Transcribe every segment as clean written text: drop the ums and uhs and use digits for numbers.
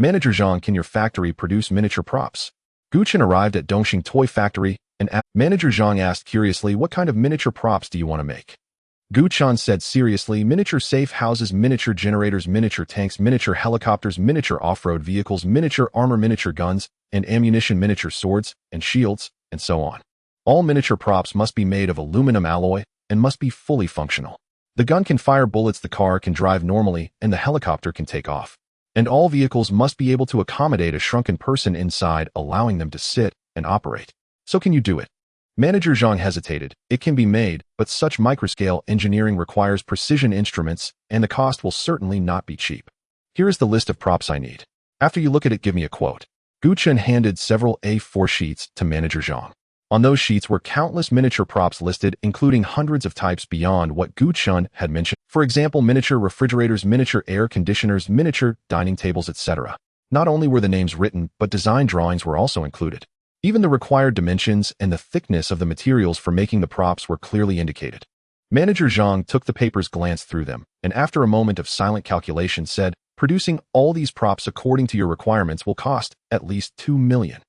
Manager Zhang, can your factory produce miniature props? Gu Chen arrived at Dongxing Toy Factory, and Manager Zhang asked curiously, what kind of miniature props do you want to make? Gu Chen said seriously, miniature safe houses, miniature generators, miniature tanks, miniature helicopters, miniature off-road vehicles, miniature armor, miniature guns and ammunition, miniature swords and shields, and so on. All miniature props must be made of aluminum alloy and must be fully functional. The gun can fire bullets, the car can drive normally, and the helicopter can take off. And all vehicles must be able to accommodate a shrunken person inside, allowing them to sit and operate. So can you do it? Manager Zhang hesitated. It can be made, but such microscale engineering requires precision instruments, and the cost will certainly not be cheap. Here is the list of props I need. After you look at it, give me a quote. Gu Chen handed several A4 sheets to Manager Zhang. On those sheets were countless miniature props listed, including hundreds of types beyond what Gu Chen had mentioned. For example, miniature refrigerators, miniature air conditioners, miniature dining tables, etc. Not only were the names written, but design drawings were also included. Even the required dimensions and the thickness of the materials for making the props were clearly indicated. Manager Zhang took the papers, glanced through them, and after a moment of silent calculation said, producing all these props according to your requirements will cost at least 2 million.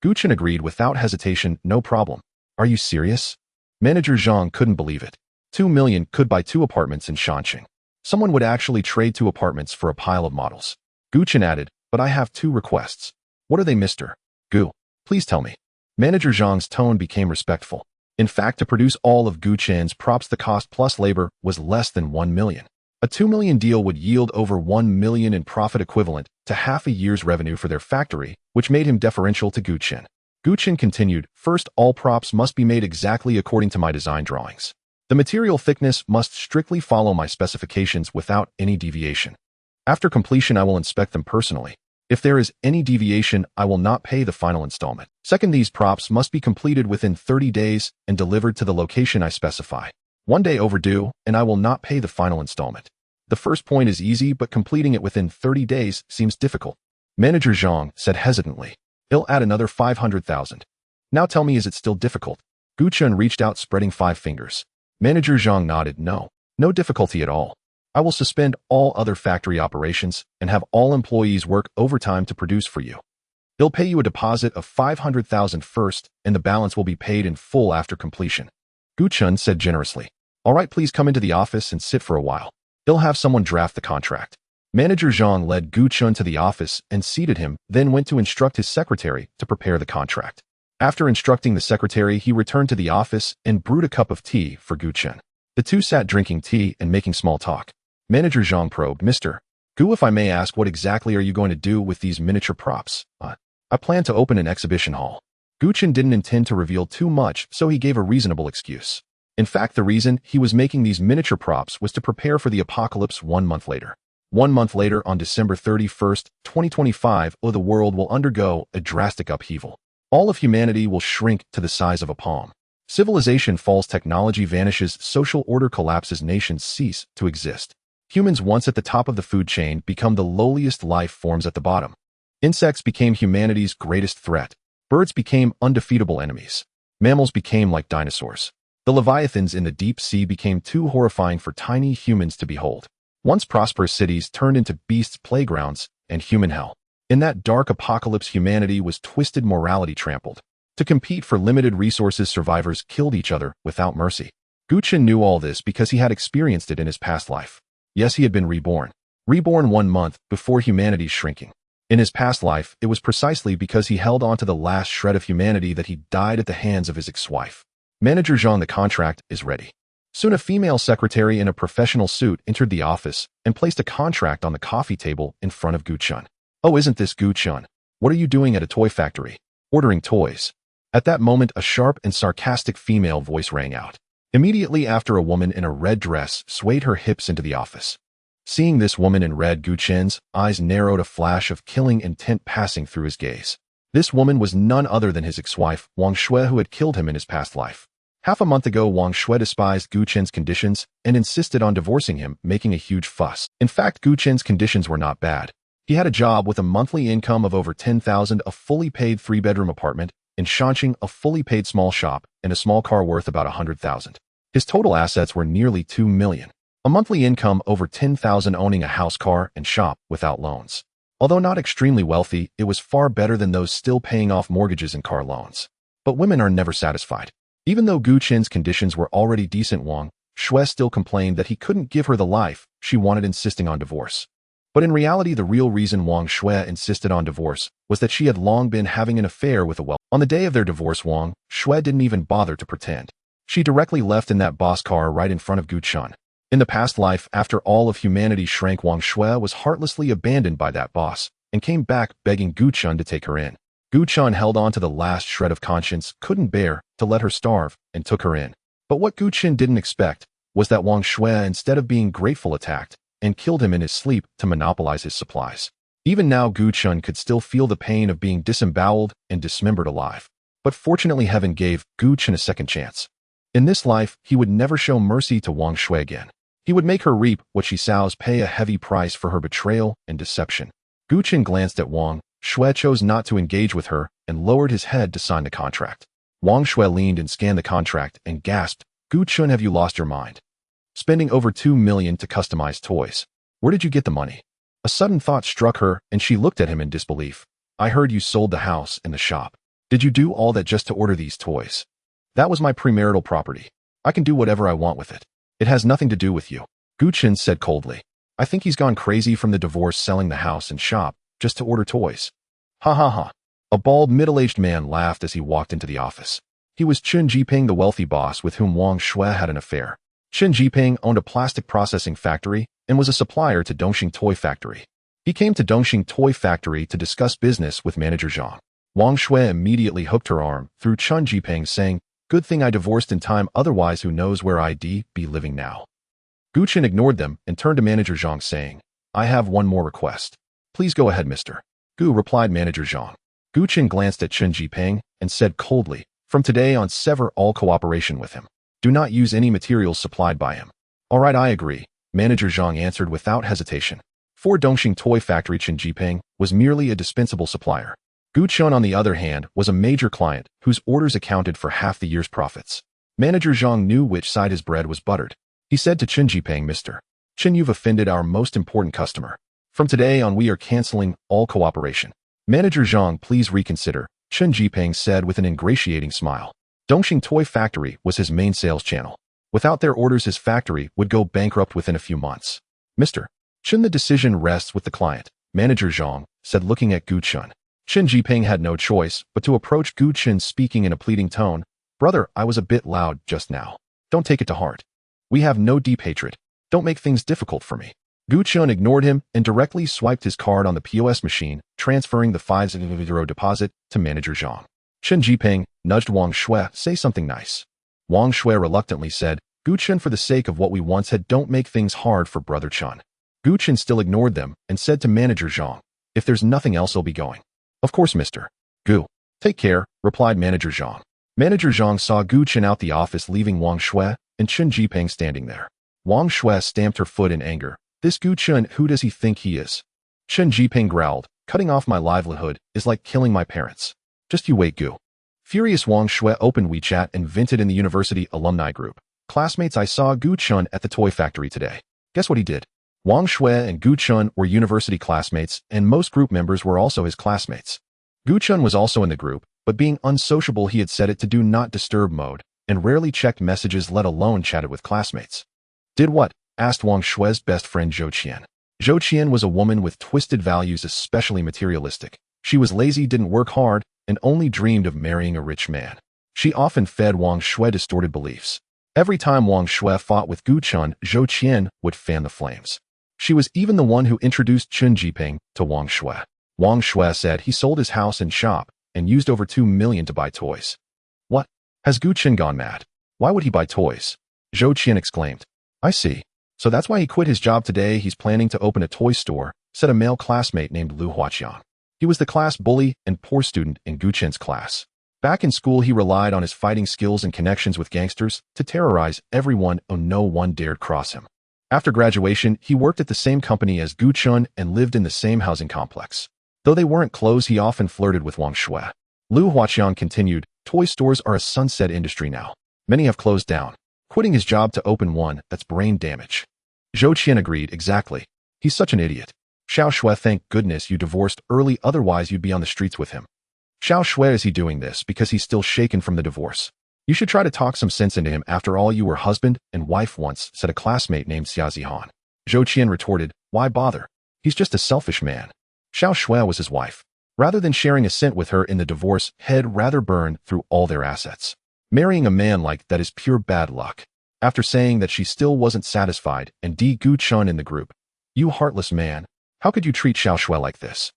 Gu Chen agreed without hesitation, no problem. Are you serious? Manager Zhang couldn't believe it. 2 million could buy 2 apartments in Shanxing. Someone would actually trade 2 apartments for a pile of models. Gu Chen added, but I have 2 requests. What are they, Mr. Gu? Please tell me. Manager Zhang's tone became respectful. In fact, to produce all of Gu Chen's props, the cost plus labor was less than 1 million. A 2 million deal would yield over 1 million in profit, equivalent to half a year's revenue for their factory, which made him deferential to Gu Chen. Gu Chen continued, first, all props must be made exactly according to my design drawings. The material thickness must strictly follow my specifications without any deviation. After completion, I will inspect them personally. If there is any deviation, I will not pay the final installment. Second, these props must be completed within 30 days and delivered to the location I specify. 1 day overdue, and I will not pay the final installment. The first point is easy, but completing it within 30 days seems difficult. Manager Zhang said hesitantly, I'll add another 500,000. Now tell me, is it still difficult? Gu Chen reached out, spreading 5 fingers. Manager Zhang nodded, no difficulty at all. I will suspend all other factory operations and have all employees work overtime to produce for you. They'll pay you a deposit of 500,000 first, and the balance will be paid in full after completion. Gu Chen said generously, all right, please come into the office and sit for a while. They'll have someone draft the contract. Manager Zhang led Gu Chen to the office and seated him, then went to instruct his secretary to prepare the contract. After instructing the secretary, he returned to the office and brewed a cup of tea for Gu Chen. The two sat drinking tea and making small talk. Manager Zhang probed, Mr. Gu, if I may ask, what exactly are you going to do with these miniature props? I plan to open an exhibition hall. Gu Chen didn't intend to reveal too much, so he gave a reasonable excuse. In fact, the reason he was making these miniature props was to prepare for the apocalypse 1 month later. 1 month later, on December 31st, 2025, the world will undergo a drastic upheaval. All of humanity will shrink to the size of a palm. Civilization falls, technology vanishes, social order collapses, nations cease to exist. Humans, once at the top of the food chain, become the lowliest life forms at the bottom. Insects became humanity's greatest threat. Birds became undefeatable enemies. Mammals became like dinosaurs. The leviathans in the deep sea became too horrifying for tiny humans to behold. Once prosperous cities turned into beasts' playgrounds and human hell. In that dark apocalypse, humanity was twisted, morality trampled. To compete for limited resources, survivors killed each other without mercy. Gu Chen knew all this because he had experienced it in his past life. Yes, he had been reborn. Reborn 1 month before humanity's shrinking. In his past life, it was precisely because he held on to the last shred of humanity that he died at the hands of his ex-wife. Manager Zhang, the contract is ready. Soon a female secretary in a professional suit entered the office and placed a contract on the coffee table in front of Gu Chen. Oh, isn't this Gu Chen? What are you doing at a toy factory? Ordering toys. At that moment, a sharp and sarcastic female voice rang out. Immediately after, a woman in a red dress swayed her hips into the office. Seeing this woman in red, Gu Chen's eyes narrowed, a flash of killing intent passing through his gaze. This woman was none other than his ex-wife, Wang Shui, who had killed him in his past life. Half a month ago, Wang Shui despised Gu Chen's conditions and insisted on divorcing him, making a huge fuss. In fact, Gu Chen's conditions were not bad. He had a job with a monthly income of over 10,000, a fully paid 3-bedroom apartment in Shanxing, a fully paid small shop, and a small car worth about 100,000. His total assets were nearly 2 million. A monthly income over 10,000, owning a house, car, and shop without loans. Although not extremely wealthy, it was far better than those still paying off mortgages and car loans. But women are never satisfied. Even though Gu Chen's conditions were already decent, Wang Shui still complained that he couldn't give her the life she wanted, insisting on divorce. But in reality, the real reason Wang Shui insisted on divorce was that she had long been having an affair with a wealthy. On the day of their divorce, Wang Shui didn't even bother to pretend. She directly left in that boss car right in front of Gu Chen. In the past life, after all of humanity shrank, Wang Shui was heartlessly abandoned by that boss and came back begging Gu Chen to take her in. Gu Chen held on to the last shred of conscience, couldn't bear to let her starve, and took her in. But what Gu Chen didn't expect was that Wang Shui, instead of being grateful, attacked and killed him in his sleep to monopolize his supplies. Even now, Gu Chen could still feel the pain of being disemboweled and dismembered alive. But fortunately, heaven gave Gu Chen a second chance. In this life, he would never show mercy to Wang Shui again. He would make her reap what she sows, pay a heavy price for her betrayal and deception. Gu Chen glanced at Wang Shui, chose not to engage with her, and lowered his head to sign the contract. Wang Shui leaned and scanned the contract and gasped, "Gu Chen, have you lost your mind? Spending over 2 million to customize toys. Where did you get the money?" A sudden thought struck her, and she looked at him in disbelief. "I heard you sold the house and the shop. Did you do all that just to order these toys?" "That was my premarital property. I can do whatever I want with it. It has nothing to do with you," Gu Chen said coldly. "I think he's gone crazy from the divorce, selling the house and shop just to order toys." "Ha ha ha." A bald, middle-aged man laughed as he walked into the office. He was Chen Jiping, the wealthy boss with whom Wang Shui had an affair. Chen Jiping owned a plastic processing factory and was a supplier to Dongxing Toy Factory. He came to Dongxing Toy Factory to discuss business with manager Zhang. Wang Shui immediately hooked her arm through Chen Jiping, saying, "Good thing I divorced in time, otherwise who knows where I'd be living now." Gu Chen ignored them and turned to manager Zhang, saying, "I have one more request." "Please go ahead, Mr. Gu," replied manager Zhang. Gu Chen glanced at Chen Jiping and said coldly, "From today on, sever all cooperation with him. Do not use any materials supplied by him." "All right, I agree," manager Zhang answered without hesitation. For Dongxing Toy Factory, Chen Jiping was merely a dispensable supplier. Gu Chen, on the other hand, was a major client whose orders accounted for half the year's profits. Manager Zhang knew which side his bread was buttered. He said to Chen Jiping, "Mr. Chen, you've offended our most important customer. From today on, we are canceling all cooperation." "Manager Zhang, please reconsider," Chen Jiping said with an ingratiating smile. Dongxing Toy Factory was his main sales channel. Without their orders, his factory would go bankrupt within a few months. "Mr. Chen, the decision rests with the client," manager Zhang said, looking at Gu Chen. Chen Jiping had no choice but to approach Gu Chen, speaking in a pleading tone. "Brother, I was a bit loud just now. Don't take it to heart. We have no deep hatred. Don't make things difficult for me." Gu Chen ignored him and directly swiped his card on the POS machine, transferring the 500 deposit to manager Zhang. Chen Jiping nudged Wang Shui, "Say something nice." Wang Shui reluctantly said, "Gu Chen, for the sake of what we once had, don't make things hard for brother Chen." Gu Chen still ignored them and said to manager Zhang, "If there's nothing else, I'll be going." "Of course, Mr. Gu. Take care," replied manager Zhang. Manager Zhang saw Gu Chen out the office, leaving Wang Shui and Chen Jiping standing there. Wang Shui stamped her foot in anger. "This Gu Chen, who does he think he is?" Chen Jiping growled, "Cutting off my livelihood is like killing my parents. Just you wait, Gu." Furious, Wang Shui opened WeChat and vented in the university alumni group. "Classmates, I saw Gu Chen at the toy factory today. Guess what he did?" Wang Shui and Gu Chen were university classmates, and most group members were also his classmates. Gu Chen was also in the group, but being unsociable, he had set it to do not disturb mode and rarely checked messages, let alone chatted with classmates. "Did what?" asked Wang Shui's best friend Zhou Qian. Zhou Qian was a woman with twisted values, especially materialistic. She was lazy, didn't work hard, and only dreamed of marrying a rich man. She often fed Wang Shui distorted beliefs. Every time Wang Shui fought with Gu Chen, Zhou Qian would fan the flames. She was even the one who introduced Chen Jiping to Wang Shui. Wang Shui said he sold his house and shop and used over 2 million to buy toys. "What? Has Gu Chen gone mad? Why would he buy toys?" Zhou Qian exclaimed. "I see. So that's why he quit his job today. He's planning to open a toy store," said a male classmate named Lu Huaqiang. He was the class bully and poor student in Gu Chen's class. Back in school, he relied on his fighting skills and connections with gangsters to terrorize everyone, and no one dared cross him. After graduation, he worked at the same company as Gu Chen and lived in the same housing complex. Though they weren't close, he often flirted with Wang Shui. Lu Huaqiang continued, "Toy stores are a sunset industry now. Many have closed down. Quitting his job to open one, that's brain damage." Zhou Qian agreed, "Exactly. He's such an idiot." Xiao Shui, thank goodness you divorced early, otherwise you'd be on the streets with him. Xiao Shui, is he doing this because he's still shaken from the divorce? You should try to talk some sense into him. After all, you were husband and wife once, said a classmate named Xia Zihan. Zhou Qian retorted, why bother? He's just a selfish man. Xiao Shui was his wife. Rather than sharing a cent with her in the divorce, he'd rather burn through all their assets. Marrying a man like that is pure bad luck. After saying that she still wasn't satisfied, and Gu Chun in the group, you heartless man, how could you treat Xiao Shui like this?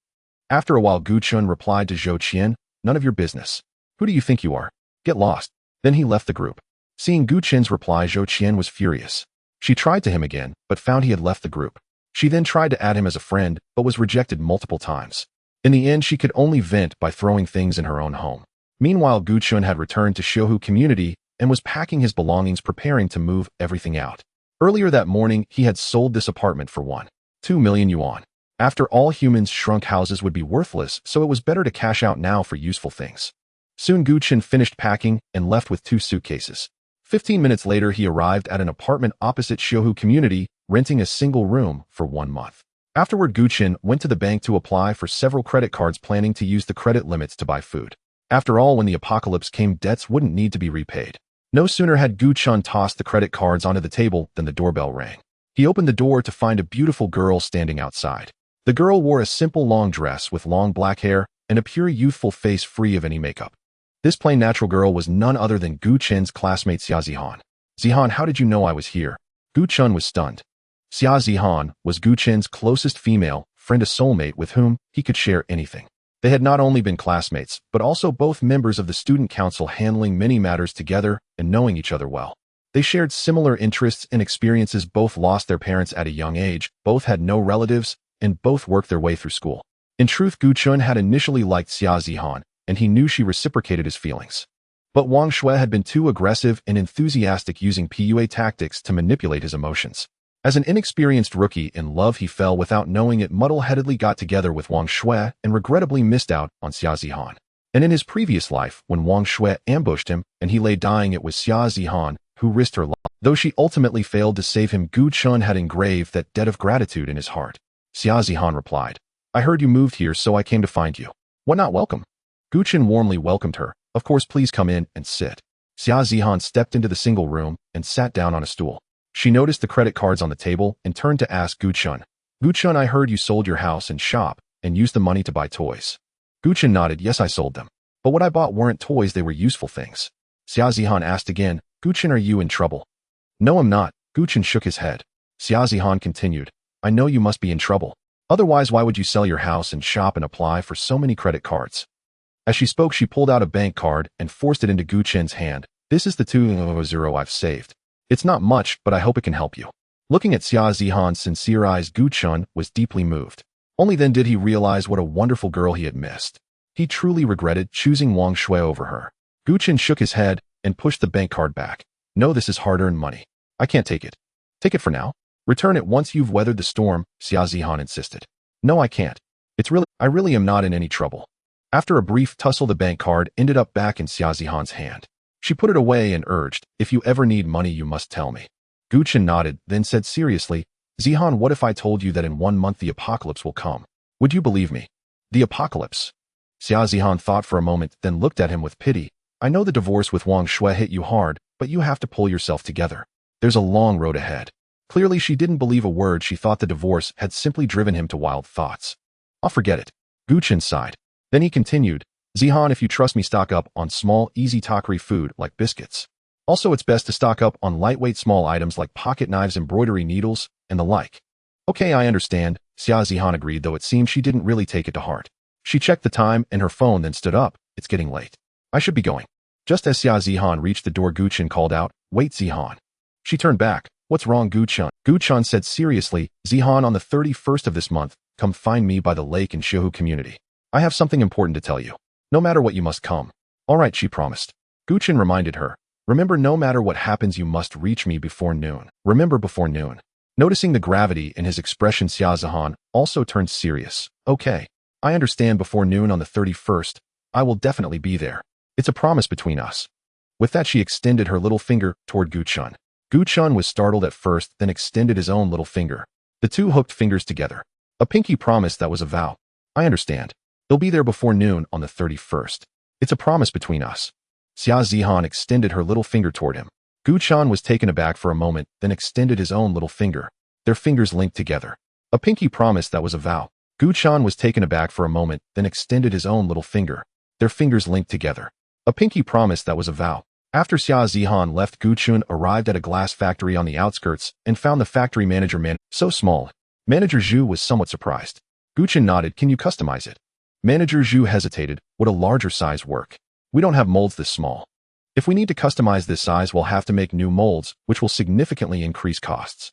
After a while, Gu Chun replied to Zhou Qian, none of your business. Who do you think you are? Get lost. Then he left the group. Seeing Gu Chen's reply, Zhou Qian was furious. She tried to him again, but found he had left the group. She then tried to add him as a friend, but was rejected multiple times. In the end, she could only vent by throwing things in her own home. Meanwhile, Gu Chun had returned to Xiuhu community and was packing his belongings, preparing to move everything out. Earlier that morning, he had sold this apartment for 1.2 million yuan. After all, humans shrunk houses would be worthless, so it was better to cash out now for useful things. Soon Gu Chun finished packing and left with 2 suitcases. 15 minutes later, he arrived at an apartment opposite Xiuhu community, renting a single room for 1 month. Afterward, Gu Chun went to the bank to apply for several credit cards, planning to use the credit limits to buy food. After all, when the apocalypse came, debts wouldn't need to be repaid. No sooner had Gu Chun tossed the credit cards onto the table than the doorbell rang. He opened the door to find a beautiful girl standing outside. The girl wore a simple long dress with long black hair and a pure youthful face free of any makeup. This plain natural girl was none other than Gu Chen's classmate Xia Zihan. Zihan, how did you know I was here? Gu Chun was stunned. Xia Zihan was Gu Chen's closest female friend, a soulmate with whom he could share anything. They had not only been classmates, but also both members of the student council, handling many matters together and knowing each other well. They shared similar interests and experiences, both lost their parents at a young age, both had no relatives, and both worked their way through school. In truth, Gu Chun had initially liked Xia Zihan, and he knew she reciprocated his feelings. But Wang Shui had been too aggressive and enthusiastic, using PUA tactics to manipulate his emotions. As an inexperienced rookie in love, he fell without knowing it, muddle-headedly got together with Wang Shui and regrettably missed out on Xia Zihan. And in his previous life, when Wang Shui ambushed him and he lay dying, it was Xia Zihan who risked her life. Though she ultimately failed to save him, Gu Chun had engraved that debt of gratitude in his heart. Xia Zihan replied, I heard you moved here, so I came to find you. Why not welcome? Gu Chun warmly welcomed her. Of course, please come in and sit. Xia Zihan stepped into the single room and sat down on a stool. She noticed the credit cards on the table and turned to ask Gu Chun. Gu Chun, I heard you sold your house and shop and used the money to buy toys. Gu Chun nodded. Yes, I sold them. But what I bought weren't toys, they were useful things. Xia Zihan asked again, Gu Chun, are you in trouble? No, I'm not. Gu Chun shook his head. Xia Zihan continued, I know you must be in trouble. Otherwise, why would you sell your house and shop and apply for so many credit cards? As she spoke, she pulled out a bank card and forced it into Gu Chun's hand. This is the 200 I've saved. It's not much, but I hope it can help you. Looking at Xia Zihan's sincere eyes, Gu Chun was deeply moved. Only then did he realize what a wonderful girl he had missed. He truly regretted choosing Wang Shui over her. Gu Chun shook his head and pushed the bank card back. No, this is hard-earned money. I can't take it. Take it for now. Return it once you've weathered the storm, Xia Zihan insisted. No, I can't. I really am not in any trouble. After a brief tussle, the bank card ended up back in Xia Zihan's hand. She put it away and urged, if you ever need money, you must tell me. Gu Chun nodded, then said seriously, Zihan, what if I told you that in 1 month the apocalypse will come? Would you believe me? The apocalypse? Xia Zihan thought for a moment, then looked at him with pity. I know the divorce with Wang Shui hit you hard, but you have to pull yourself together. There's a long road ahead. Clearly, she didn't believe a word. She thought the divorce had simply driven him to wild thoughts. I'll forget it. Gu Chun sighed. Then he continued, Zihan, if you trust me, stock up on small, easy takri food like biscuits. Also, it's best to stock up on lightweight small items like pocket knives, embroidery needles, and the like. Okay, I understand, Xia Zihan agreed, though it seemed she didn't really take it to heart. She checked the time and her phone, then stood up. It's getting late. I should be going. Just as Xia Zihan reached the door, Gu Chun called out, Wait, Zihan. She turned back. What's wrong, Gu Chun? Gu Chun said seriously, Zihan, on the 31st of this month, come find me by the lake in Xiuhu community. I have something important to tell you. No matter what, you must come. All right, she promised. Gu Chun reminded her. Remember, no matter what happens, you must reach me before noon. Remember, before noon. Noticing the gravity in his expression, Xia Zihan also turned serious. Okay. I understand, before noon on the 31st. I will definitely be there. It's a promise between us. With that, she extended her little finger toward Gu Chun. Gu Chun was startled at first, then extended his own little finger. The two hooked fingers together. A pinky promise that was a vow. I understand. They'll be there before noon on the 31st. It's a promise between us. Xia Zihan extended her little finger toward him. Gu Chen was taken aback for a moment, then extended his own little finger. Their fingers linked together. A pinky promise that was a vow. Gu Chen was taken aback for a moment, then extended his own little finger. Their fingers linked together. A pinky promise that was a vow. After Xia Zihan left, Gu Chen arrived at a glass factory on the outskirts and found the factory manager so small. Manager Zhu was somewhat surprised. Gu Chen nodded. Can you customize it? Manager Zhu hesitated. Would a larger size work? We don't have molds this small. If we need to customize this size, we'll have to make new molds, which will significantly increase costs.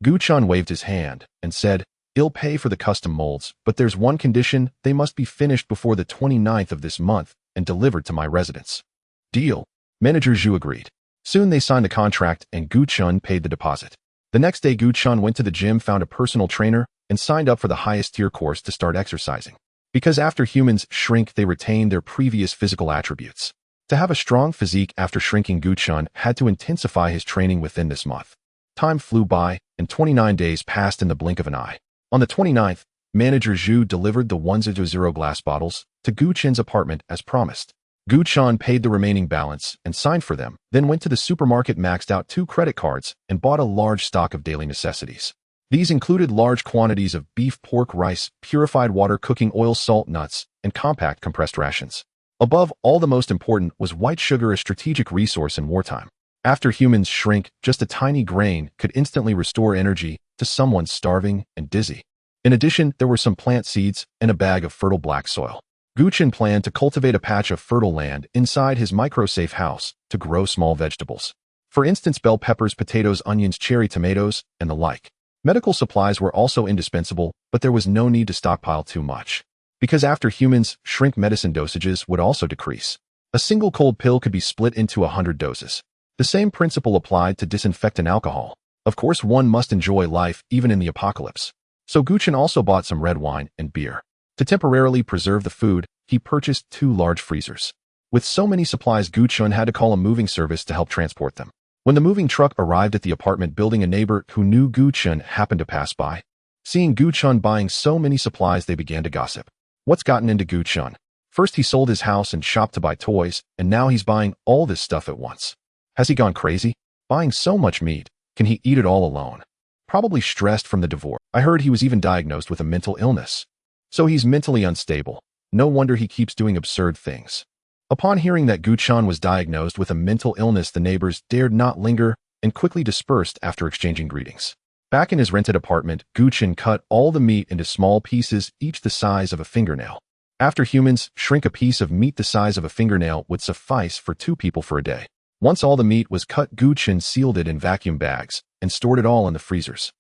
Gu Chen waved his hand and said, I'll pay for the custom molds, but there's one condition: they must be finished before the 29th of this month and delivered to my residence. Deal. Manager Zhu agreed. Soon they signed the contract and Gu Chen paid the deposit. The next day, Gu Chen went to the gym, found a personal trainer, and signed up for the highest tier course to start exercising. Because after humans shrink, they retain their previous physical attributes. To have a strong physique after shrinking, Gu Chen had to intensify his training within this month. Time flew by, and 29 days passed in the blink of an eye. On the 29th, Manager Zhu delivered the 100 glass bottles to Gu Chen's apartment as promised. Gu Chen paid the remaining balance and signed for them, then went to the supermarket, maxed out 2 credit cards, and bought a large stock of daily necessities. These included large quantities of beef, pork, rice, purified water, cooking oil, salt, nuts, and compact compressed rations. Above all, the most important was white sugar, a strategic resource in wartime. After humans shrink, just a tiny grain could instantly restore energy to someone starving and dizzy. In addition, there were some plant seeds and a bag of fertile black soil. Gu Chen planned to cultivate a patch of fertile land inside his micro-safe house to grow small vegetables. For instance, bell peppers, potatoes, onions, cherry tomatoes, and the like. Medical supplies were also indispensable, but there was no need to stockpile too much. Because after humans shrink, medicine dosages would also decrease. A single cold pill could be split into 100 doses. The same principle applied to disinfectant alcohol. Of course, one must enjoy life even in the apocalypse. So Gu Chen also bought some red wine and beer. To temporarily preserve the food, he purchased 2 large freezers. With so many supplies, Gu Chen had to call a moving service to help transport them. When the moving truck arrived at the apartment building, a neighbor who knew Gu Chen happened to pass by. Seeing Gu Chen buying so many supplies, they began to gossip. What's gotten into Gu Chen? First he sold his house and shop to buy toys, and now he's buying all this stuff at once. Has he gone crazy? Buying so much meat, can he eat it all alone? Probably stressed from the divorce. I heard he was even diagnosed with a mental illness. So he's mentally unstable. No wonder he keeps doing absurd things. Upon hearing that Gu Chen was diagnosed with a mental illness, the neighbors dared not linger and quickly dispersed after exchanging greetings. Back in his rented apartment, Gu Chen cut all the meat into small pieces, each the size of a fingernail. After humans shrink, a piece of meat the size of a fingernail would suffice for 2 people for a day. Once all the meat was cut, Gu Chen sealed it in vacuum bags and stored it all in the freezers.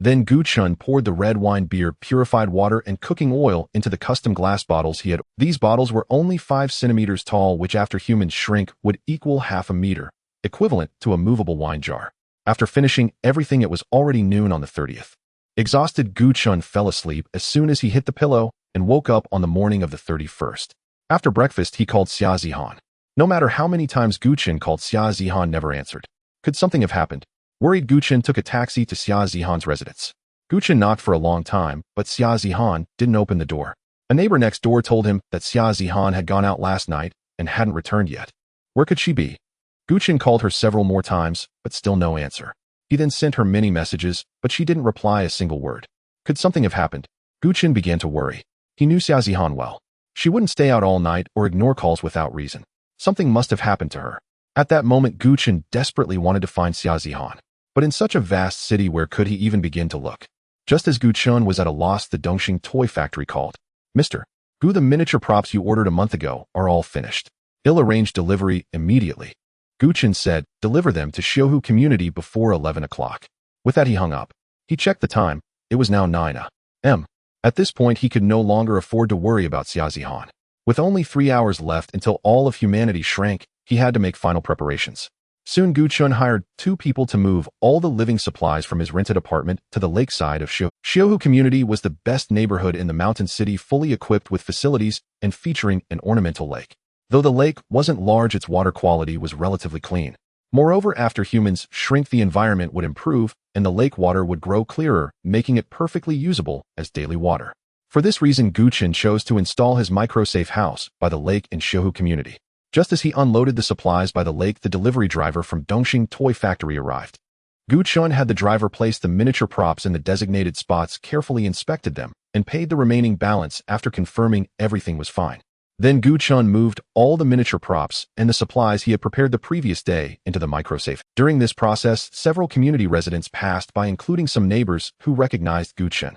Then Gu Chen poured the red wine, beer, purified water, and cooking oil into the custom glass bottles he had. These bottles were only 5 centimeters tall, which after humans shrink would equal half a meter, equivalent to a movable wine jar. After finishing everything, it was already noon on the 30th. Exhausted, Gu Chen fell asleep as soon as he hit the pillow and woke up on the morning of the 31st. After breakfast, he called Xia Zihan. No matter how many times Gu Chen called, Xia Zihan never answered. Could something have happened? Worried, Gu Chen took a taxi to Xia Zihan's residence. Gu Chen knocked for a long time, but Xia Zihan didn't open the door. A neighbor next door told him that Xia Zihan had gone out last night and hadn't returned yet. Where could she be? Gu Chen called her several more times, but still no answer. He then sent her many messages, but she didn't reply a single word. Could something have happened? Gu Chen began to worry. He knew Xia Zihan well. She wouldn't stay out all night or ignore calls without reason. Something must have happened to her. At that moment, Gu Chen desperately wanted to find Xia Zihan. But in such a vast city, where could he even begin to look? Just as Gu Chen was at a loss, the Dongxing toy factory called. Mr. Gu, the miniature props you ordered a month ago are all finished. I'll arrange delivery immediately. Gu Chen said, deliver them to Xiaohu community before 11 o'clock. With that, he hung up. He checked the time. It was now 9 a.m. At this point, he could no longer afford to worry about Xia Zihan. With only 3 hours left until all of humanity shrank, he had to make final preparations. Soon, Gu Chen hired 2 people to move all the living supplies from his rented apartment to the lakeside of Xiaohu. Xiaohu community was the best neighborhood in the mountain city, fully equipped with facilities and featuring an ornamental lake. Though the lake wasn't large, its water quality was relatively clean. Moreover, after humans shrink, the environment would improve and the lake water would grow clearer, making it perfectly usable as daily water. For this reason, Chen chose to install his microsafe house by the lake in Xiaohu community. Just as he unloaded the supplies by the lake, the delivery driver from Dongxing Toy Factory arrived. Chen had the driver place the miniature props in the designated spots, carefully inspected them, and paid the remaining balance after confirming everything was fine. Then Chen moved all the miniature props and the supplies he had prepared the previous day into the microsafe. During this process, several community residents passed by, including some neighbors who recognized Chen.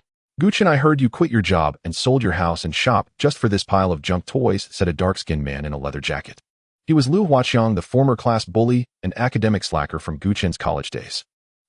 "Chen, I heard you quit your job and sold your house and shop just for this pile of junk toys," said a dark-skinned man in a leather jacket. He was Liu Huaqiang, the former class bully and academic slacker from Chen's college days.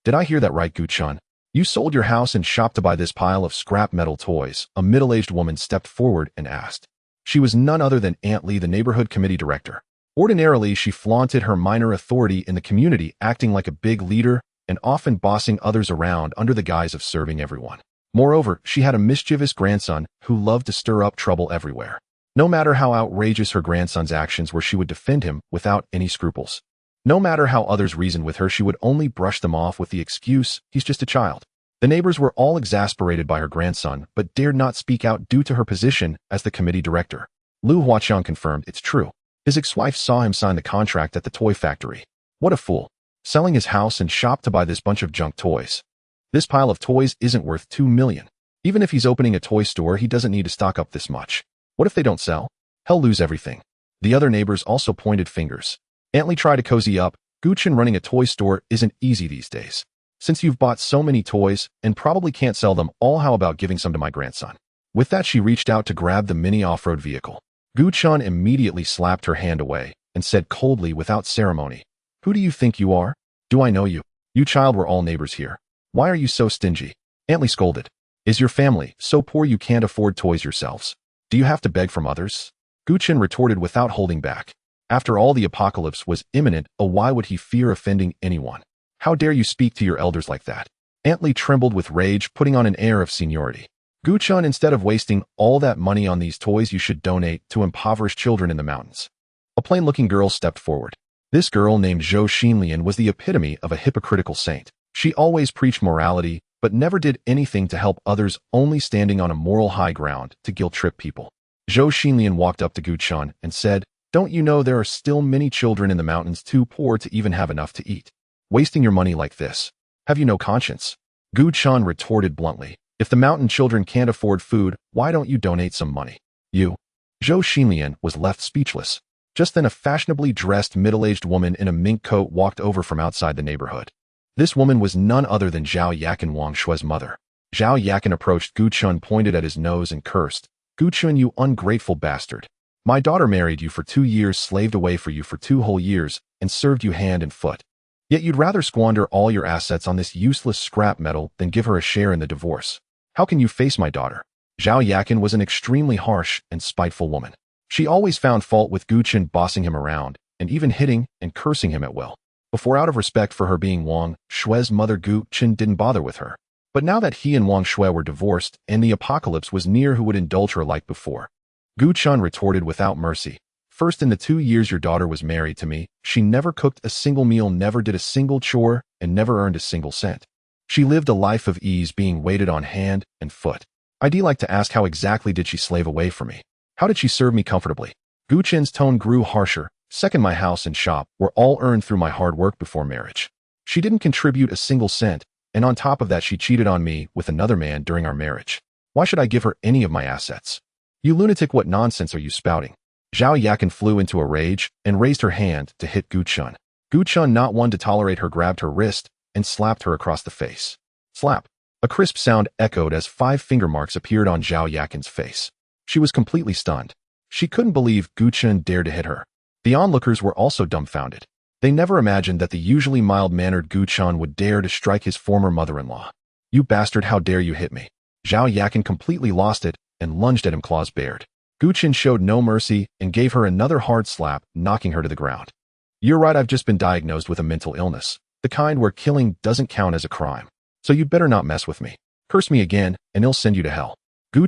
"Did I hear that right, Chen? You sold your house and shop to buy this pile of scrap metal toys?" A middle-aged woman stepped forward and asked. She was none other than Aunt Lee, the neighborhood committee director. Ordinarily, she flaunted her minor authority in the community, acting like a big leader and often bossing others around under the guise of serving everyone. Moreover, she had a mischievous grandson who loved to stir up trouble everywhere. No matter how outrageous her grandson's actions were, she would defend him without any scruples. No matter how others reasoned with her, she would only brush them off with the excuse, "He's just a child." The neighbors were all exasperated by her grandson, but dared not speak out due to her position as the committee director. Liu Huaqiang confirmed, "It's true. His ex-wife saw him sign the contract at the toy factory. What a fool. Selling his house and shop to buy this bunch of junk toys. This pile of toys isn't worth 2 million. Even if he's opening a toy store, he doesn't need to stock up this much. What if they don't sell? He'll lose everything." The other neighbors also pointed fingers. Aunt Lee tried to cozy up. "Chen, running a toy store isn't easy these days. Since you've bought so many toys and probably can't sell them all, how about giving some to my grandson?" With that, she reached out to grab the mini off-road vehicle. Chen immediately slapped her hand away and said coldly, without ceremony, "Who do you think you are? Do I know you? You child, we're all neighbors here. Why are you so stingy?" Aunt Lee scolded. "Is your family so poor you can't afford toys yourselves? Do you have to beg from others?" Chen retorted without holding back. After all, the apocalypse was imminent. Why would he fear offending anyone? "How dare you speak to your elders like that?" Aunt Lee trembled with rage, putting on an air of seniority. "Chen, instead of wasting all that money on these toys, you should donate to impoverished children in the mountains." A plain-looking girl stepped forward. This girl, named Zhou Xinlian, was the epitome of a hypocritical saint. She always preached morality, but never did anything to help others, only standing on a moral high ground to guilt-trip people. Zhou Xinlian walked up to Chen and said, "Don't you know there are still many children in the mountains too poor to even have enough to eat? Wasting your money like this. Have you no conscience?" Chen retorted bluntly, "If the mountain children can't afford food, why don't you donate some money? You?" Zhou Xinlian was left speechless. Just then, a fashionably dressed middle-aged woman in a mink coat walked over from outside the neighborhood. This woman was none other than Zhao Yakin, Wang Shue's mother. Zhao Yakin approached Chen, pointed at his nose and cursed, "Chen, you ungrateful bastard. My daughter married you for 2 years, slaved away for you for 2 whole years, and served you hand and foot. Yet you'd rather squander all your assets on this useless scrap metal than give her a share in the divorce. How can you face my daughter?" Zhao Yakin was an extremely harsh and spiteful woman. She always found fault with Chen, bossing him around, and even hitting and cursing him at will. Before, out of respect for her being Wang Shue's mother, Chen didn't bother with her. But now that he and Wang Shue were divorced and the apocalypse was near, who would indulge her like before? Chen retorted without mercy, "First, in the 2 years your daughter was married to me, she never cooked a single meal, never did a single chore, and never earned a single cent. She lived a life of ease, being waited on hand and foot. I'd like to ask, how exactly did she slave away for me? How did she serve me comfortably?" Chen's tone grew harsher. "Second, my house and shop were all earned through my hard work before marriage. She didn't contribute a single cent, and on top of that, she cheated on me with another man during our marriage. Why should I give her any of my assets? You lunatic, what nonsense are you spouting?" Zhao Yakin flew into a rage and raised her hand to hit Chen. Chen, not one to tolerate her, grabbed her wrist and slapped her across the face. Slap. A crisp sound echoed as 5 finger marks appeared on Zhao Yakin's face. She was completely stunned. She couldn't believe Chen dared to hit her. The onlookers were also dumbfounded. They never imagined that the usually mild-mannered Chen would dare to strike his former mother-in-law. "You bastard, how dare you hit me?" Zhao Yakin completely lost it and lunged at him, claws bared. Chen showed no mercy and gave her another hard slap, knocking her to the ground. "You're right, I've just been diagnosed with a mental illness, the kind where killing doesn't count as a crime. So you'd better not mess with me. Curse me again, and he'll send you to hell."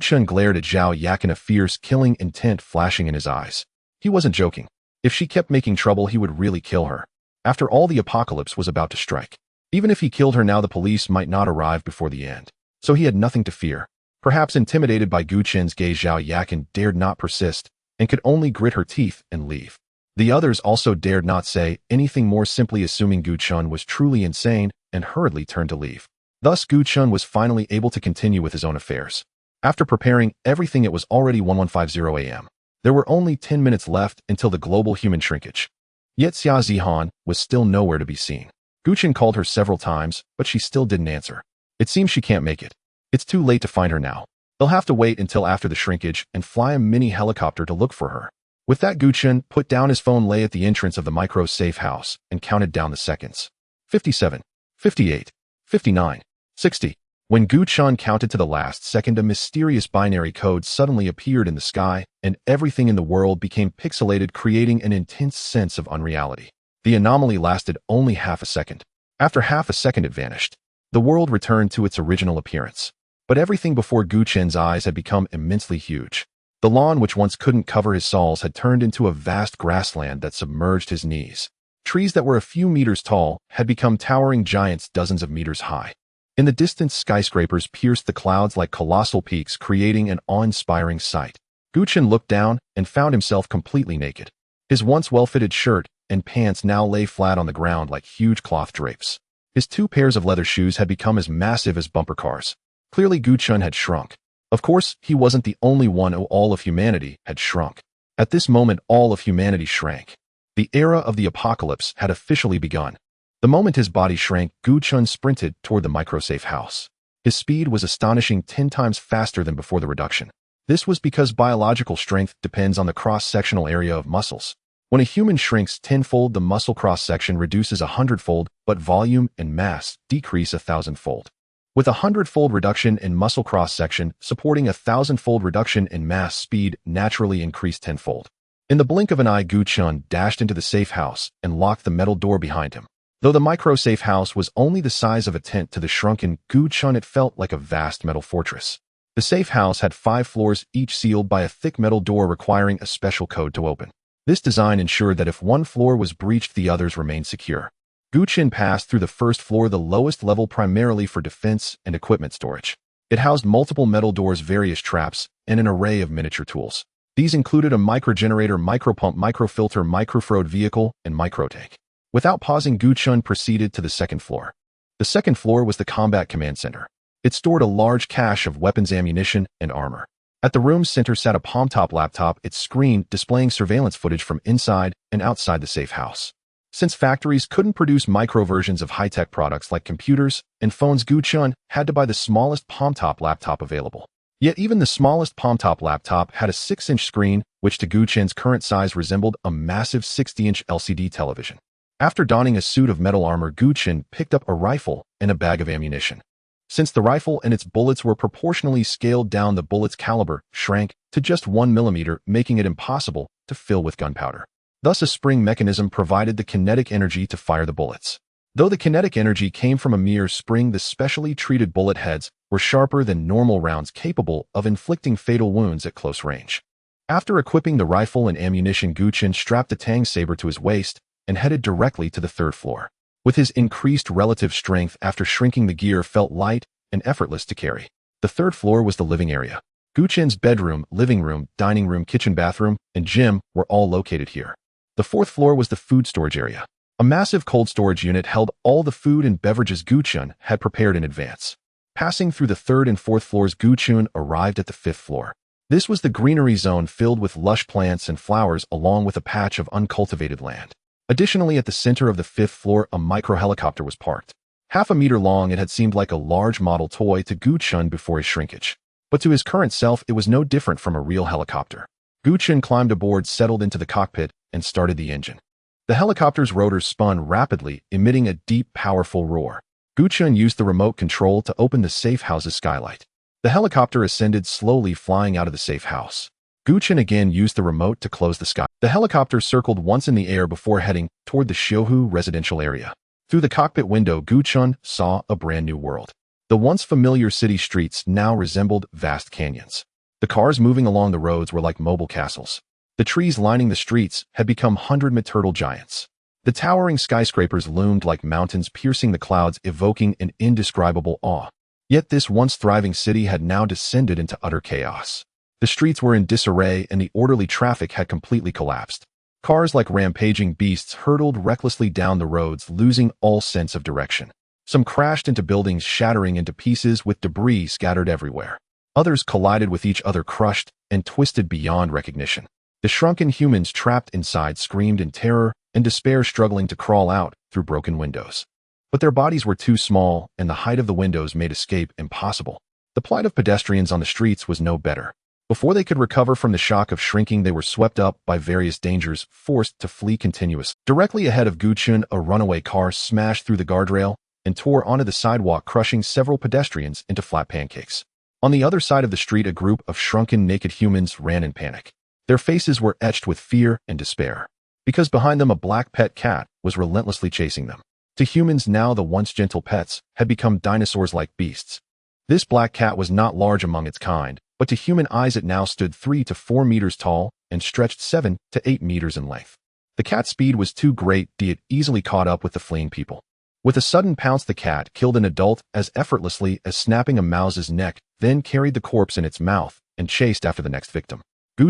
Chen glared at Zhao Yakin, a fierce, killing intent flashing in his eyes. He wasn't joking. If she kept making trouble, he would really kill her. After all, the apocalypse was about to strike. Even if he killed her now, the police might not arrive before the end. So he had nothing to fear. Perhaps intimidated by Gu Chen's gaze, Zhao Yakin dared not persist and could only grit her teeth and leave. The others also dared not say anything more, simply assuming Gu Chen was truly insane and hurriedly turned to leave. Thus, Gu Chen was finally able to continue with his own affairs. After preparing everything, it was already 1150 a.m. There were only 10 minutes left until the global human shrinkage. Yet Xia Zihan was still nowhere to be seen. Gu Chen called her several times, but she still didn't answer. It seems she can't make it. It's too late to find her now. They'll have to wait until after the shrinkage and fly a mini helicopter to look for her. With that, Gu Chen put down his phone, lay at the entrance of the micro safe house, and counted down the seconds. 57, 58, 59, 60. When Gu Chen counted to the last second, a mysterious binary code suddenly appeared in the sky, and everything in the world became pixelated, creating an intense sense of unreality. The anomaly lasted only half a second. After half a second, it vanished. The world returned to its original appearance. But everything before Gu Chen's eyes had become immensely huge. The lawn, which once couldn't cover his soles, had turned into a vast grassland that submerged his knees. Trees that were a few meters tall had become towering giants dozens of meters high. In the distance, skyscrapers pierced the clouds like colossal peaks, creating an awe-inspiring sight. Gu Chen looked down and found himself completely naked. His once well-fitted shirt and pants now lay flat on the ground like huge cloth drapes. His 2 pairs of leather shoes had become as massive as bumper cars. Clearly, Gu Chen had shrunk. Of course, he wasn't the only one. All of humanity had shrunk. At this moment, all of humanity shrank. The era of the apocalypse had officially begun. The moment his body shrank, Gu Chen sprinted toward the microsafe house. His speed was astonishing, 10 times faster than before the reduction. This was because biological strength depends on the cross-sectional area of muscles. When a human shrinks tenfold, the muscle cross-section reduces 100-fold, but volume and mass decrease 1,000-fold. With a 100-fold reduction in muscle cross-section supporting a 1,000-fold reduction in mass, speed naturally increased tenfold. In the blink of an eye, Gu Chen dashed into the safe house and locked the metal door behind him. Though the micro-safe house was only the size of a tent to the shrunken Gu Chen, it felt like a vast metal fortress. The safe house had 5 floors, each sealed by a thick metal door requiring a special code to open. This design ensured that if one floor was breached, the others remained secure. Gu Chen passed through the first floor, the lowest level, primarily for defense and equipment storage. It housed multiple metal doors, various traps, and an array of miniature tools. These included a microgenerator, micropump, microfilter, microfroad vehicle, and microtank. Without pausing, Gu Chen proceeded to the second floor. The second floor was the combat command center. It stored a large cache of weapons, ammunition, and armor. At the room's center sat a palm-top laptop, its screen displaying surveillance footage from inside and outside the safe house. Since factories couldn't produce micro versions of high-tech products like computers and phones, Gu Chen had to buy the smallest palm-top laptop available. Yet even the smallest palm-top laptop had a 6-inch screen, which to Gu Chen's current size resembled a massive 60-inch LCD television. After donning a suit of metal armor, Gu Chen picked up a rifle and a bag of ammunition. Since the rifle and its bullets were proportionally scaled down, the bullet's caliber shrank to just 1 millimeter, making it impossible to fill with gunpowder. Thus, a spring mechanism provided the kinetic energy to fire the bullets. Though the kinetic energy came from a mere spring, the specially treated bullet heads were sharper than normal rounds, capable of inflicting fatal wounds at close range. After equipping the rifle and ammunition, Gu Chen strapped the Tang saber to his waist and headed directly to the 3rd floor. With his increased relative strength after shrinking, the gear felt light and effortless to carry. The 3rd floor was the living area. Gu Chen's bedroom, living room, dining room, kitchen, bathroom, and gym were all located here. The 4th floor was the food storage area. A massive cold storage unit held all the food and beverages Gu Chen had prepared in advance. Passing through the 3rd and 4th floors, Gu Chen arrived at the 5th floor. This was the greenery zone filled with lush plants and flowers, along with a patch of uncultivated land. Additionally, at the center of the 5th floor, a micro-helicopter was parked. Half a meter long, it had seemed like a large model toy to Gu Chen before his shrinkage. But to his current self, it was no different from a real helicopter. Gu Chen climbed aboard, settled into the cockpit, and started the engine. The helicopter's rotors spun rapidly, emitting a deep, powerful roar. Gu Chen used the remote control to open the safe house's skylight. The helicopter ascended slowly, flying out of the safe house. Gu Chen again used the remote to close the sky. The helicopter circled once in the air before heading toward the Xiuhu residential area. Through the cockpit window, Gu Chen saw a brand new world. The once familiar city streets now resembled vast canyons. The cars moving along the roads were like mobile castles. The trees lining the streets had become 100-meter turtle giants. The towering skyscrapers loomed like mountains piercing the clouds, evoking an indescribable awe. Yet this once thriving city had now descended into utter chaos. The streets were in disarray and the orderly traffic had completely collapsed. Cars like rampaging beasts hurtled recklessly down the roads, losing all sense of direction. Some crashed into buildings, shattering into pieces with debris scattered everywhere. Others collided with each other, crushed and twisted beyond recognition. The shrunken humans trapped inside screamed in terror and despair, struggling to crawl out through broken windows. But their bodies were too small, and the height of the windows made escape impossible. The plight of pedestrians on the streets was no better. Before they could recover from the shock of shrinking, they were swept up by various dangers, forced to flee continuous. Directly ahead of Chen, a runaway car smashed through the guardrail and tore onto the sidewalk, crushing several pedestrians into flat pancakes. On the other side of the street, a group of shrunken, naked humans ran in panic. Their faces were etched with fear and despair, because behind them a black pet cat was relentlessly chasing them. To humans now, the once gentle pets had become dinosaurs-like beasts. This black cat was not large among its kind, but to human eyes it now stood 3 to 4 meters tall and stretched 7 to 8 meters in length. The cat's speed was too great, it easily caught up with the fleeing people. With a sudden pounce, the cat killed an adult as effortlessly as snapping a mouse's neck, then carried the corpse in its mouth and chased after the next victim.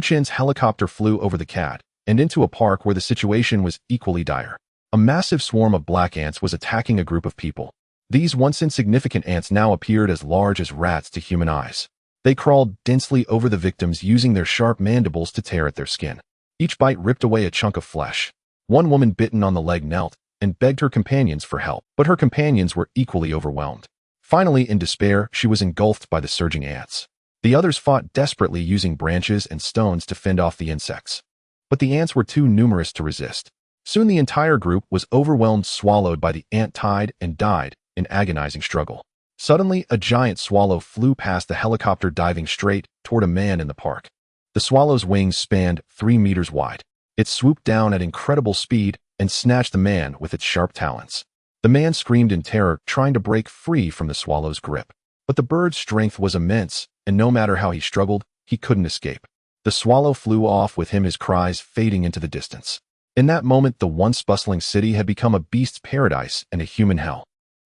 Chen's helicopter flew over the cat and into a park where the situation was equally dire. A massive swarm of black ants was attacking a group of people. These once insignificant ants now appeared as large as rats to human eyes. They crawled densely over the victims, using their sharp mandibles to tear at their skin. Each bite ripped away a chunk of flesh. One woman, bitten on the leg, knelt and begged her companions for help, but her companions were equally overwhelmed. Finally, in despair, she was engulfed by the surging ants. The others fought desperately, using branches and stones to fend off the insects. But the ants were too numerous to resist. Soon the entire group was overwhelmed, swallowed by the ant tide, and died in agonizing struggle. Suddenly, a giant swallow flew past the helicopter, diving straight toward a man in the park. The swallow's wings spanned 3 meters wide. It swooped down at incredible speed and snatched the man with its sharp talons. The man screamed in terror, trying to break free from the swallow's grip. But the bird's strength was immense, and no matter how he struggled, he couldn't escape. The swallow flew off with him, his cries fading into the distance. In that moment, the once bustling city had become a beast's paradise and a human hell.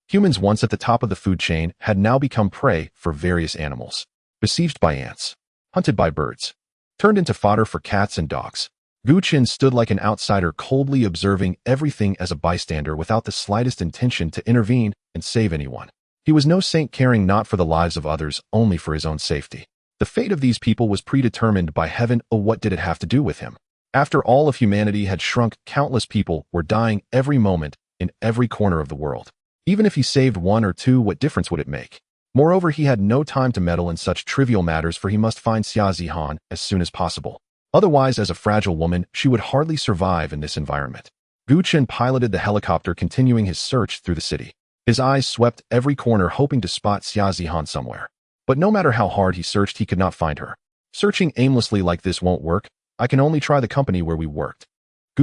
Humans, once at the top of the food chain, had now become prey for various animals. Besieged by ants, hunted by birds, turned into fodder for cats and dogs. Chen stood like an outsider, coldly observing everything as a bystander, without the slightest intention to intervene and save anyone. He was no saint, caring not for the lives of others, only for his own safety. The fate of these people was predetermined by heaven. Oh, what did it have to do with him? After all of humanity had shrunk, countless people were dying every moment in every corner of the world. Even if he saved 1 or 2, what difference would it make? Moreover, he had no time to meddle in such trivial matters, for he must find Xia Zihan as soon as possible. Otherwise, as a fragile woman, she would hardly survive in this environment. Chen piloted the helicopter, continuing his search through the city. His eyes swept every corner, hoping to spot Xia Zihan somewhere. But no matter how hard he searched, he could not find her. Searching aimlessly like this won't work. I can only try the company where we worked.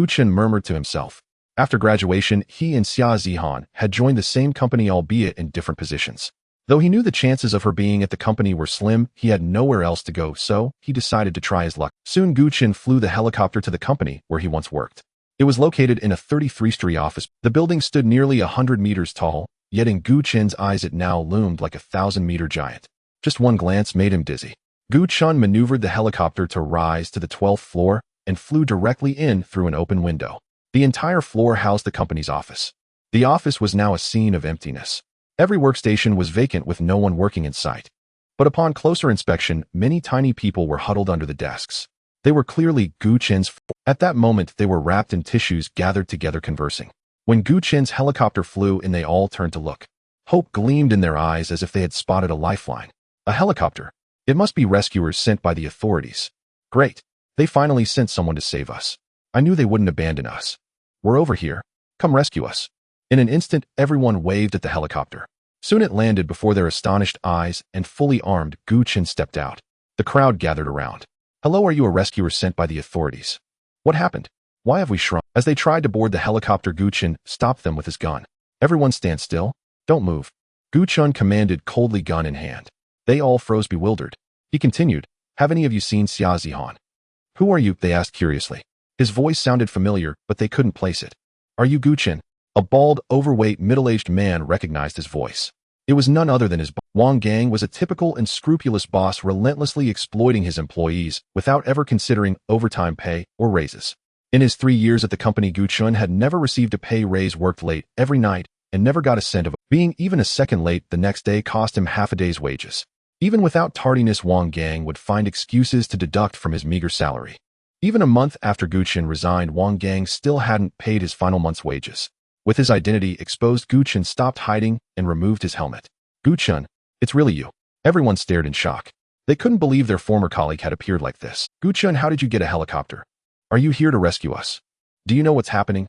Chen murmured to himself. After graduation, he and Xia Zihan had joined the same company, albeit in different positions. Though he knew the chances of her being at the company were slim, he had nowhere else to go, so he decided to try his luck. Soon Chen flew the helicopter to the company where he once worked. It was located in a 33-story office. The building stood nearly 100 meters tall, yet in Chen's eyes it now loomed like a 1,000-meter giant. Just one glance made him dizzy. Chen maneuvered the helicopter to rise to the 12th floor and flew directly in through an open window. The entire floor housed the company's office. The office was now a scene of emptiness. Every workstation was vacant, with no one working in sight. But upon closer inspection, many tiny people were huddled under the desks. They were clearly Chen's. At that moment, they were wrapped in tissues, gathered together, conversing. When Chen's helicopter flew in, they all turned to look. Hope gleamed in their eyes, as if they had spotted a lifeline. A helicopter. It must be rescuers sent by the authorities. Great. They finally sent someone to save us. I knew they wouldn't abandon us. We're over here. Come rescue us. In an instant, everyone waved at the helicopter. Soon it landed before their astonished eyes, and fully armed, Chen stepped out. The crowd gathered around. Hello, are you a rescuer sent by the authorities? What happened? Why have we shrunk? As they tried to board the helicopter, Chen stopped them with his gun. Everyone stand still. Don't move. Chen commanded, coldly, gun in hand. They all froze, bewildered. He continued, have any of you seen Xia Zihan? Who are you? They asked curiously. His voice sounded familiar, but they couldn't place it. Are you Gu Chen? A bald, overweight, middle-aged man recognized his voice. It was none other than his boss. Wang Gang was a typical and scrupulous boss, relentlessly exploiting his employees without ever considering overtime pay or raises. In his 3 years at the company, Gu Chen had never received a pay raise, worked late every night, and never got a cent of it. Being even a second late the next day cost him half a day's wages. Even without tardiness, Wang Gang would find excuses to deduct from his meager salary. Even a month after Gu Chen resigned, Wang Gang still hadn't paid his final month's wages. With his identity exposed, Gu Chen stopped hiding and removed his helmet. Gu Chen, it's really you. Everyone stared in shock. They couldn't believe their former colleague had appeared like this. Gu Chen, how did you get a helicopter? Are you here to rescue us? Do you know what's happening?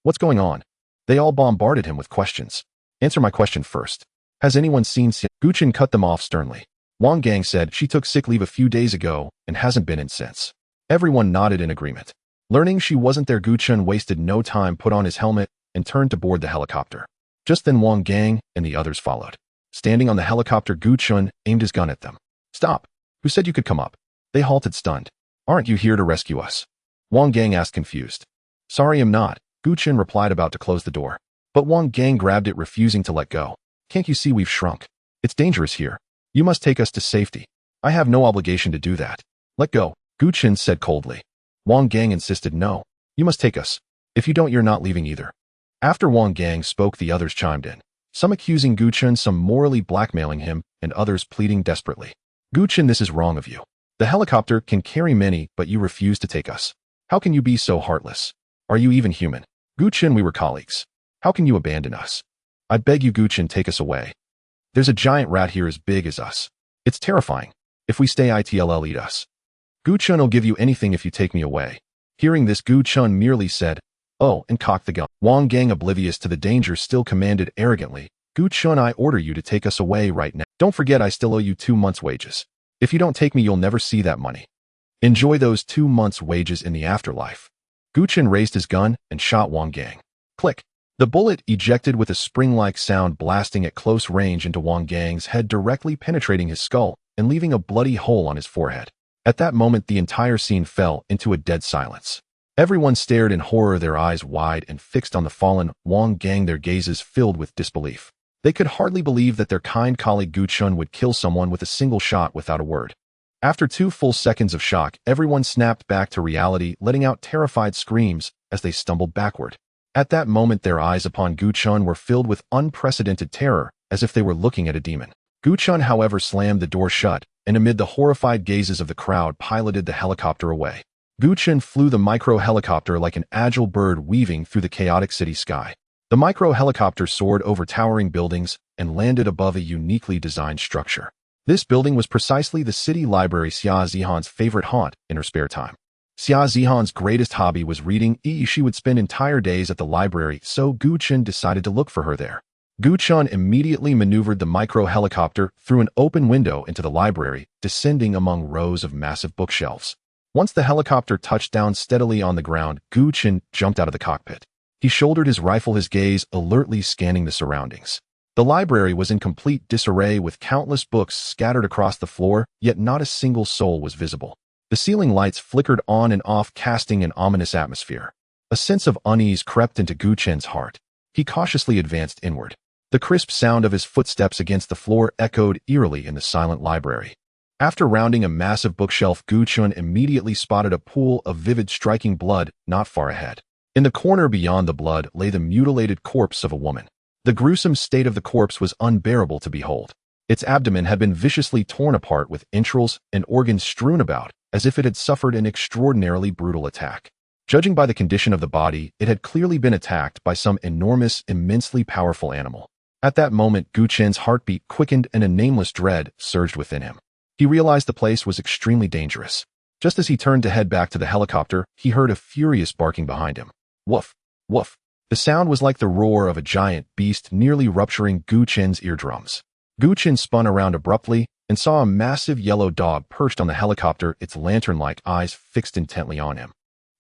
What's going on? They all bombarded him with questions. Answer my question first. Has anyone seen Xia? Gu Chen cut them off sternly. Wang Gang said she took sick leave a few days ago and hasn't been in since. Everyone nodded in agreement. Learning she wasn't there, Gu Chen wasted no time, put on his helmet, and turned to board the helicopter. Just then Wang Gang and the others followed. Standing on the helicopter, Gu Chen aimed his gun at them. Stop! Who said you could come up? They halted, stunned. Aren't you here to rescue us? Wang Gang asked, confused. Sorry, I'm not, Gu Chen replied, about to close the door. But Wang Gang grabbed it, refusing to let go. Can't you see we've shrunk? It's dangerous here. You must take us to safety. I have no obligation to do that. Let go, Gu Chen said coldly. Wang Gang insisted, no. You must take us. If you don't, you're not leaving either. After Wang Gang spoke, the others chimed in. Some accusing Gu Chen, some morally blackmailing him, and others pleading desperately. Gu Chen, this is wrong of you. The helicopter can carry many, but you refuse to take us. How can you be so heartless? Are you even human? Gu Chen, we were colleagues. How can you abandon us? I beg you, Gu Chen, take us away. There's a giant rat here as big as us. It's terrifying. If we stay, it'll eat us. Gu Chen will give you anything if you take me away. Hearing this, Gu Chen merely said, oh, and cocked the gun. Wang Gang, oblivious to the danger, still commanded arrogantly, Gu Chen, I order you to take us away right now. Don't forget, I still owe you 2 months' wages. If you don't take me, you'll never see that money. Enjoy those 2 months' wages in the afterlife. Gu Chen raised his gun and shot Wang Gang. Click. The bullet ejected with a spring-like sound, blasting at close range into Wang Gang's head, directly penetrating his skull and leaving a bloody hole on his forehead. At that moment, the entire scene fell into a dead silence. Everyone stared in horror, their eyes wide and fixed on the fallen Wang Gang, their gazes filled with disbelief. They could hardly believe that their kind colleague Gu Chen would kill someone with a single shot without a word. After 2 full seconds of shock, everyone snapped back to reality, letting out terrified screams as they stumbled backward. At that moment, their eyes upon Gu Chen were filled with unprecedented terror, as if they were looking at a demon. Gu Chen, however, slammed the door shut, and amid the horrified gazes of the crowd, piloted the helicopter away. Gu Chen flew the micro-helicopter like an agile bird, weaving through the chaotic city sky. The micro-helicopter soared over towering buildings and landed above a uniquely designed structure. This building was precisely the city library, Xia Zihan's favorite haunt in her spare time. Xia Zihan's greatest hobby was reading. She would spend entire days at the library, so Gu Chen decided to look for her there. Gu Chen immediately maneuvered the micro-helicopter through an open window into the library, descending among rows of massive bookshelves. Once the helicopter touched down steadily on the ground, Gu Chen jumped out of the cockpit. He shouldered his rifle, his gaze alertly scanning the surroundings. The library was in complete disarray, with countless books scattered across the floor, yet not a single soul was visible. The ceiling lights flickered on and off, casting an ominous atmosphere. A sense of unease crept into Gu Chen's heart. He cautiously advanced inward. The crisp sound of his footsteps against the floor echoed eerily in the silent library. After rounding a massive bookshelf, Gu Chen immediately spotted a pool of vivid, striking blood not far ahead. In the corner beyond the blood lay the mutilated corpse of a woman. The gruesome state of the corpse was unbearable to behold. Its abdomen had been viciously torn apart, with entrails and organs strewn about, as if it had suffered an extraordinarily brutal attack. Judging by the condition of the body, it had clearly been attacked by some enormous, immensely powerful animal. At that moment, Gu Chen's heartbeat quickened and a nameless dread surged within him. He realized the place was extremely dangerous. Just as he turned to head back to the helicopter, he heard a furious barking behind him. Woof! Woof! The sound was like the roar of a giant beast, nearly rupturing Gu Chen's eardrums. Gu Chen spun around abruptly and saw a massive yellow dog perched on the helicopter, its lantern-like eyes fixed intently on him.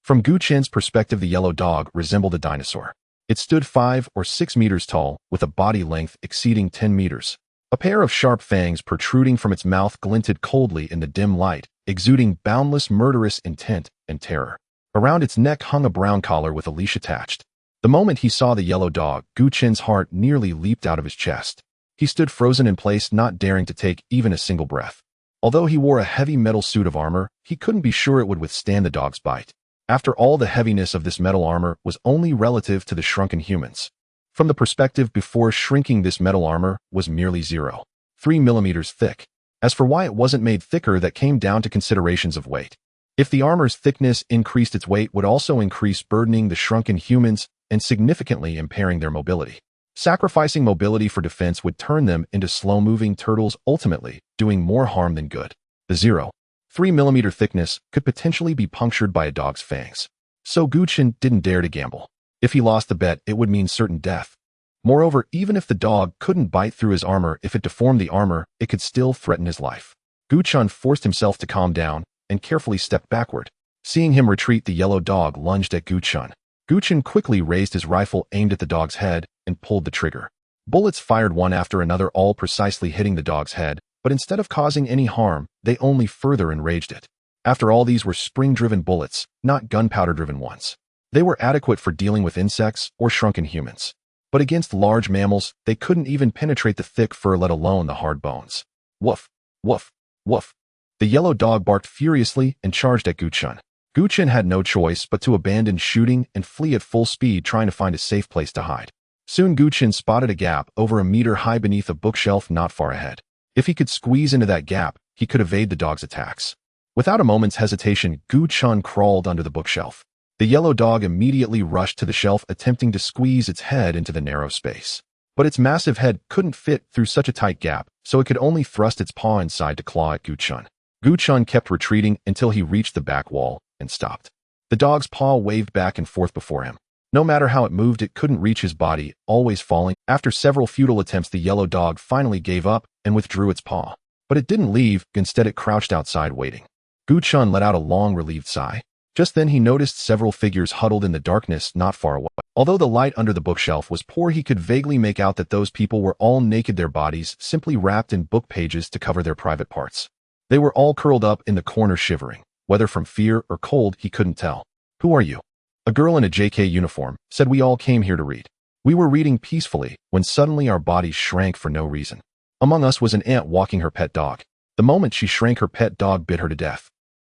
From Gu Chen's perspective, the yellow dog resembled a dinosaur. It stood 5 or 6 meters tall, with a body length exceeding 10 meters. A pair of sharp fangs protruding from its mouth glinted coldly in the dim light, exuding boundless murderous intent and terror. Around its neck hung a brown collar with a leash attached. The moment he saw the yellow dog, Gu Chen's heart nearly leaped out of his chest. He stood frozen in place, not daring to take even a single breath. Although he wore a heavy metal suit of armor, he couldn't be sure it would withstand the dog's bite. After all, the heaviness of this metal armor was only relative to the shrunken humans. From the perspective before shrinking, this metal armor was merely 0.3 millimeters thick. As for why it wasn't made thicker, that came down to considerations of weight. If the armor's thickness increased, its weight would also increase, burdening the shrunken humans and significantly impairing their mobility. Sacrificing mobility for defense would turn them into slow-moving turtles, ultimately doing more harm than good. The 0.3 millimeter thickness could potentially be punctured by a dog's fangs. So Gu Chen didn't dare to gamble. If he lost the bet, it would mean certain death. Moreover, even if the dog couldn't bite through his armor, if it deformed the armor, it could still threaten his life. Gu Chen forced himself to calm down and carefully stepped backward. Seeing him retreat, the yellow dog lunged at Gu Chen. Gu Chen quickly raised his rifle, aimed at the dog's head, and pulled the trigger. Bullets fired one after another, all precisely hitting the dog's head, but instead of causing any harm, they only further enraged it. After all, these were spring-driven bullets, not gunpowder-driven ones. They were adequate for dealing with insects or shrunken humans. But against large mammals, they couldn't even penetrate the thick fur, let alone the hard bones. Woof, woof, woof. The yellow dog barked furiously and charged at Gu Chen. Gu Chen had no choice but to abandon shooting and flee at full speed, trying to find a safe place to hide. Soon Gu Chen spotted a gap over a meter high beneath a bookshelf not far ahead. If he could squeeze into that gap, he could evade the dog's attacks. Without a moment's hesitation, Gu Chen crawled under the bookshelf. The yellow dog immediately rushed to the shelf, attempting to squeeze its head into the narrow space. But its massive head couldn't fit through such a tight gap, so it could only thrust its paw inside to claw at Gu Chen. Gu Chen kept retreating until he reached the back wall and stopped. The dog's paw waved back and forth before him. No matter how it moved, it couldn't reach his body, always falling. After several futile attempts, the yellow dog finally gave up and withdrew its paw. But it didn't leave, instead it crouched outside waiting. Gu Chen let out a long, relieved sigh. Just then he noticed several figures huddled in the darkness not far away. Although the light under the bookshelf was poor, he could vaguely make out that those people were all naked, their bodies simply wrapped in book pages to cover their private parts. They were all curled up in the corner, shivering. Whether from fear or cold, he couldn't tell. "Who are you?" A girl in a JK uniform said. "We all came here to read." We were reading peacefully when suddenly our bodies shrank for no reason. Among us was an ant walking her pet dog. The moment she shrank, her pet dog bit her to death.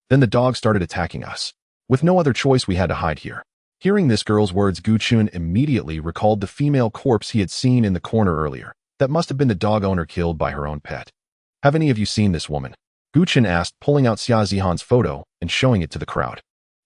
Then the dog started attacking us. With no other choice, we had to hide here. Hearing this girl's words, Gu Chen immediately recalled the female corpse he had seen in the corner earlier. That must have been the dog owner killed by her own pet. "Have any of you seen this woman?" Gu Chen asked, pulling out Xia Zihan's photo and showing it to the crowd.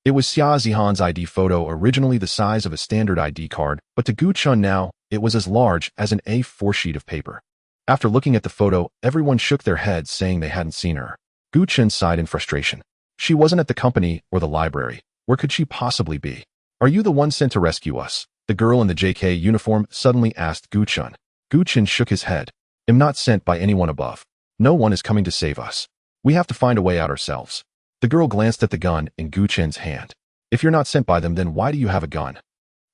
It was Xia Zihan's ID photo, originally the size of a standard ID card, but to Gu Chen now, it was as large as an A4 sheet of paper. After looking at the photo, everyone shook their heads, saying they hadn't seen her. Gu Chen sighed in frustration. She wasn't at the company or the library. Where could she possibly be? "Are you the one sent to rescue us?" the girl in the JK uniform suddenly asked Gu Chen. Gu Chen shook his head. "I'm not sent by anyone above. No one is coming to save us. We have to find a way out ourselves." The girl glanced at the gun in Gu Chen's hand. "If you're not sent by them, then why do you have a gun?"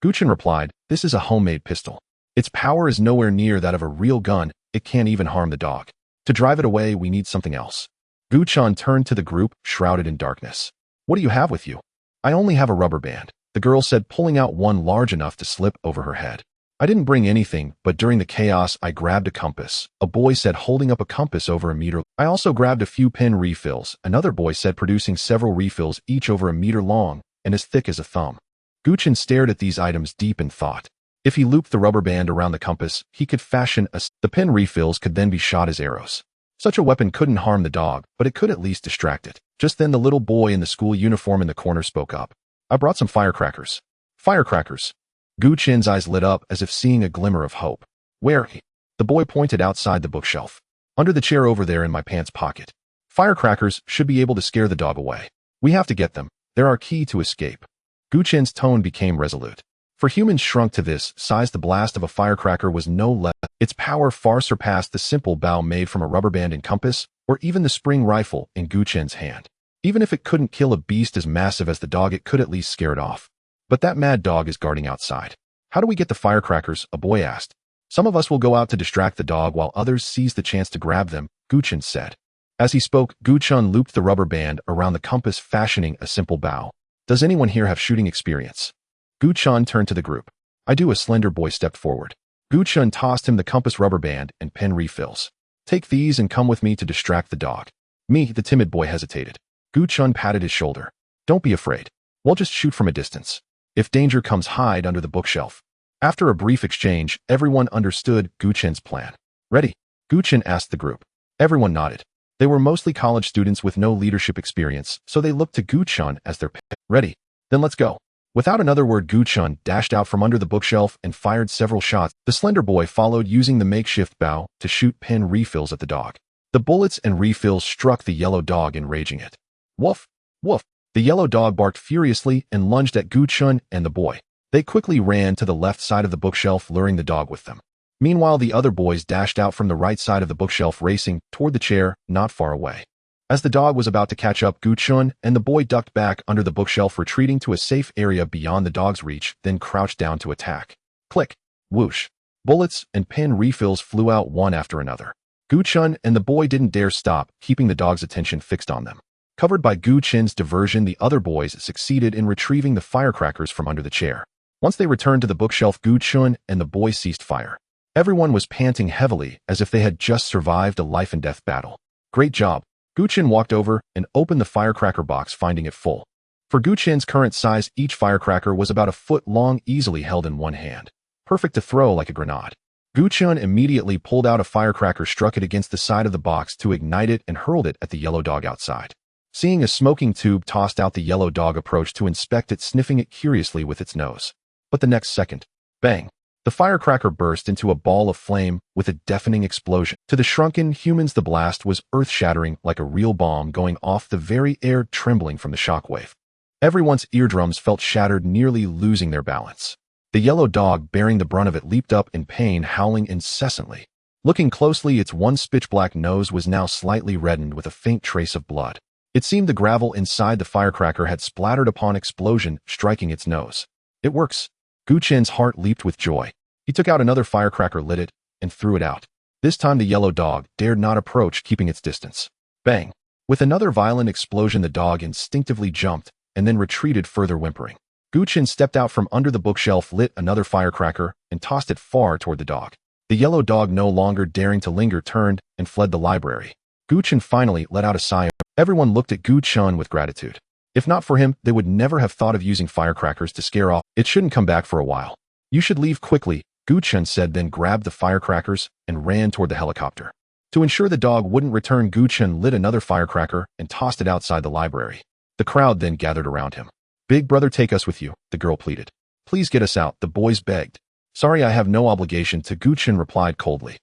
Gu Chen replied, "This is a homemade pistol. Its power is nowhere near that of a real gun. It can't even harm the dog. To drive it away, we need something else." Gu Chen turned to the group, shrouded in darkness. "What do you have with you?" "I only have a rubber band," the girl said, pulling out one large enough to slip over her head. "I didn't bring anything, but during the chaos, I grabbed a compass," a boy said, holding up a compass over a meter. "I also grabbed a few pen refills," another boy said, producing several refills, each over a meter long and as thick as a thumb. Gu Chen stared at these items deep in thought. If he looped the rubber band around the compass, he could fashion the pen refills could then be shot as arrows. Such a weapon couldn't harm the dog, but it could at least distract it. Just then the little boy in the school uniform in the corner spoke up. "I brought some firecrackers." "Firecrackers?" Gu Chen's eyes lit up as if seeing a glimmer of hope. "Where?" The boy pointed outside the bookshelf. "Under the chair over there in my pants pocket." "Firecrackers should be able to scare the dog away. We have to get them. They're our key to escape." Gu Chen's tone became resolute. For humans shrunk to this size, the blast of a firecracker was no less. Its power far surpassed the simple bow made from a rubber band and compass, or even the spring rifle in Gu Chen's hand. Even if it couldn't kill a beast as massive as the dog, it could at least scare it off. "But that mad dog is guarding outside. How do we get the firecrackers?" a boy asked. "Some of us will go out to distract the dog while others seize the chance to grab them," Gu Chen said. As he spoke, Gu Chen looped the rubber band around the compass, fashioning a simple bow. "Does anyone here have shooting experience?" Gu Chen turned to the group. I do. A slender boy stepped forward. Gu Chen tossed him the compass rubber band and pen refills. Take these and come with me to distract the dog. Me, the timid boy hesitated. Gu Chen patted his shoulder. Don't be afraid. We'll just shoot from a distance. If danger comes, hide under the bookshelf. After a brief exchange, everyone understood Gu Chen's plan. Ready? Gu Chen asked the group. Everyone nodded. They were mostly college students with no leadership experience, so they looked to Gu Chen as their pick. Ready? Then let's go. Without another word, Gu Chen dashed out from under the bookshelf and fired several shots. The slender boy followed, using the makeshift bow to shoot pen refills at the dog. The bullets and refills struck the yellow dog, enraging it. Woof! Woof! The yellow dog barked furiously and lunged at Gu Chen and the boy. They quickly ran to the left side of the bookshelf, luring the dog with them. Meanwhile, the other boys dashed out from the right side of the bookshelf, racing toward the chair not far away. As the dog was about to catch up, Gu Chen and the boy ducked back under the bookshelf, retreating to a safe area beyond the dog's reach, then crouched down to attack. Click! Whoosh! Bullets and pen refills flew out one after another. Gu Chen and the boy didn't dare stop, keeping the dog's attention fixed on them. Covered by Gu Chen's diversion, the other boys succeeded in retrieving the firecrackers from under the chair. Once they returned to the bookshelf, Gu Chen and the boy ceased fire. Everyone was panting heavily, as if they had just survived a life-and-death battle. Great job! Gu Chen walked over and opened the firecracker box, finding it full. For Gu Chen's current size, each firecracker was about a foot long, easily held in one hand. Perfect to throw like a grenade. Gu Chen immediately pulled out a firecracker, struck it against the side of the box to ignite it, and hurled it at the yellow dog outside. Seeing a smoking tube tossed out, the yellow dog approached to inspect it, sniffing it curiously with its nose. But the next second, bang! The firecracker burst into a ball of flame with a deafening explosion. To the shrunken humans, the blast was earth-shattering, like a real bomb going off, the very air trembling from the shockwave. Everyone's eardrums felt shattered, nearly losing their balance. The yellow dog, bearing the brunt of it, leaped up in pain, howling incessantly. Looking closely, its one pitch-black nose was now slightly reddened with a faint trace of blood. It seemed the gravel inside the firecracker had splattered upon explosion, striking its nose. It works! Gu Chen's heart leaped with joy. He took out another firecracker, lit it, and threw it out. This time the yellow dog dared not approach, keeping its distance. Bang! With another violent explosion, the dog instinctively jumped and then retreated further, whimpering. Gu Chen stepped out from under the bookshelf, lit another firecracker, and tossed it far toward the dog. The yellow dog, no longer daring to linger, turned and fled the library. Gu Chen finally let out a sigh. Everyone looked at Gu Chen with gratitude. If not for him, they would never have thought of using firecrackers to scare off. It shouldn't come back for a while. You should leave quickly, Gu Chen said, then grabbed the firecrackers and ran toward the helicopter. To ensure the dog wouldn't return, Gu Chen lit another firecracker and tossed it outside the library. The crowd then gathered around him. Big brother, take us with you, the girl pleaded. Please get us out, the boys begged. Sorry, I have no obligation to, Gu Chen replied coldly.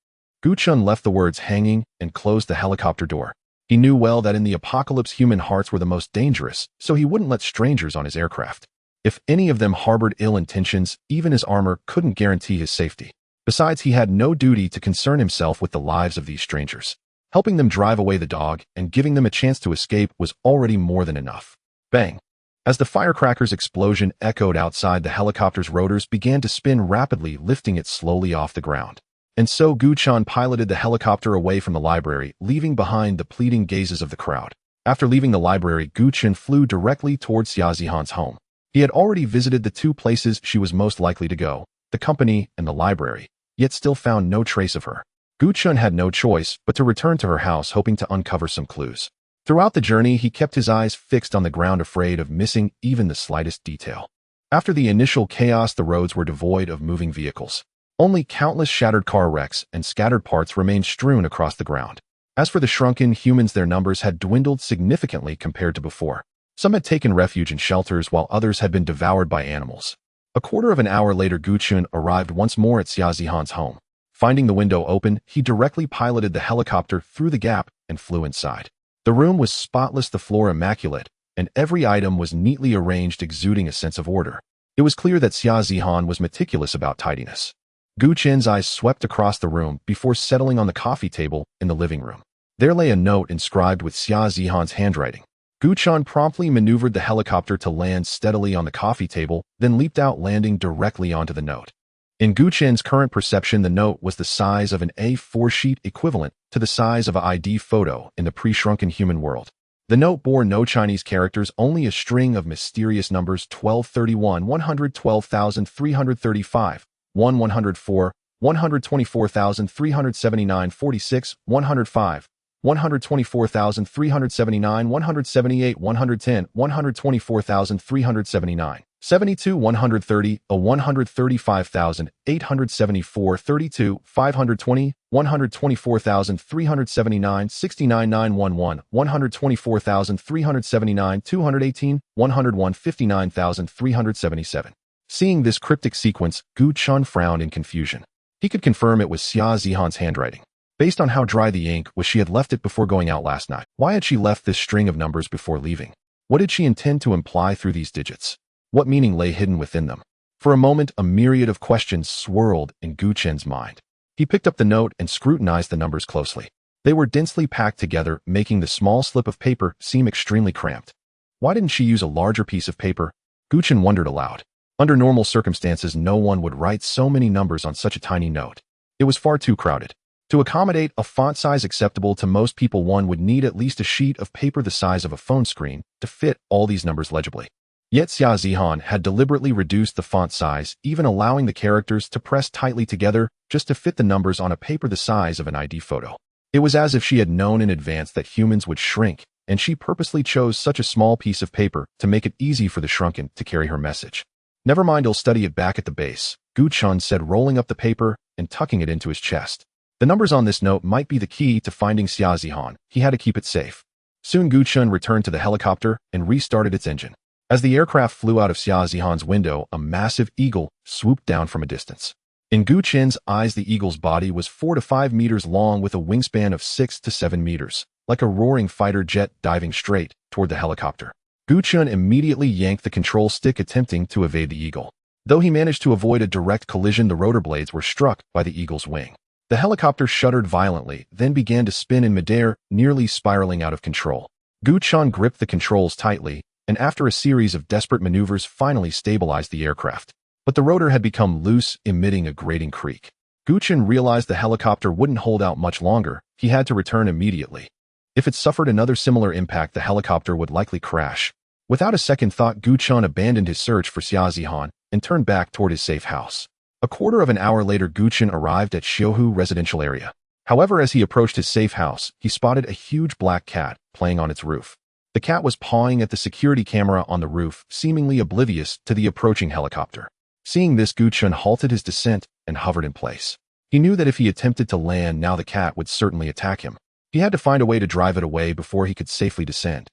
Gu Chen left the words hanging and closed the helicopter door. He knew well that in the apocalypse, human hearts were the most dangerous, so he wouldn't let strangers on his aircraft. If any of them harbored ill intentions, even his armor couldn't guarantee his safety. Besides, he had no duty to concern himself with the lives of these strangers. Helping them drive away the dog and giving them a chance to escape was already more than enough. Bang! As the firecracker's explosion echoed outside, the helicopter's rotors began to spin rapidly, lifting it slowly off the ground. And so Gu Chen piloted the helicopter away from the library, leaving behind the pleading gazes of the crowd. After leaving the library, Gu Chen flew directly towards Xia Zihan's home. He had already visited the two places she was most likely to go, the company and the library, yet still found no trace of her. Gu Chen had no choice but to return to her house, hoping to uncover some clues. Throughout the journey, he kept his eyes fixed on the ground, afraid of missing even the slightest detail. After the initial chaos, the roads were devoid of moving vehicles. Only countless shattered car wrecks and scattered parts remained strewn across the ground. As for the shrunken humans, their numbers had dwindled significantly compared to before. Some had taken refuge in shelters, while others had been devoured by animals. A quarter of an hour later, Gu Chen arrived once more at Xia Zihan's home. Finding the window open, he directly piloted the helicopter through the gap and flew inside. The room was spotless, the floor immaculate, and every item was neatly arranged, exuding a sense of order. It was clear that Xia Zihan was meticulous about tidiness. Gu Chen's eyes swept across the room before settling on the coffee table in the living room. There lay a note inscribed with Xia Zihan's handwriting. Gu Chen promptly maneuvered the helicopter to land steadily on the coffee table, then leaped out, landing directly onto the note. In Gu Chen's current perception, the note was the size of an A4 sheet, equivalent to the size of an ID photo in the pre-shrunken human world. The note bore no Chinese characters, only a string of mysterious numbers: 1231, 112,335, 104, 124,379, 46, 105, 124,379, 178, 110, 124,379, 72, 130, 135,874, 32, 520, 124,379, 69, 911, 124,379, 218, 101, 59,377. Seeing this cryptic sequence, Gu Chen frowned in confusion. He could confirm it was Xia Zihan's handwriting. Based on how dry the ink was, she had left it before going out last night. Why had she left this string of numbers before leaving? What did she intend to imply through these digits? What meaning lay hidden within them? For a moment, a myriad of questions swirled in Gu Chen's mind. He picked up the note and scrutinized the numbers closely. They were densely packed together, making the small slip of paper seem extremely cramped. Why didn't she use a larger piece of paper? Gu Chen wondered aloud. Under normal circumstances, no one would write so many numbers on such a tiny note. It was far too crowded. To accommodate a font size acceptable to most people, one would need at least a sheet of paper the size of a phone screen to fit all these numbers legibly. Yet Xia Zihan had deliberately reduced the font size, even allowing the characters to press tightly together just to fit the numbers on a paper the size of an ID photo. It was as if she had known in advance that humans would shrink, and she purposely chose such a small piece of paper to make it easy for the shrunken to carry her message. Never mind, I'll study it back at the base, Gu Chen said, rolling up the paper and tucking it into his chest. The numbers on this note might be the key to finding Xia Zihan. He had to keep it safe. Soon Gu Chen returned to the helicopter and restarted its engine. As the aircraft flew out of Xia Zihan's window, a massive eagle swooped down from a distance. In Gu Chen's eyes, the eagle's body was 4 to 5 meters long with a wingspan of 6 to 7 meters, like a roaring fighter jet diving straight toward the helicopter. Gu Chen immediately yanked the control stick, attempting to evade the eagle. Though he managed to avoid a direct collision, the rotor blades were struck by the eagle's wing. The helicopter shuddered violently, then began to spin in midair, nearly spiraling out of control. Gu Chen gripped the controls tightly, and after a series of desperate maneuvers finally stabilized the aircraft. But the rotor had become loose, emitting a grating creak. Gu Chen realized the helicopter wouldn't hold out much longer. He had to return immediately. If it suffered another similar impact, the helicopter would likely crash. Without a second thought, Gu Chen abandoned his search for Xia Zihan and turned back toward his safe house. A quarter of an hour later, Gu Chen arrived at Xiuhu residential area. However, as he approached his safe house, he spotted a huge black cat playing on its roof. The cat was pawing at the security camera on the roof, seemingly oblivious to the approaching helicopter. Seeing this, Gu Chen halted his descent and hovered in place. He knew that if he attempted to land now, the cat would certainly attack him. He had to find a way to drive it away before he could safely descend.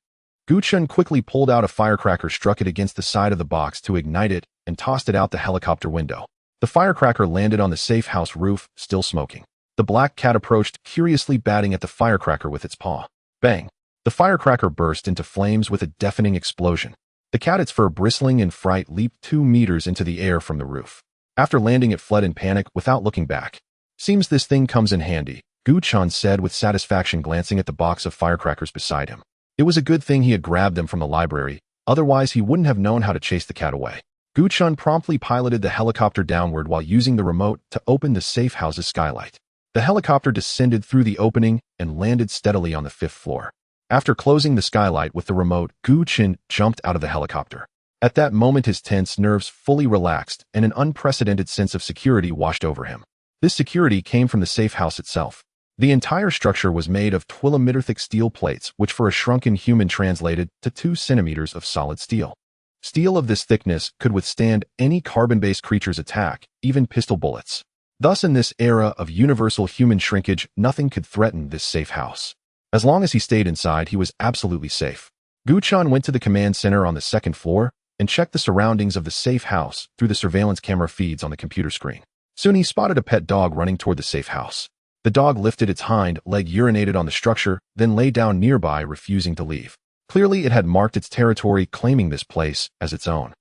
Gu Chen quickly pulled out a firecracker, struck it against the side of the box to ignite it, and tossed it out the helicopter window. The firecracker landed on the safe house roof, still smoking. The black cat approached, curiously batting at the firecracker with its paw. Bang! The firecracker burst into flames with a deafening explosion. The cat, its fur bristling in fright, leaped 2 meters into the air from the roof. After landing, it fled in panic without looking back. Seems this thing comes in handy, Gu Chen said with satisfaction, glancing at the box of firecrackers beside him. It was a good thing he had grabbed them from the library, otherwise he wouldn't have known how to chase the cat away. Gu Chen promptly piloted the helicopter downward while using the remote to open the safe house's skylight. The helicopter descended through the opening and landed steadily on the 5th floor. After closing the skylight with the remote, Gu Chen jumped out of the helicopter. At that moment, his tense nerves fully relaxed and an unprecedented sense of security washed over him. This security came from the safe house itself. The entire structure was made of 12-meter thick steel plates, which for a shrunken human translated to 2 centimeters of solid steel. Steel of this thickness could withstand any carbon-based creature's attack, even pistol bullets. Thus, in this era of universal human shrinkage, nothing could threaten this safe house. As long as he stayed inside, he was absolutely safe. Gu Chen went to the command center on the 2nd floor and checked the surroundings of the safe house through the surveillance camera feeds on the computer screen. Soon he spotted a pet dog running toward the safe house. The dog lifted its hind leg, urinated on the structure, then lay down nearby, refusing to leave. Clearly, it had marked its territory, claiming this place as its own.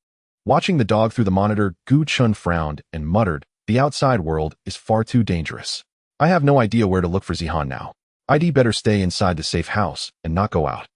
Watching the dog through the monitor, Gu Chen frowned and muttered, "The outside world is far too dangerous. I have no idea where to look for Zihan now. I'd better stay inside the safe house and not go out."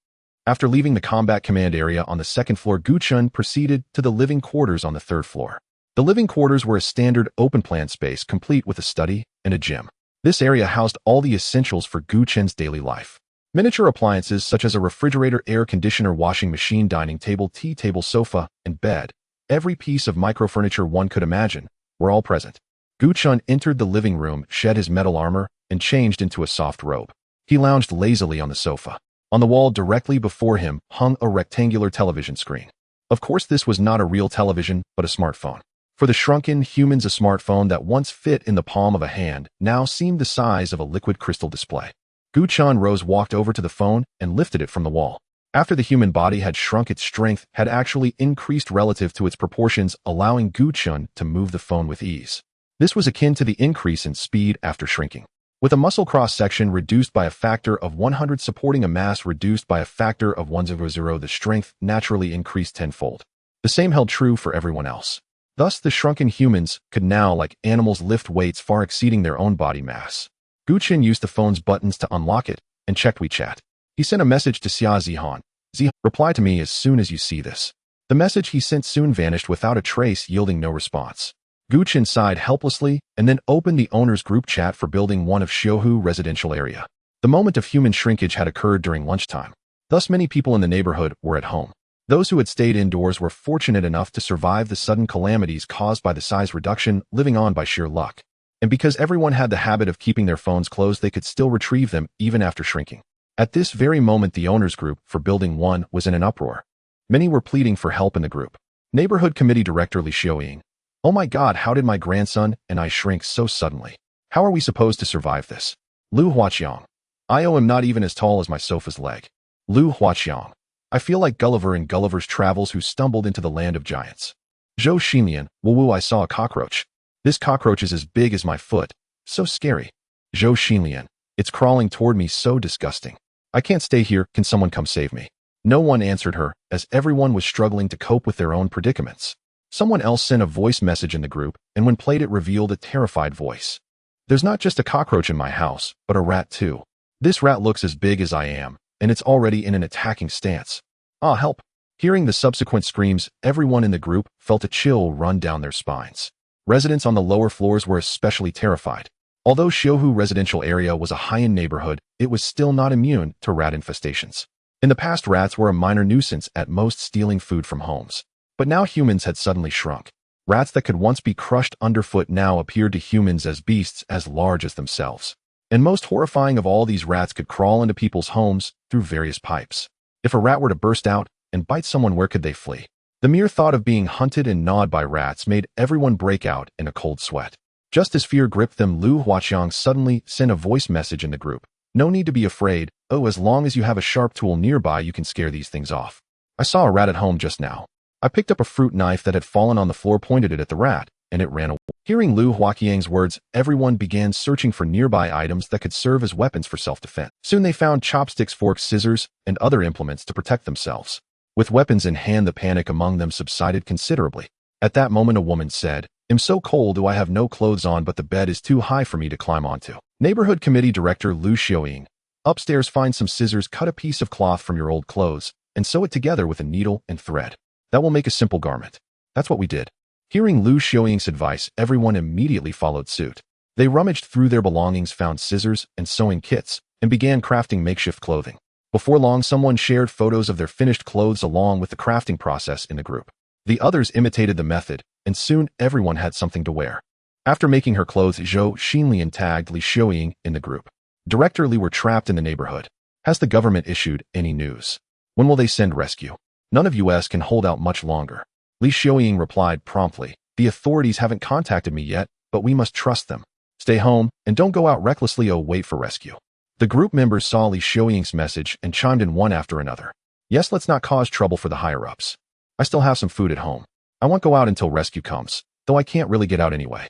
After leaving the combat command area on the 2nd floor, Gu Chen proceeded to the living quarters on the 3rd floor. The living quarters were a standard open-plan space, complete with a study and a gym. This area housed all the essentials for Gu Chen's daily life. Miniature appliances such as a refrigerator, air conditioner, washing machine, dining table, tea table, sofa, and bed, every piece of microfurniture one could imagine, were all present. Gu Chen entered the living room, shed his metal armor, and changed into a soft robe. He lounged lazily on the sofa. On the wall directly before him hung a rectangular television screen. Of course, this was not a real television, but a smartphone. For the shrunken humans, a smartphone that once fit in the palm of a hand now seemed the size of a liquid crystal display. Gu Chen walked over to the phone and lifted it from the wall. After the human body had shrunk, its strength had actually increased relative to its proportions, allowing Gu Chen to move the phone with ease. This was akin to the increase in speed after shrinking. With a muscle cross-section reduced by a factor of 100 supporting a mass reduced by a factor of 100, the strength naturally increased tenfold. The same held true for everyone else. Thus, the shrunken humans could now, like animals, lift weights far exceeding their own body mass. Gu Chen used the phone's buttons to unlock it and checked WeChat. He sent a message to Xia Zihan. Zihan, reply to me as soon as you see this. The message he sent soon vanished without a trace, yielding no response. Gu Chen sighed helplessly and then opened the owner's group chat for building 1 of Xiaohu residential area. The moment of human shrinkage had occurred during lunchtime. Thus, many people in the neighborhood were at home. Those who had stayed indoors were fortunate enough to survive the sudden calamities caused by the size reduction, living on by sheer luck. And because everyone had the habit of keeping their phones closed, they could still retrieve them even after shrinking. At this very moment, the owner's group for Building 1 was in an uproar. Many were pleading for help in the group. Neighborhood Committee Director Li Xiaoying. Oh my God, how did my grandson and I shrink so suddenly? How are we supposed to survive this? Lu Huaqiang. I am not even as tall as my sofa's leg. Lu Huaqiang. I feel like Gulliver in Gulliver's Travels who stumbled into the land of giants. Zhou Xinlian. Woo, I saw a cockroach. This cockroach is as big as my foot. So scary. Zhou Xinlian. It's crawling toward me, so disgusting. I can't stay here, can someone come save me? No one answered her, as everyone was struggling to cope with their own predicaments. Someone else sent a voice message in the group, and when played it revealed a terrified voice. There's not just a cockroach in my house, but a rat too. This rat looks as big as I am, and it's already in an attacking stance. Ah, help. Hearing the subsequent screams, everyone in the group felt a chill run down their spines. Residents on the lower floors were especially terrified. Although Xiaohu residential area was a high-end neighborhood, it was still not immune to rat infestations. In the past, rats were a minor nuisance, at most stealing food from homes. But now humans had suddenly shrunk. Rats that could once be crushed underfoot now appeared to humans as beasts as large as themselves. And most horrifying of all, these rats could crawl into people's homes through various pipes. If a rat were to burst out and bite someone, where could they flee? The mere thought of being hunted and gnawed by rats made everyone break out in a cold sweat. Just as fear gripped them, Lu Huaqiang suddenly sent a voice message in the group. No need to be afraid. Oh, as long as you have a sharp tool nearby, you can scare these things off. I saw a rat at home just now. I picked up a fruit knife that had fallen on the floor, pointed it at the rat, and it ran away. Hearing Lu Huaqiang's words, everyone began searching for nearby items that could serve as weapons for self-defense. Soon they found chopsticks, forks, scissors, and other implements to protect themselves. With weapons in hand, the panic among them subsided considerably. At that moment, a woman said, I'm so cold, I have no clothes on, but the bed is too high for me to climb onto. Neighborhood Committee Director Lu Xiaoying. Upstairs, find some scissors, cut a piece of cloth from your old clothes, and sew it together with a needle and thread. That will make a simple garment. That's what we did. Hearing Lu Xiaoying's advice, everyone immediately followed suit. They rummaged through their belongings, found scissors and sewing kits, and began crafting makeshift clothing. Before long, someone shared photos of their finished clothes along with the crafting process in the group. The others imitated the method, and soon everyone had something to wear. After making her clothes, Zhou Xinlian tagged Li Xiaoying in the group. Director Li, were trapped in the neighborhood. Has the government issued any news? When will they send rescue? None of us can hold out much longer. Li Xiaoying replied promptly. The authorities haven't contacted me yet, but we must trust them. Stay home and don't go out recklessly. Oh, wait for rescue. The group members saw Li Xiaoying's message and chimed in one after another. Yes, let's not cause trouble for the higher-ups. I still have some food at home. I won't go out until rescue comes, though I can't really get out anyway.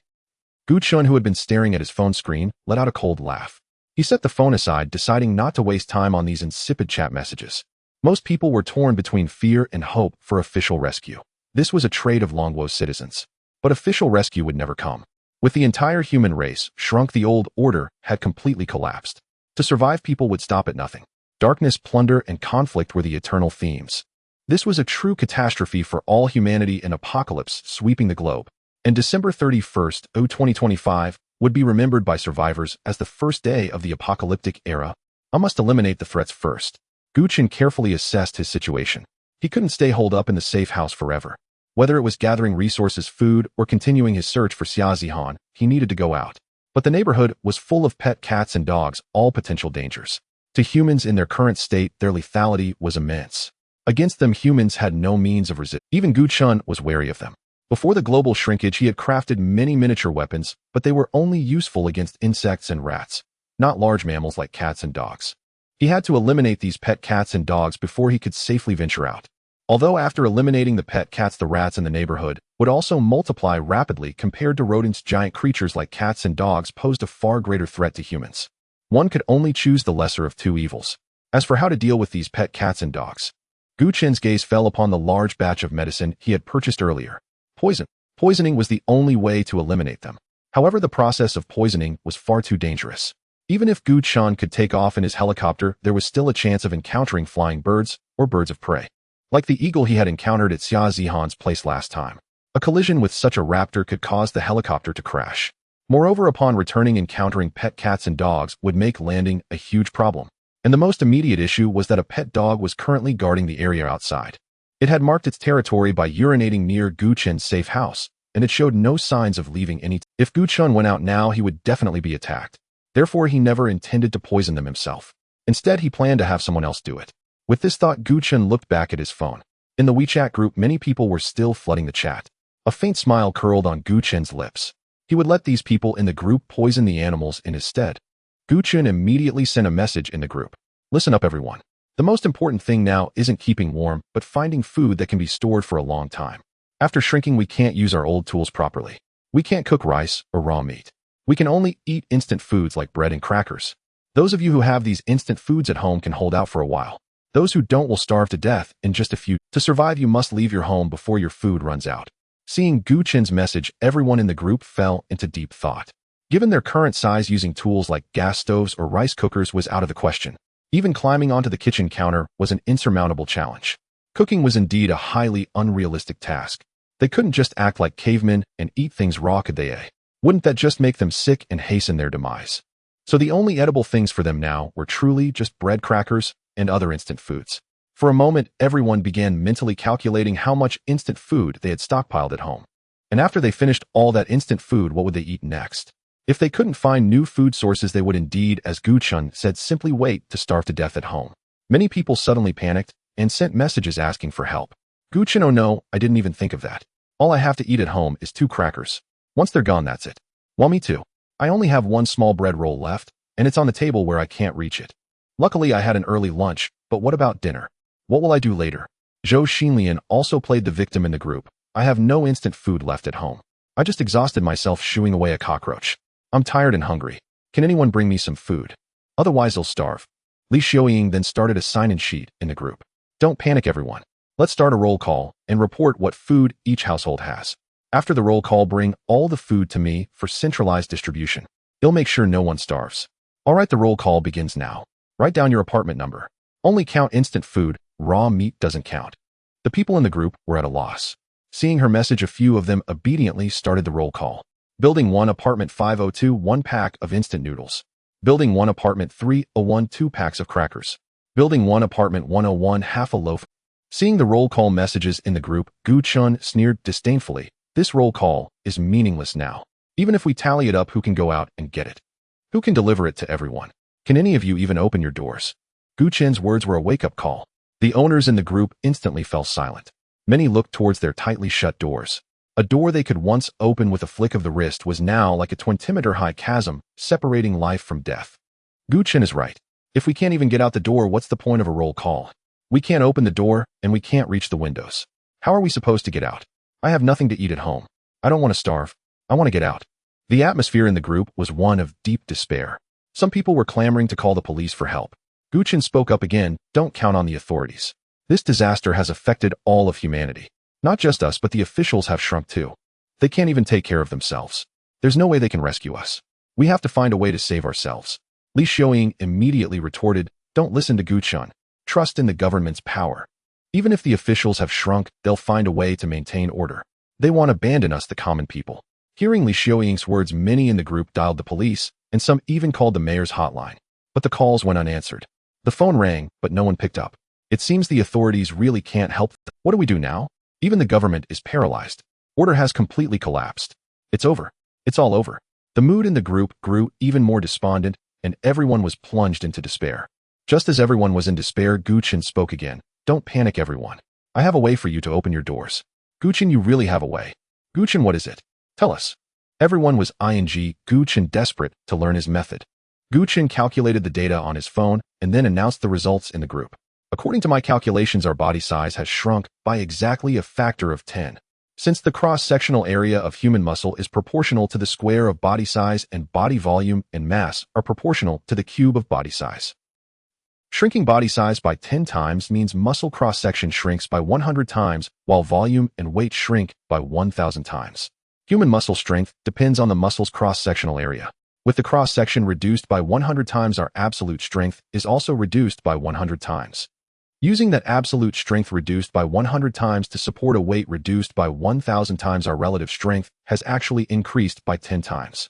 Gu Chen, who had been staring at his phone screen, let out a cold laugh. He set the phone aside, deciding not to waste time on these insipid chat messages. Most people were torn between fear and hope for official rescue. This was a trait of Longwo's citizens. But official rescue would never come. With the entire human race shrunk, the old order had completely collapsed. To survive, people would stop at nothing. Darkness, plunder, and conflict were the eternal themes. This was a true catastrophe for all humanity, an apocalypse sweeping the globe. And December 31st, 2025, would be remembered by survivors as the first day of the apocalyptic era. I must eliminate the threats first. Gu Chen carefully assessed his situation. He couldn't stay holed up in the safe house forever. Whether it was gathering resources, food, or continuing his search for Xia Zihan, he needed to go out. But the neighborhood was full of pet cats and dogs, all potential dangers. To humans in their current state, their lethality was immense. Against them, humans had no means of resistance. Even Gu Chen was wary of them. Before the global shrinkage, he had crafted many miniature weapons, but they were only useful against insects and rats, not large mammals like cats and dogs. He had to eliminate these pet cats and dogs before he could safely venture out. Although after eliminating the pet cats, the rats in the neighborhood would also multiply rapidly compared to rodents, giant creatures like cats and dogs posed a far greater threat to humans. One could only choose the lesser of two evils. As for how to deal with these pet cats and dogs, Gu Chen's gaze fell upon the large batch of medicine he had purchased earlier. Poisoning was the only way to eliminate them. However, the process of poisoning was far too dangerous. Even if Gu Chen could take off in his helicopter, there was still a chance of encountering flying birds or birds of prey. Like the eagle he had encountered at Xia Zihan's place last time. A collision with such a raptor could cause the helicopter to crash. Moreover, upon returning, encountering pet cats and dogs would make landing a huge problem. And the most immediate issue was that a pet dog was currently guarding the area outside. It had marked its territory by urinating near Gu Chen's safe house, and it showed no signs of leaving any. If Gu Chen went out now, he would definitely be attacked. Therefore, he never intended to poison them himself. Instead, he planned to have someone else do it. With this thought, Gu Chen looked back at his phone. In the WeChat group, many people were still flooding the chat. A faint smile curled on Gu Chen's lips. He would let these people in the group poison the animals in his stead. Gu Chen immediately sent a message in the group. Listen up, everyone. The most important thing now isn't keeping warm, but finding food that can be stored for a long time. After shrinking, we can't use our old tools properly. We can't cook rice or raw meat. We can only eat instant foods like bread and crackers. Those of you who have these instant foods at home can hold out for a while. Those who don't will starve to death in just a few. To survive, you must leave your home before your food runs out. Seeing Gu Chen's message, everyone in the group fell into deep thought. Given their current size, using tools like gas stoves or rice cookers was out of the question. Even climbing onto the kitchen counter was an insurmountable challenge. Cooking was indeed a highly unrealistic task. They couldn't just act like cavemen and eat things raw, could they? Wouldn't that just make them sick and hasten their demise? So the only edible things for them now were truly just bread, crackers, and other instant foods. For a moment, everyone began mentally calculating how much instant food they had stockpiled at home. And after they finished all that instant food, what would they eat next? If they couldn't find new food sources, they would indeed, as Gu Chen said, simply wait to starve to death at home. Many people suddenly panicked and sent messages asking for help. Gu Chen, oh no, I didn't even think of that. All I have to eat at home is 2 crackers. Once they're gone, that's it. Well, me too. I only have 1 small bread roll left, and it's on the table where I can't reach it. Luckily, I had an early lunch, but what about dinner? What will I do later? Zhou Xinlian also played the victim in the group. I have no instant food left at home. I just exhausted myself shooing away a cockroach. I'm tired and hungry. Can anyone bring me some food? Otherwise, I'll starve. Li Xiaoying then started a sign-in sheet in the group. Don't panic, everyone. Let's start a roll call and report what food each household has. After the roll call, bring all the food to me for centralized distribution. It'll make sure no one starves. All right, the roll call begins now. Write down your apartment number. Only count instant food. Raw meat doesn't count. The people in the group were at a loss. Seeing her message, a few of them obediently started the roll call. Building 1, apartment 502, 1 pack of instant noodles. Building 1, apartment 301, 2 packs of crackers. Building 1, apartment 101, half a loaf. Seeing the roll call messages in the group, Gu Chen sneered disdainfully. This roll call is meaningless now. Even if we tally it up, who can go out and get it? Who can deliver it to everyone? Can any of you even open your doors? Gu Chen's words were a wake-up call. The owners in the group instantly fell silent. Many looked towards their tightly shut doors. A door they could once open with a flick of the wrist was now like a 20-meter-high chasm, separating life from death. Gu Chen is right. If we can't even get out the door, what's the point of a roll call? We can't open the door, and we can't reach the windows. How are we supposed to get out? I have nothing to eat at home. I don't want to starve. I want to get out. The atmosphere in the group was one of deep despair. Some people were clamoring to call the police for help. Gu Chen spoke up again. Don't count on the authorities. This disaster has affected all of humanity. Not just us, but the officials have shrunk too. They can't even take care of themselves. There's no way they can rescue us. We have to find a way to save ourselves. Li Xiaoying immediately retorted, don't listen to Gu Chen. Trust in the government's power. Even if the officials have shrunk, they'll find a way to maintain order. They won't abandon us, the common people. Hearing Li Xiaoying's words, many in the group dialed the police, and some even called the mayor's hotline. but the calls went unanswered. The phone rang, but no one picked up. It seems the authorities really can't help. What do we do now? Even the government is paralyzed. Order has completely collapsed. It's over. It's all over. The mood in the group grew even more despondent, and everyone was plunged into despair. Just as everyone was in despair, Chen spoke again. Don't panic, everyone. I have a way for you to open your doors. Chen, you really have a way. Chen, what is it? Tell us. Everyone was Chen desperate to learn his method. Chen calculated the data on his phone and then announced the results in the group. According to my calculations, our body size has shrunk by exactly a factor of 10. Since the cross-sectional area of human muscle is proportional to the square of body size and body volume and mass are proportional to the cube of body size. Shrinking body size by 10 times means muscle cross-section shrinks by 100 times, while volume and weight shrink by 1,000 times. Human muscle strength depends on the muscle's cross-sectional area. With the cross-section reduced by 100 times, our absolute strength is also reduced by 100 times. Using that absolute strength reduced by 100 times to support a weight reduced by 1,000 times, our relative strength has actually increased by 10 times.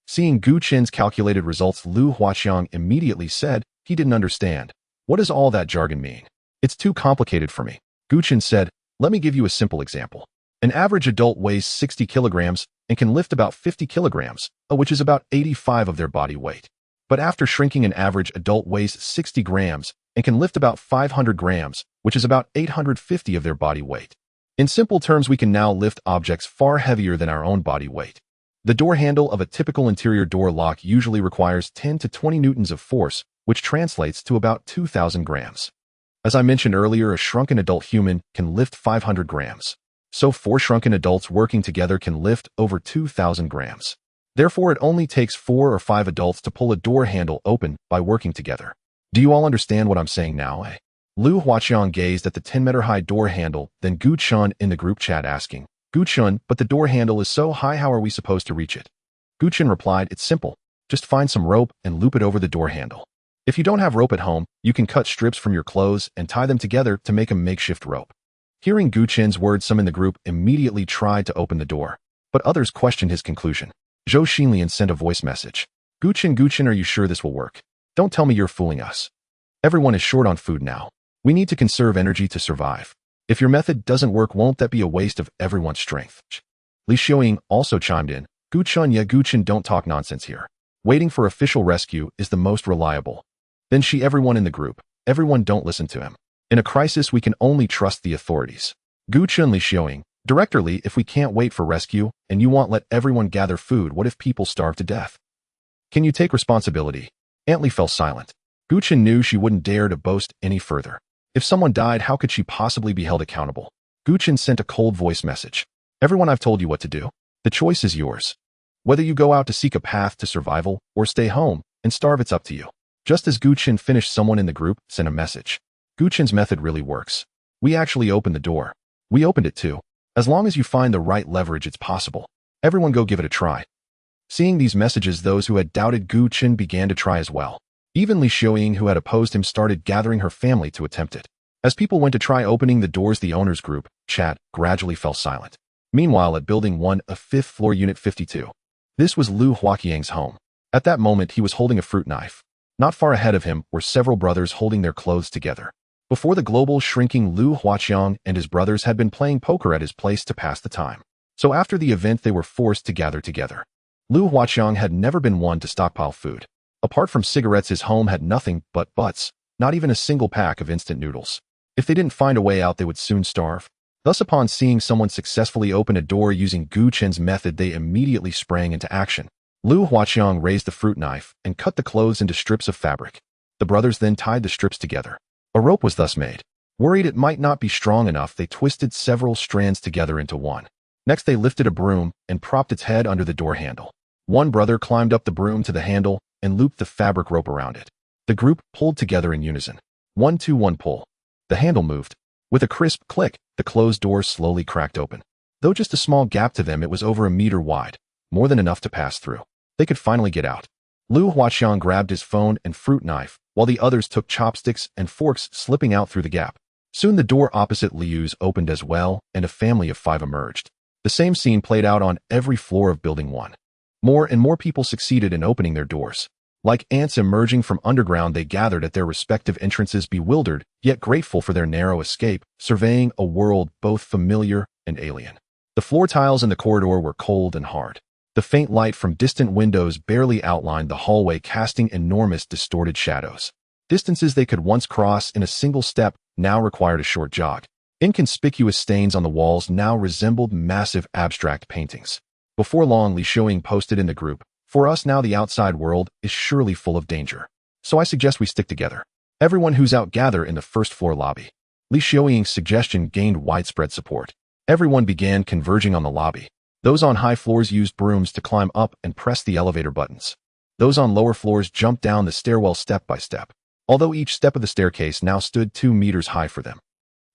Seeing Chen's calculated results, Lu Huaqiang immediately said he didn't understand. What does all that jargon mean? It's too complicated for me. Chen said, let me give you a simple example. An average adult weighs 60 kilograms and can lift about 50 kilograms, which is about 85 of their body weight. But after shrinking, an average adult weighs 60 grams and can lift about 500 grams, which is about 850 of their body weight. In simple terms, we can now lift objects far heavier than our own body weight. The door handle of a typical interior door lock usually requires 10 to 20 newtons of force, which translates to about 2,000 grams. As I mentioned earlier, a shrunken adult human can lift 500 grams. So 4 shrunken adults working together can lift over 2,000 grams. Therefore, it only takes 4 or 5 adults to pull a door handle open by working together. Do you all understand what I'm saying now, Lu Huaqiang gazed at the 10-meter-high door handle, then Chen in the group chat asking, Chen, but the door handle is so high, how are we supposed to reach it? Chen replied, it's simple. Just find some rope and loop it over the door handle. If you don't have rope at home, you can cut strips from your clothes and tie them together to make a makeshift rope. Hearing Chen's words, some in the group immediately tried to open the door, but others questioned his conclusion. Zhou Xinlian sent a voice message. Chen, are you sure this will work? Don't tell me you're fooling us. Everyone is short on food now. We need to conserve energy to survive. If your method doesn't work, won't that be a waste of everyone's strength? Li Xiaoying also chimed in. Chen, don't talk nonsense here. Waiting for official rescue is the most reliable. Then everyone in the group. Everyone don't listen to him. In a crisis, we can only trust the authorities. Chen, Li Xiaoying. Director Li, if we can't wait for rescue, and you won't let everyone gather food, what if people starve to death? Can you take responsibility? Aunt Li fell silent. Chen knew she wouldn't dare to boast any further. If someone died, how could she possibly be held accountable? Chen sent a cold voice message. Everyone, I've told you what to do. The choice is yours. Whether you go out to seek a path to survival or stay home and starve, it's up to you. Just as Chen finished, someone in the group sent a message. Chen's method really works. We actually opened the door. We opened it too. As long as you find the right leverage, it's possible. Everyone go give it a try. Seeing these messages, those who had doubted Chen began to try as well. Even Li Xiaoying, who had opposed him, started gathering her family to attempt it. As people went to try opening the doors, the owner's group chat gradually fell silent. Meanwhile, at Building 1 of 5th floor, Unit 52. This was Lu Huaqiang's home. At that moment, he was holding a fruit knife. Not far ahead of him were several brothers holding their clothes together. Before the global shrinking, Lu Huaqiang and his brothers had been playing poker at his place to pass the time. So after the event, they were forced to gather together. Lu Huaqiang had never been one to stockpile food. Apart from cigarettes, his home had nothing but butts, not even a single pack of instant noodles. If they didn't find a way out, they would soon starve. Thus, upon seeing someone successfully open a door using Chen's method, they immediately sprang into action. Lu Huaqiang raised the fruit knife and cut the clothes into strips of fabric. The brothers then tied the strips together. A rope was thus made. Worried it might not be strong enough, they twisted several strands together into one. Next, they lifted a broom and propped its head under the door handle. One brother climbed up the broom to the handle and looped the fabric rope around it. The group pulled together in unison. 1, 2, 1 pull. The handle moved. With a crisp click, the closed door slowly cracked open. Though just a small gap to them, it was over a meter wide, more than enough to pass through. They could finally get out. Lu Huaqiang grabbed his phone and fruit knife, while the others took chopsticks and forks, slipping out through the gap. Soon the door opposite Liu's opened as well, and a family of 5 emerged. The same scene played out on every floor of Building 1. More and more people succeeded in opening their doors. Like ants emerging from underground, they gathered at their respective entrances, bewildered, yet grateful for their narrow escape, surveying a world both familiar and alien. The floor tiles in the corridor were cold and hard. The faint light from distant windows barely outlined the hallway, casting enormous distorted shadows. Distances they could once cross in a single step now required a short jog. Inconspicuous stains on the walls now resembled massive abstract paintings. Before long, Li Xiaoying posted in the group, "For us now the outside world is surely full of danger. So I suggest we stick together. Everyone who's out gather in the first floor lobby." Li Xiaoying's suggestion gained widespread support. Everyone began converging on the lobby. Those on high floors used brooms to climb up and press the elevator buttons. Those on lower floors jumped down the stairwell step by step, although each step of the staircase now stood 2 meters high for them.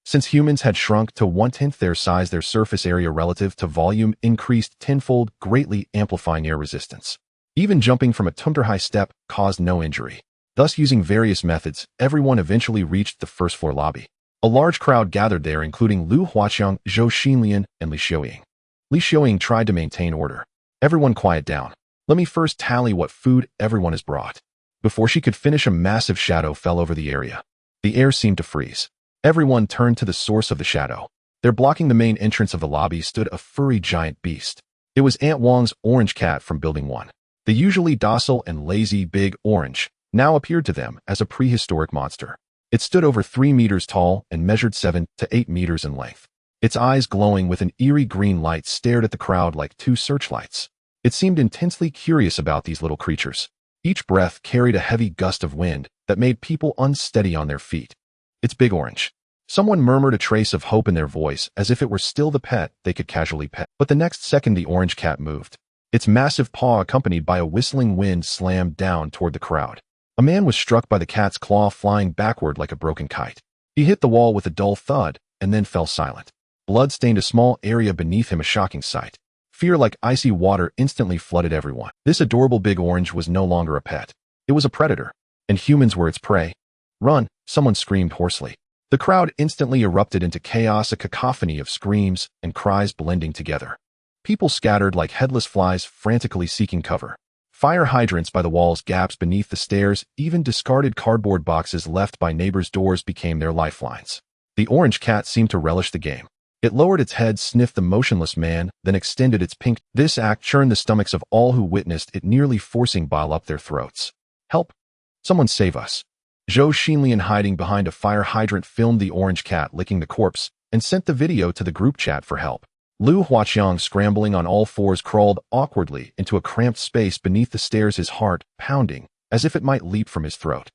Since humans had shrunk to 1/10 their size, their surface area relative to volume increased tenfold, greatly amplifying air resistance. Even jumping from a 2-meter-high step caused no injury. Thus, using various methods, everyone eventually reached the first floor lobby. A large crowd gathered there, including Lu Huaqiang, Zhou Xinlian, and Li Xiaoying. Li Xiaoying tried to maintain order. "Everyone quiet down. Let me first tally what food everyone has brought." Before she could finish, a massive shadow fell over the area. The air seemed to freeze. Everyone turned to the source of the shadow. There, blocking the main entrance of the lobby, stood a furry giant beast. It was Aunt Wang's orange cat from Building 1. The usually docile and lazy Big Orange now appeared to them as a prehistoric monster. It stood over 3 meters tall and measured 7 to 8 meters in length. Its eyes, glowing with an eerie green light, stared at the crowd like 2 searchlights. It seemed intensely curious about these little creatures. Each breath carried a heavy gust of wind that made people unsteady on their feet. "It's Big Orange." Someone murmured, a trace of hope in their voice, as if it were still the pet they could casually pet. But the next second, the orange cat moved. Its massive paw, accompanied by a whistling wind, slammed down toward the crowd. A man was struck by the cat's claw, flying backward like a broken kite. He hit the wall with a dull thud and then fell silent. Blood stained a small area beneath him, a shocking sight. Fear like icy water instantly flooded everyone. This adorable Big Orange was no longer a pet. It was a predator, and humans were its prey. "Run!" someone screamed hoarsely. The crowd instantly erupted into chaos, a cacophony of screams and cries blending together. People scattered like headless flies, frantically seeking cover. Fire hydrants by the walls, gaps beneath the stairs, even discarded cardboard boxes left by neighbors' doors became their lifelines. The orange cat seemed to relish the game. It lowered its head, sniffed the motionless man, then extended its pink. This act churned the stomachs of all who witnessed it, nearly forcing bile up their throats. "Help! Someone save us!" Zhou Xinlian, hiding behind a fire hydrant, filmed the orange cat licking the corpse and sent the video to the group chat for help. Lu Huaqiang, scrambling on all fours, crawled awkwardly into a cramped space beneath the stairs, his heart pounding as if it might leap from his throat.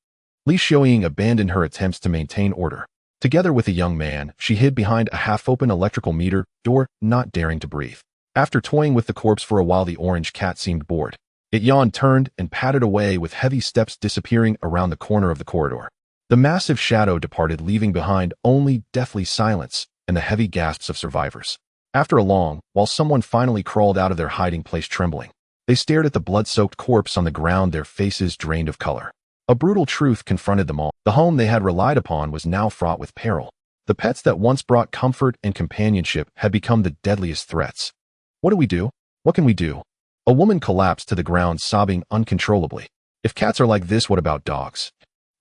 Li Xiaoying abandoned her attempts to maintain order. Together with a young man, she hid behind a half-open electrical meter door, not daring to breathe. After toying with the corpse for a while, the orange cat seemed bored. It yawned, turned, and padded away with heavy steps, disappearing around the corner of the corridor. The massive shadow departed, leaving behind only deathly silence and the heavy gasps of survivors. After a long while, someone finally crawled out of their hiding place, trembling. They stared at the blood-soaked corpse on the ground, their faces drained of color. A brutal truth confronted them all. The home they had relied upon was now fraught with peril. The pets that once brought comfort and companionship had become the deadliest threats. "What do we do? What can we do?" A woman collapsed to the ground, sobbing uncontrollably. "If cats are like this, what about dogs?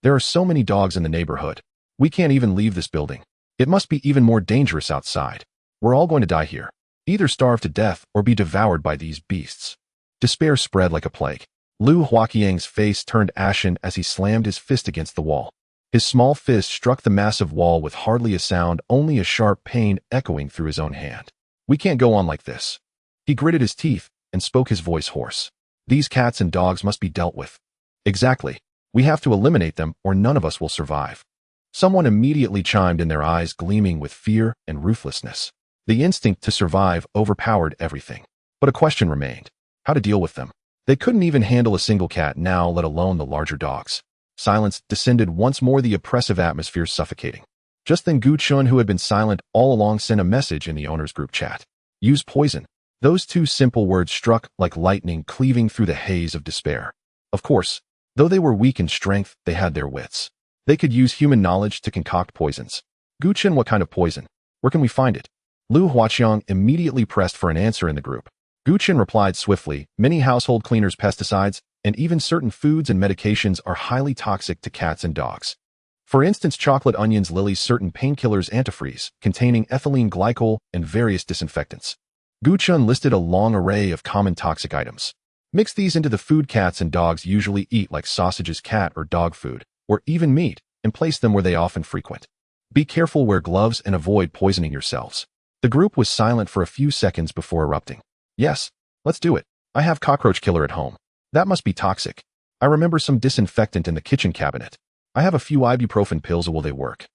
There are so many dogs in the neighborhood. We can't even leave this building. It must be even more dangerous outside. We're all going to die here. Either starve to death or be devoured by these beasts." Despair spread like a plague. Lu Huaqiang's face turned ashen as he slammed his fist against the wall. His small fist struck the massive wall with hardly a sound, only a sharp pain echoing through his own hand. "We can't go on like this." He gritted his teeth and spoke, his voice hoarse. "These cats and dogs must be dealt with." "Exactly. We have to eliminate them or none of us will survive." Someone immediately chimed in, their eyes gleaming with fear and ruthlessness. The instinct to survive overpowered everything. But a question remained: how to deal with them. They couldn't even handle a single cat now, let alone the larger dogs. Silence descended once more, the oppressive atmosphere suffocating. Just then, Gu Chun, who had been silent all along, sent a message in the owner's group chat. "Use poison." Those 2 simple words struck like lightning, cleaving through the haze of despair. Of course, though they were weak in strength, they had their wits. They could use human knowledge to concoct poisons. "Gu Chun, what kind of poison? Where can we find it?" Lu Huaqiang immediately pressed for an answer in the group. Gu Chun replied swiftly, "Many household cleaners, pesticides, and even certain foods and medications are highly toxic to cats and dogs. For instance, chocolate, onions, lilies, certain painkillers, antifreeze, containing ethylene glycol, and various disinfectants. Gu Chen listed a long array of common toxic items. Mix these into the food cats and dogs usually eat, like sausages, cat or dog food, or even meat, and place them where they often frequent. Be careful, wear gloves, and avoid poisoning yourselves. The group was silent for a few seconds before erupting. Yes, let's do it. I have cockroach killer at home. That must be toxic. I remember some disinfectant in the kitchen cabinet. I have a few ibuprofen pills. Will they work?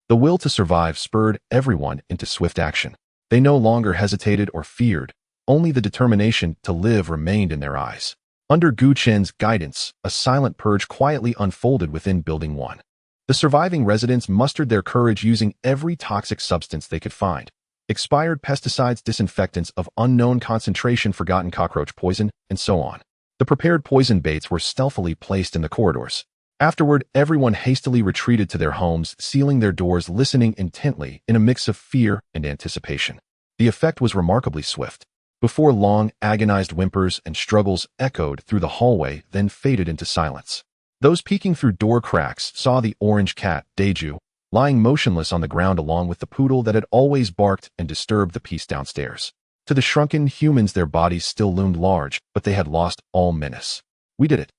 The will to survive spurred everyone into swift action. They no longer hesitated or feared. Only the determination to live remained in their eyes. Under Gu Chen's guidance, a silent purge quietly unfolded within Building 1. The surviving residents mustered their courage using every toxic substance they could find. Expired pesticides, disinfectants of unknown concentration, forgotten cockroach poison, and so on. The prepared poison baits were stealthily placed in the corridors. Afterward, everyone hastily retreated to their homes, sealing their doors, listening intently in a mix of fear and anticipation. The effect was remarkably swift. Before long, agonized whimpers and struggles echoed through the hallway, then faded into silence. Those peeking through door cracks saw the orange cat, Daiju, lying motionless on the ground along with the poodle that had always barked and disturbed the peace downstairs. To the shrunken humans, their bodies still loomed large, but they had lost all menace. We did it.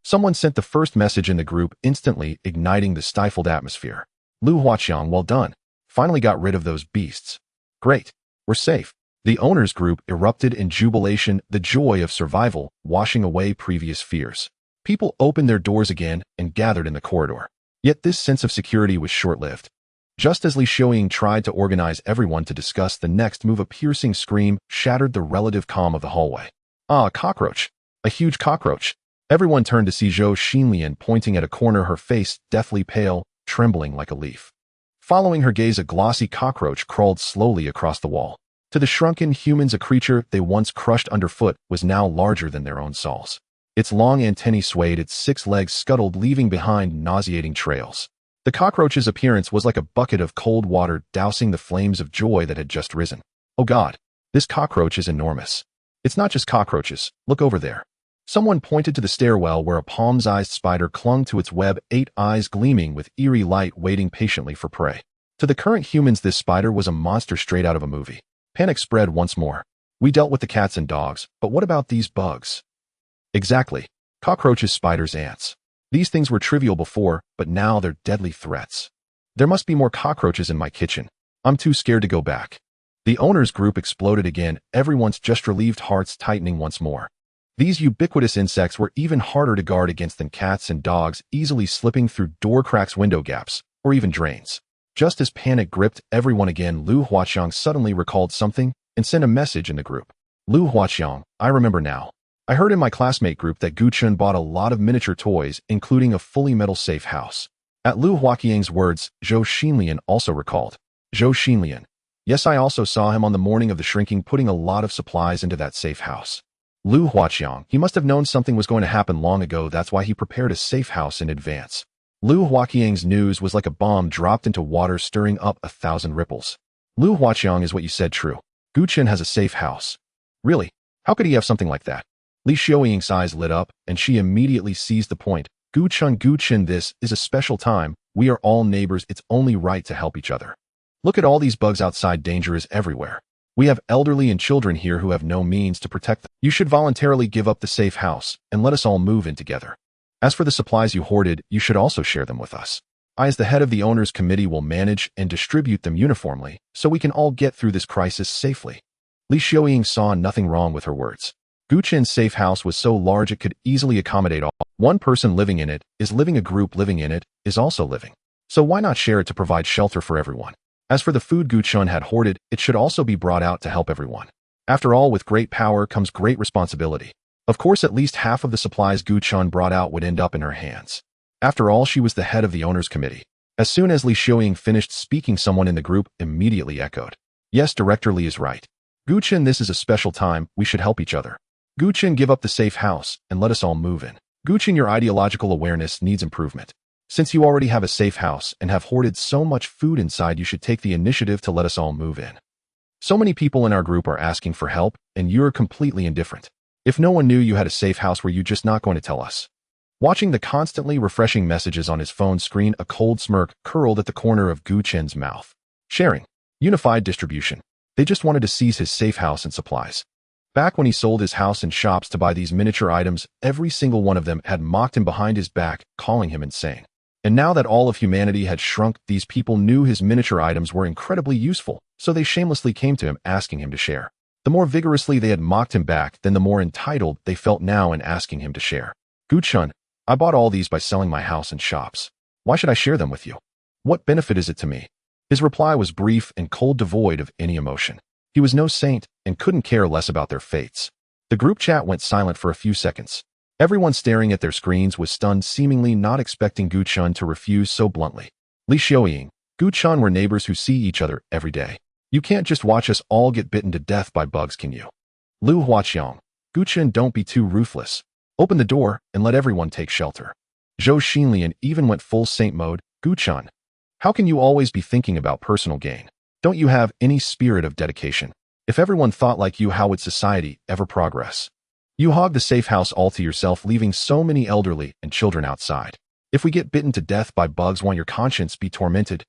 Someone sent the first message in the group, instantly igniting the stifled atmosphere. Lu Huaqiang, well done. Finally got rid of those beasts. Great. We're safe. The owners group erupted in jubilation, the joy of survival washing away previous fears. People opened their doors again and gathered in the corridor. Yet this sense of security was short-lived. Just as Li Xiaoying tried to organize everyone to discuss the next move, a piercing scream shattered the relative calm of the hallway. Ah, a cockroach. A huge cockroach. Everyone turned to see Zhou Xinlian pointing at a corner, her face deathly pale, trembling like a leaf. Following her gaze, a glossy cockroach crawled slowly across the wall. To the shrunken humans, a creature they once crushed underfoot was now larger than their own souls. Its long antennae swayed, its 6 legs scuttled, leaving behind nauseating trails. The cockroach's appearance was like a bucket of cold water dousing the flames of joy that had just risen. Oh God, this cockroach is enormous. It's not just cockroaches, look over there. Someone pointed to the stairwell where a palm-sized spider clung to its web, 8 eyes gleaming with eerie light, waiting patiently for prey. To the current humans, this spider was a monster straight out of a movie. Panic spread once more. We dealt with the cats and dogs, but what about these bugs? Exactly. Cockroaches, spiders, ants. These things were trivial before, but now they're deadly threats. There must be more cockroaches in my kitchen. I'm too scared to go back. The owners group exploded again, everyone's just relieved hearts tightening once more. These ubiquitous insects were even harder to guard against than cats and dogs, easily slipping through door cracks, window gaps, or even drains. Just as panic gripped everyone again, Lu Huaqiang suddenly recalled something and sent a message in the group. Lu Huaqiang, I remember now. I heard in my classmate group that Gu Chen bought a lot of miniature toys, including a fully metal safe house. At Lu Huaqiang's words, Zhou Xinlian also recalled. Zhou Xinlian. Yes, I also saw him on the morning of the shrinking putting a lot of supplies into that safe house. Lu Huaqiang, he must have known something was going to happen long ago, that's why he prepared a safe house in advance. Lu Huaqiang's news was like a bomb dropped into water, stirring up 1,000 ripples. Lu Huaqiang, is what you said true? Gu Chen has a safe house. Really? How could he have something like that? Li Xiaoying's eyes lit up, and she immediately seized the point. Gu Chen, this is a special time. We are all neighbors. It's only right to help each other. Look at all these bugs outside. Danger is everywhere. We have elderly and children here who have no means to protect them. You should voluntarily give up the safe house and let us all move in together. As for the supplies you hoarded, you should also share them with us. I, as the head of the owners committee, will manage and distribute them uniformly so we can all get through this crisis safely. Li Xiaoying saw nothing wrong with her words. Gu Chen's safe house was so large it could easily accommodate all. One person living in it is living, a group living in it is also living. So why not share it to provide shelter for everyone? As for the food Gu Chen had hoarded, it should also be brought out to help everyone. After all, with great power comes great responsibility. Of course, at least half of the supplies Gu Chen brought out would end up in her hands. After all, she was the head of the owners committee. As soon as Li Xiaoying finished speaking, someone in the group immediately echoed. Yes, Director Li is right. Gu Chen, this is a special time, we should help each other. Gu Chen, give up the safe house and let us all move in. Gu Chen, your ideological awareness needs improvement. Since you already have a safe house and have hoarded so much food inside, you should take the initiative to let us all move in. So many people in our group are asking for help, and you're completely indifferent. If no one knew you had a safe house, were you just not going to tell us? Watching the constantly refreshing messages on his phone screen, a cold smirk curled at the corner of Gu Chen's mouth. Sharing. Unified distribution. They just wanted to seize his safe house and supplies. Back when he sold his house and shops to buy these miniature items, every single one of them had mocked him behind his back, calling him insane. And now that all of humanity had shrunk, these people knew his miniature items were incredibly useful, so they shamelessly came to him asking him to share. The more vigorously they had mocked him back, then the more entitled they felt now in asking him to share. Gu Chen, I bought all these by selling my house and shops. Why should I share them with you? What benefit is it to me? His reply was brief and cold, devoid of any emotion. He was no saint and couldn't care less about their fates. The group chat went silent for a few seconds. Everyone staring at their screens was stunned, seemingly not expecting Gu Chen to refuse so bluntly. Li Xiaoying, Gu Chen were neighbors who see each other every day. You can't just watch us all get bitten to death by bugs, can you? Lu Huaqiang, Gu Chen, don't be too ruthless. Open the door and let everyone take shelter. Zhou Xinlian even went full saint mode. Gu Chen, how can you always be thinking about personal gain? Don't you have any spirit of dedication? If everyone thought like you, how would society ever progress? You hog the safe house all to yourself, leaving so many elderly and children outside. If we get bitten to death by bugs, won't your conscience be tormented?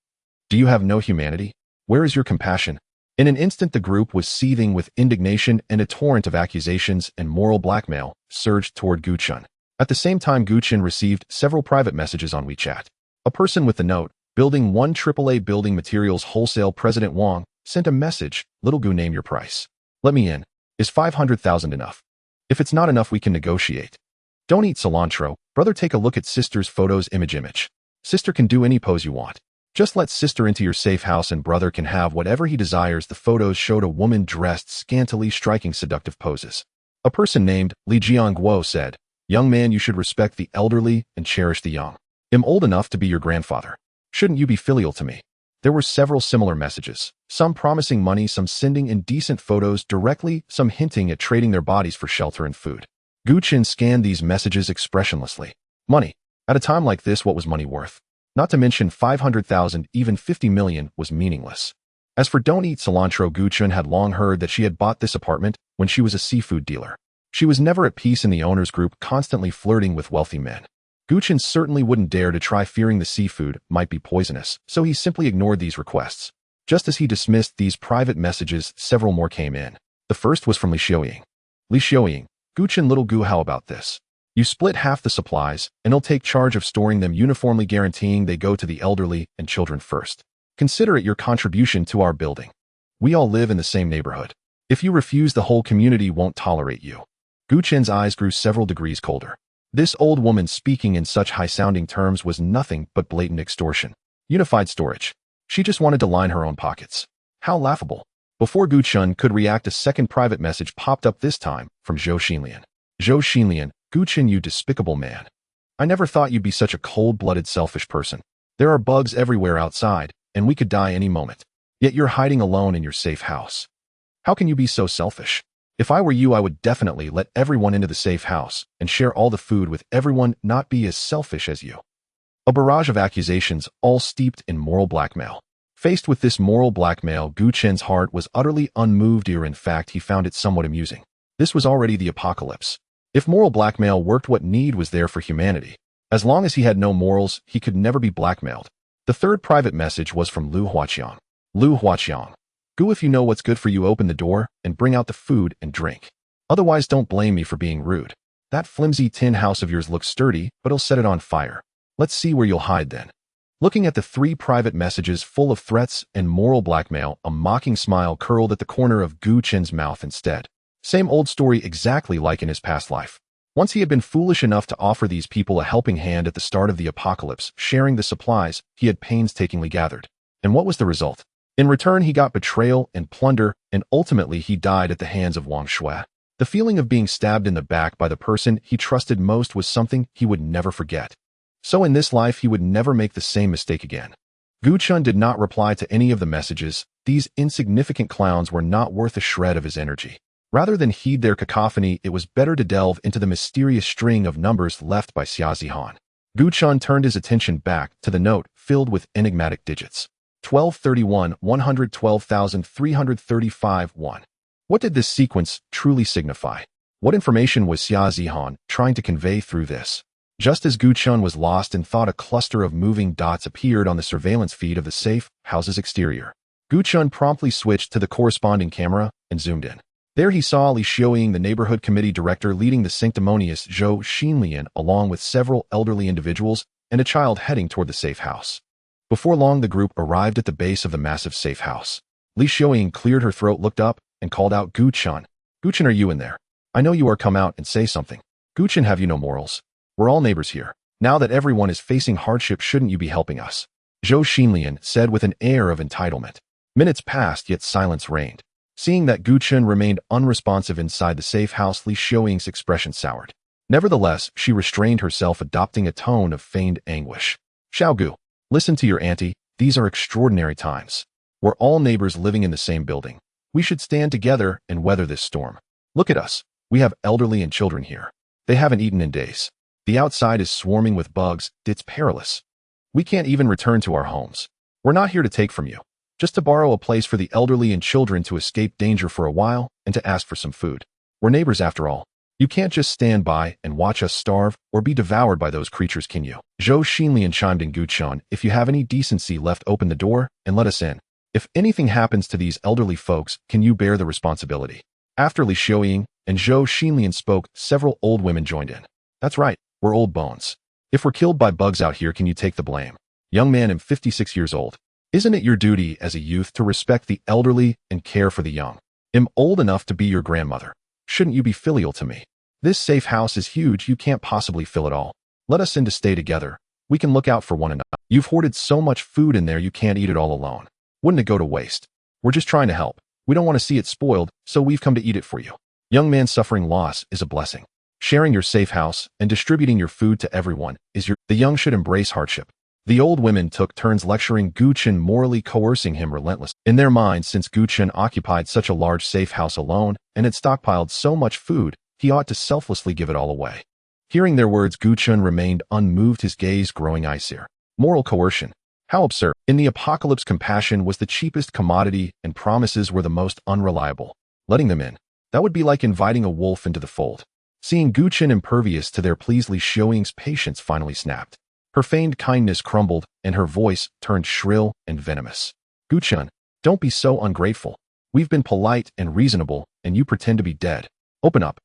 Do you have no humanity? Where is your compassion? In an instant, the group was seething with indignation, and a torrent of accusations and moral blackmail surged toward Gu Chen. At the same time, Gu Chen received several private messages on WeChat. A person with the note, Building 1 AAA Building Materials Wholesale President Wang, sent a message, Little Gu, name your price. Let me in. Is 500,000 enough? If it's not enough, we can negotiate. Don't eat cilantro. Brother, take a look at sister's photos. Image. Sister can do any pose you want. Just let sister into your safe house and brother can have whatever he desires. The photos showed a woman dressed scantily, striking seductive poses. A person named Li Jiangguo said, Young man, you should respect the elderly and cherish the young. I'm old enough to be your grandfather. Shouldn't you be filial to me? There were several similar messages, some promising money, some sending indecent photos directly, some hinting at trading their bodies for shelter and food. Gu Chen scanned these messages expressionlessly. Money. At a time like this, what was money worth? Not to mention 500,000, even 50 million was meaningless. As for don't eat cilantro, Gu Chen had long heard that she had bought this apartment when she was a seafood dealer. She was never at peace in the owner's group, constantly flirting with wealthy men. Gu Chen certainly wouldn't dare to try, fearing the seafood might be poisonous, so he simply ignored these requests. Just as he dismissed these private messages, several more came in. The first was from Li Xiaoying. Li Xiaoying, Gu Chen, little Gu, how about this? You split half the supplies, and I'll take charge of storing them uniformly, guaranteeing they go to the elderly and children first. Consider it your contribution to our building. We all live in the same neighborhood. If you refuse, the whole community won't tolerate you. Gu Chen's eyes grew several degrees colder. This old woman speaking in such high-sounding terms was nothing but blatant extortion. Unified storage. She just wanted to line her own pockets. How laughable. Before Gu Chen could react, a second private message popped up, this time from Zhou Xinlian. Zhou Xinlian, Gu Chen, you despicable man. I never thought you'd be such a cold-blooded, selfish person. There are bugs everywhere outside, and we could die any moment. Yet you're hiding alone in your safe house. How can you be so selfish? If I were you, I would definitely let everyone into the safe house and share all the food with everyone, not be as selfish as you. A barrage of accusations, all steeped in moral blackmail. Faced with this moral blackmail, Gu Chen's heart was utterly unmoved, or in fact, he found it somewhat amusing. This was already the apocalypse. If moral blackmail worked, what need was there for humanity? As long as he had no morals, he could never be blackmailed. The third private message was from Lu Huaqiang. Lu Huaqiang, Gu, if you know what's good for you, open the door and bring out the food and drink. Otherwise, don't blame me for being rude. That flimsy tin house of yours looks sturdy, but I'll set it on fire. Let's see where you'll hide then. Looking at the three private messages full of threats and moral blackmail, a mocking smile curled at the corner of Gu Chen's mouth instead. Same old story, exactly like in his past life. Once he had been foolish enough to offer these people a helping hand at the start of the apocalypse, sharing the supplies he had painstakingly gathered. And what was the result? In return, he got betrayal and plunder, and ultimately he died at the hands of Wang Shui. The feeling of being stabbed in the back by the person he trusted most was something he would never forget. So in this life, he would never make the same mistake again. Gu Chen did not reply to any of the messages. These insignificant clowns were not worth a shred of his energy. Rather than heed their cacophony, it was better to delve into the mysterious string of numbers left by Xia Zihan. Gu Chen turned his attention back to the note filled with enigmatic digits. 1231, 112,335, 1. What did this sequence truly signify? What information was Xia Zihan trying to convey through this? Just as Gu Chun was lost and thought, a cluster of moving dots appeared on the surveillance feed of the safe house's exterior. Gu Chun promptly switched to the corresponding camera and zoomed in. There he saw Li Xiuying, the neighborhood committee director, leading the sanctimonious Zhou Xinlian along with several elderly individuals and a child heading toward the safe house. Before long, the group arrived at the base of the massive safe house. Li Xiuying cleared her throat, looked up, and called out, Gu Chun. Gu Chun, are you in there? I know you are. Come out and say something. Gu Chun, have you no morals? We're all neighbors here. Now that everyone is facing hardship, shouldn't you be helping us? Zhou Xinlian said with an air of entitlement. Minutes passed, yet silence reigned. Seeing that Gu Chun remained unresponsive inside the safe house, Li Xiuying's expression soured. Nevertheless, she restrained herself, adopting a tone of feigned anguish. Xiao Gu, listen to your auntie. These are extraordinary times. We're all neighbors living in the same building. We should stand together and weather this storm. Look at us. We have elderly and children here. They haven't eaten in days. The outside is swarming with bugs. It's perilous. We can't even return to our homes. We're not here to take from you, just to borrow a place for the elderly and children to escape danger for a while and to ask for some food. We're neighbors after all. You can't just stand by and watch us starve or be devoured by those creatures, can you? Zhou Xinlian chimed in. Gu Chun, if you have any decency left, open the door and let us in. If anything happens to these elderly folks, can you bear the responsibility? After Li Xiuying and Zhou Xinlian spoke, several old women joined in. That's right, we're old bones. If we're killed by bugs out here, can you take the blame? Young man, I'm 56 years old. Isn't it your duty as a youth to respect the elderly and care for the young? I'm old enough to be your grandmother. Shouldn't you be filial to me? This safe house is huge, you can't possibly fill it all. Let us in to stay together. We can look out for one another. You've hoarded so much food in there, you can't eat it all alone. Wouldn't it go to waste? We're just trying to help. We don't want to see it spoiled, so we've come to eat it for you. Young man, suffering loss is a blessing. Sharing your safe house and distributing your food to everyone is your... The young should embrace hardship. The old women took turns lecturing Gu Chun, morally coercing him relentlessly. In their minds, since Gu Chun occupied such a large safe house alone and had stockpiled so much food, he ought to selflessly give it all away. Hearing their words, Gu Chun remained unmoved, his gaze growing icier. Moral coercion. How absurd. In the apocalypse, compassion was the cheapest commodity and promises were the most unreliable. Letting them in, that would be like inviting a wolf into the fold. Seeing Gu Chun impervious to their pleas, Li Xiuying's patience finally snapped. Her feigned kindness crumbled, and her voice turned shrill and venomous. Gu Chun, don't be so ungrateful. We've been polite and reasonable, and you pretend to be dead. Open up,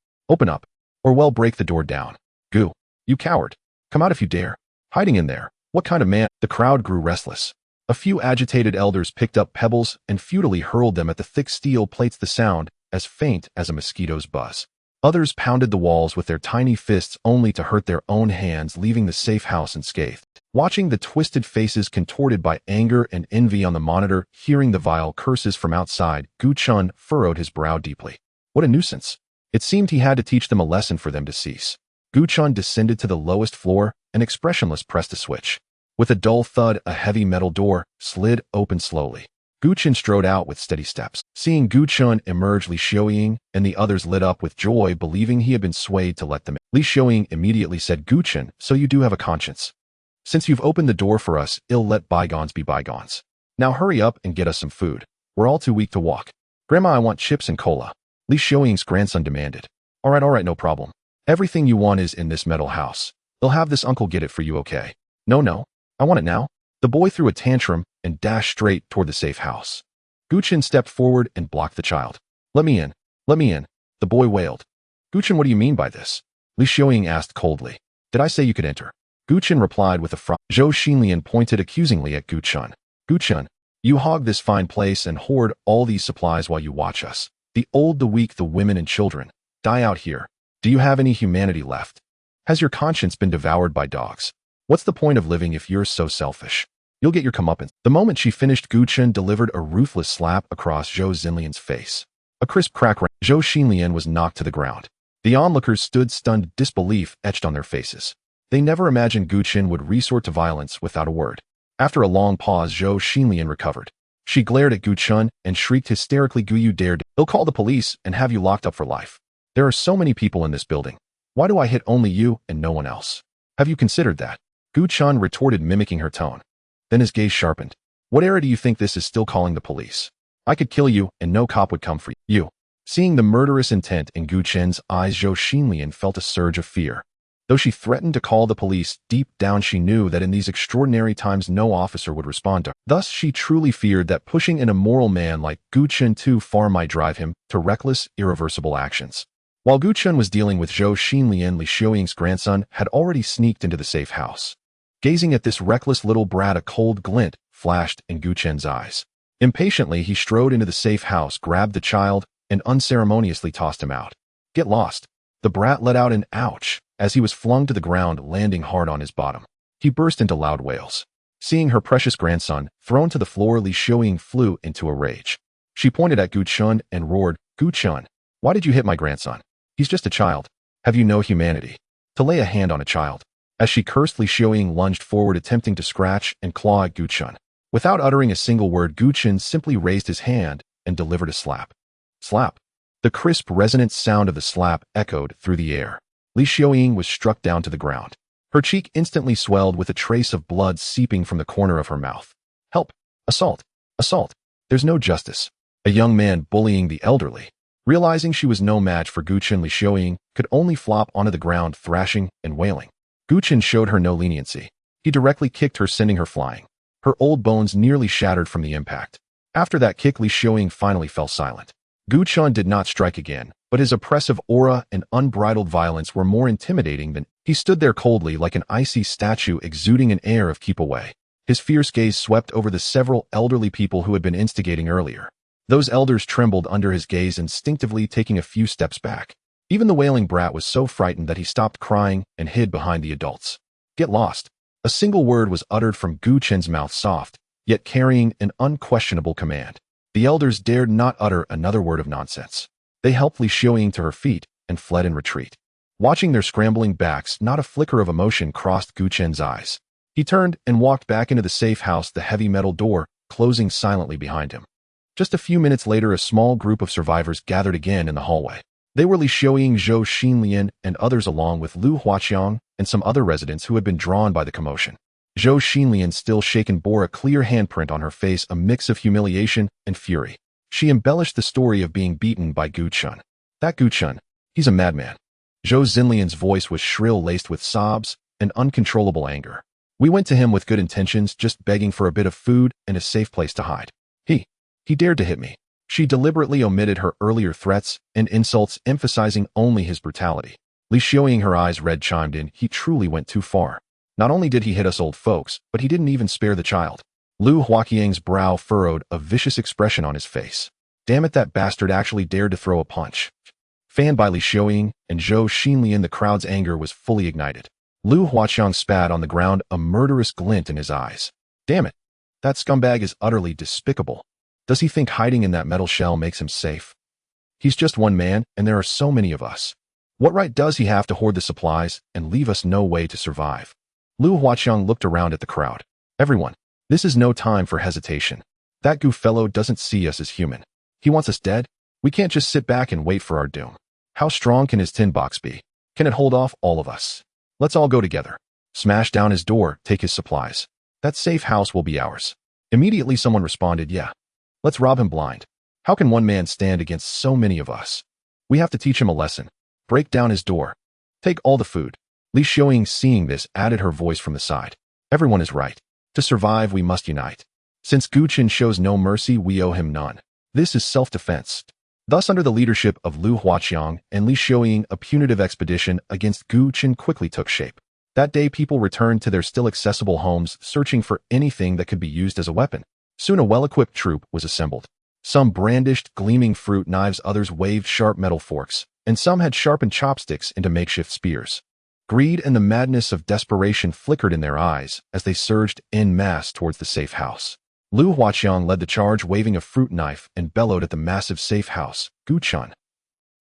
or well, break the door down. Gu, you coward. Come out if you dare. Hiding in there. What kind of man? The crowd grew restless. A few agitated elders picked up pebbles and futilely hurled them at the thick steel plates, the sound as faint as a mosquito's buzz. Others pounded the walls with their tiny fists only to hurt their own hands, leaving the safe house unscathed. Watching the twisted faces contorted by anger and envy on the monitor, hearing the vile curses from outside, Gu Chun furrowed his brow deeply. What a nuisance. It seemed he had to teach them a lesson for them to cease. Gu Chun descended to the lowest floor and expressionless pressed a switch. With a dull thud, a heavy metal door slid open slowly. Gu Chun strode out with steady steps. Seeing Gu Chun emerge, Li Xiuying and the others lit up with joy, believing he had been swayed to let them in. Li Xiuying immediately said, Gu Chun, so you do have a conscience. Since you've opened the door for us, let bygones be bygones. Now hurry up and get us some food. We're all too weak to walk. Grandma, I want chips and cola. Li Xiuying's grandson demanded. All right, no problem. Everything you want is in this metal house. They'll have this uncle get it for you, okay? No, I want it now. The boy threw a tantrum and dashed straight toward the safe house. Gu Chun stepped forward and blocked the child. Let me in, the boy wailed. Gu Chun, what do you mean by this? Li Xiuying asked coldly. Did I say you could enter? Gu Chun replied with a frown. Zhou Xinlian pointed accusingly at Gu Chun. Gu Chun, you hog this fine place and hoard all these supplies while you watch us. The old, the weak, the women and children die out here. Do you have any humanity left? Has your conscience been devoured by dogs? What's the point of living if you're so selfish? You'll get your comeuppance. The moment she finished, Gu Chun delivered a ruthless slap across Zhou Xinlian's face. A crisp crack rang. Zhou Xinlian was knocked to the ground. The onlookers stood stunned, disbelief etched on their faces. They never imagined Gu Chun would resort to violence without a word. After a long pause, Zhou Xinlian recovered. She glared at Gu Chun and shrieked hysterically, Gu, you dared. They'll call the police and have you locked up for life. There are so many people in this building. Why do I hit only you and no one else? Have you considered that? Gu Chun retorted, mimicking her tone. Then his gaze sharpened. What era do you think this is, still calling the police? I could kill you and no cop would come for you. Seeing the murderous intent in Gu Chen's eyes, Zhou Xinlian felt a surge of fear. Though she threatened to call the police, deep down she knew that in these extraordinary times no officer would respond to her. Thus, she truly feared that pushing an immoral man like Gu Chen too far might drive him to reckless, irreversible actions. While Gu Chen was dealing with Zhou Xinlian, Li Xiuying's grandson had already sneaked into the safe house. Gazing at this reckless little brat, a cold glint flashed in Gu Chen's eyes. Impatiently, he strode into the safe house, grabbed the child, and unceremoniously tossed him out. Get lost. The brat let out an ouch as he was flung to the ground, landing hard on his bottom. He burst into loud wails. Seeing her precious grandson thrown to the floor, Li Xiuying flew into a rage. She pointed at Gu Chen and roared, "Gu Chen, why did you hit my grandson? He's just a child. Have you no humanity? To lay a hand on a child?" As she cursed, Li Xiuying lunged forward, attempting to scratch and claw at Gu Chen. Without uttering a single word, Gu Chen simply raised his hand and delivered a slap. Slap. The crisp, resonant sound of the slap echoed through the air. Li Xiuying was struck down to the ground. Her cheek instantly swelled with a trace of blood seeping from the corner of her mouth. Help! Assault! Assault! There's no justice. A young man bullying the elderly. Realizing she was no match for Gu Chen, Li Xiuying could only flop onto the ground, thrashing and wailing. Gu Chen showed her no leniency. He directly kicked her, sending her flying. Her old bones nearly shattered from the impact. After that kick, Li Xiuying finally fell silent. Gu Chen did not strike again, but his oppressive aura and unbridled violence were more intimidating than. He stood there coldly like an icy statue, exuding an air of keep away. His fierce gaze swept over the several elderly people who had been instigating earlier. Those elders trembled under his gaze, instinctively taking a few steps back. Even the wailing brat was so frightened that he stopped crying and hid behind the adults. Get lost. A single word was uttered from Gu Chen's mouth, soft, yet carrying an unquestionable command. The elders dared not utter another word of nonsense. They helped Li Xiuying to her feet and fled in retreat. Watching their scrambling backs, not a flicker of emotion crossed Gu Chen's eyes. He turned and walked back into the safe house, the heavy metal door closing silently behind him. Just a few minutes later, a small group of survivors gathered again in the hallway. They were Li Xiuying, Zhou Xinlian, and others, along with Lu Huaqiang and some other residents who had been drawn by the commotion. Zhou Xinlian, still shaken, bore a clear handprint on her face, a mix of humiliation and fury. She embellished the story of being beaten by Gu Chen. That Gu Chen, he's a madman. Zhou Xinlian's voice was shrill, laced with sobs and uncontrollable anger. We went to him with good intentions, just begging for a bit of food and a safe place to hide. He dared to hit me. She deliberately omitted her earlier threats and insults, emphasizing only his brutality. Li Xiuying, her eyes red, chimed in, he truly went too far. Not only did he hit us old folks, but he didn't even spare the child. Lu Huaqiang's brow furrowed, a vicious expression on his face. Damn it, that bastard actually dared to throw a punch. Fanned by Li Xiuying and Zhou Xinlian, the crowd's anger was fully ignited. Lu Huaqiang spat on the ground, a murderous glint in his eyes. Damn it. That scumbag is utterly despicable. Does he think hiding in that metal shell makes him safe? He's just one man, and there are so many of us. What right does he have to hoard the supplies and leave us no way to survive? Lu Huaqiang looked around at the crowd. Everyone, this is no time for hesitation. That goof fellow doesn't see us as human. He wants us dead. We can't just sit back and wait for our doom. How strong can his tin box be? Can it hold off all of us? Let's all go together. Smash down his door, take his supplies. That safe house will be ours. Immediately someone responded, yeah. Let's rob him blind. How can one man stand against so many of us? We have to teach him a lesson. Break down his door. Take all the food. Li Xiuying, seeing this, added her voice from the side. Everyone is right. To survive, we must unite. Since Gu Chen shows no mercy, we owe him none. This is self-defense. Thus, under the leadership of Lu Huaqiang and Li Xiuying, a punitive expedition against Gu Chen quickly took shape. That day, people returned to their still accessible homes, searching for anything that could be used as a weapon. Soon a well-equipped troop was assembled. Some brandished gleaming fruit knives, others waved sharp metal forks, and some had sharpened chopsticks into makeshift spears. Greed and the madness of desperation flickered in their eyes as they surged en masse towards the safe house. Lu Huaqiang led the charge, waving a fruit knife, and bellowed at the massive safe house. Gu Chen,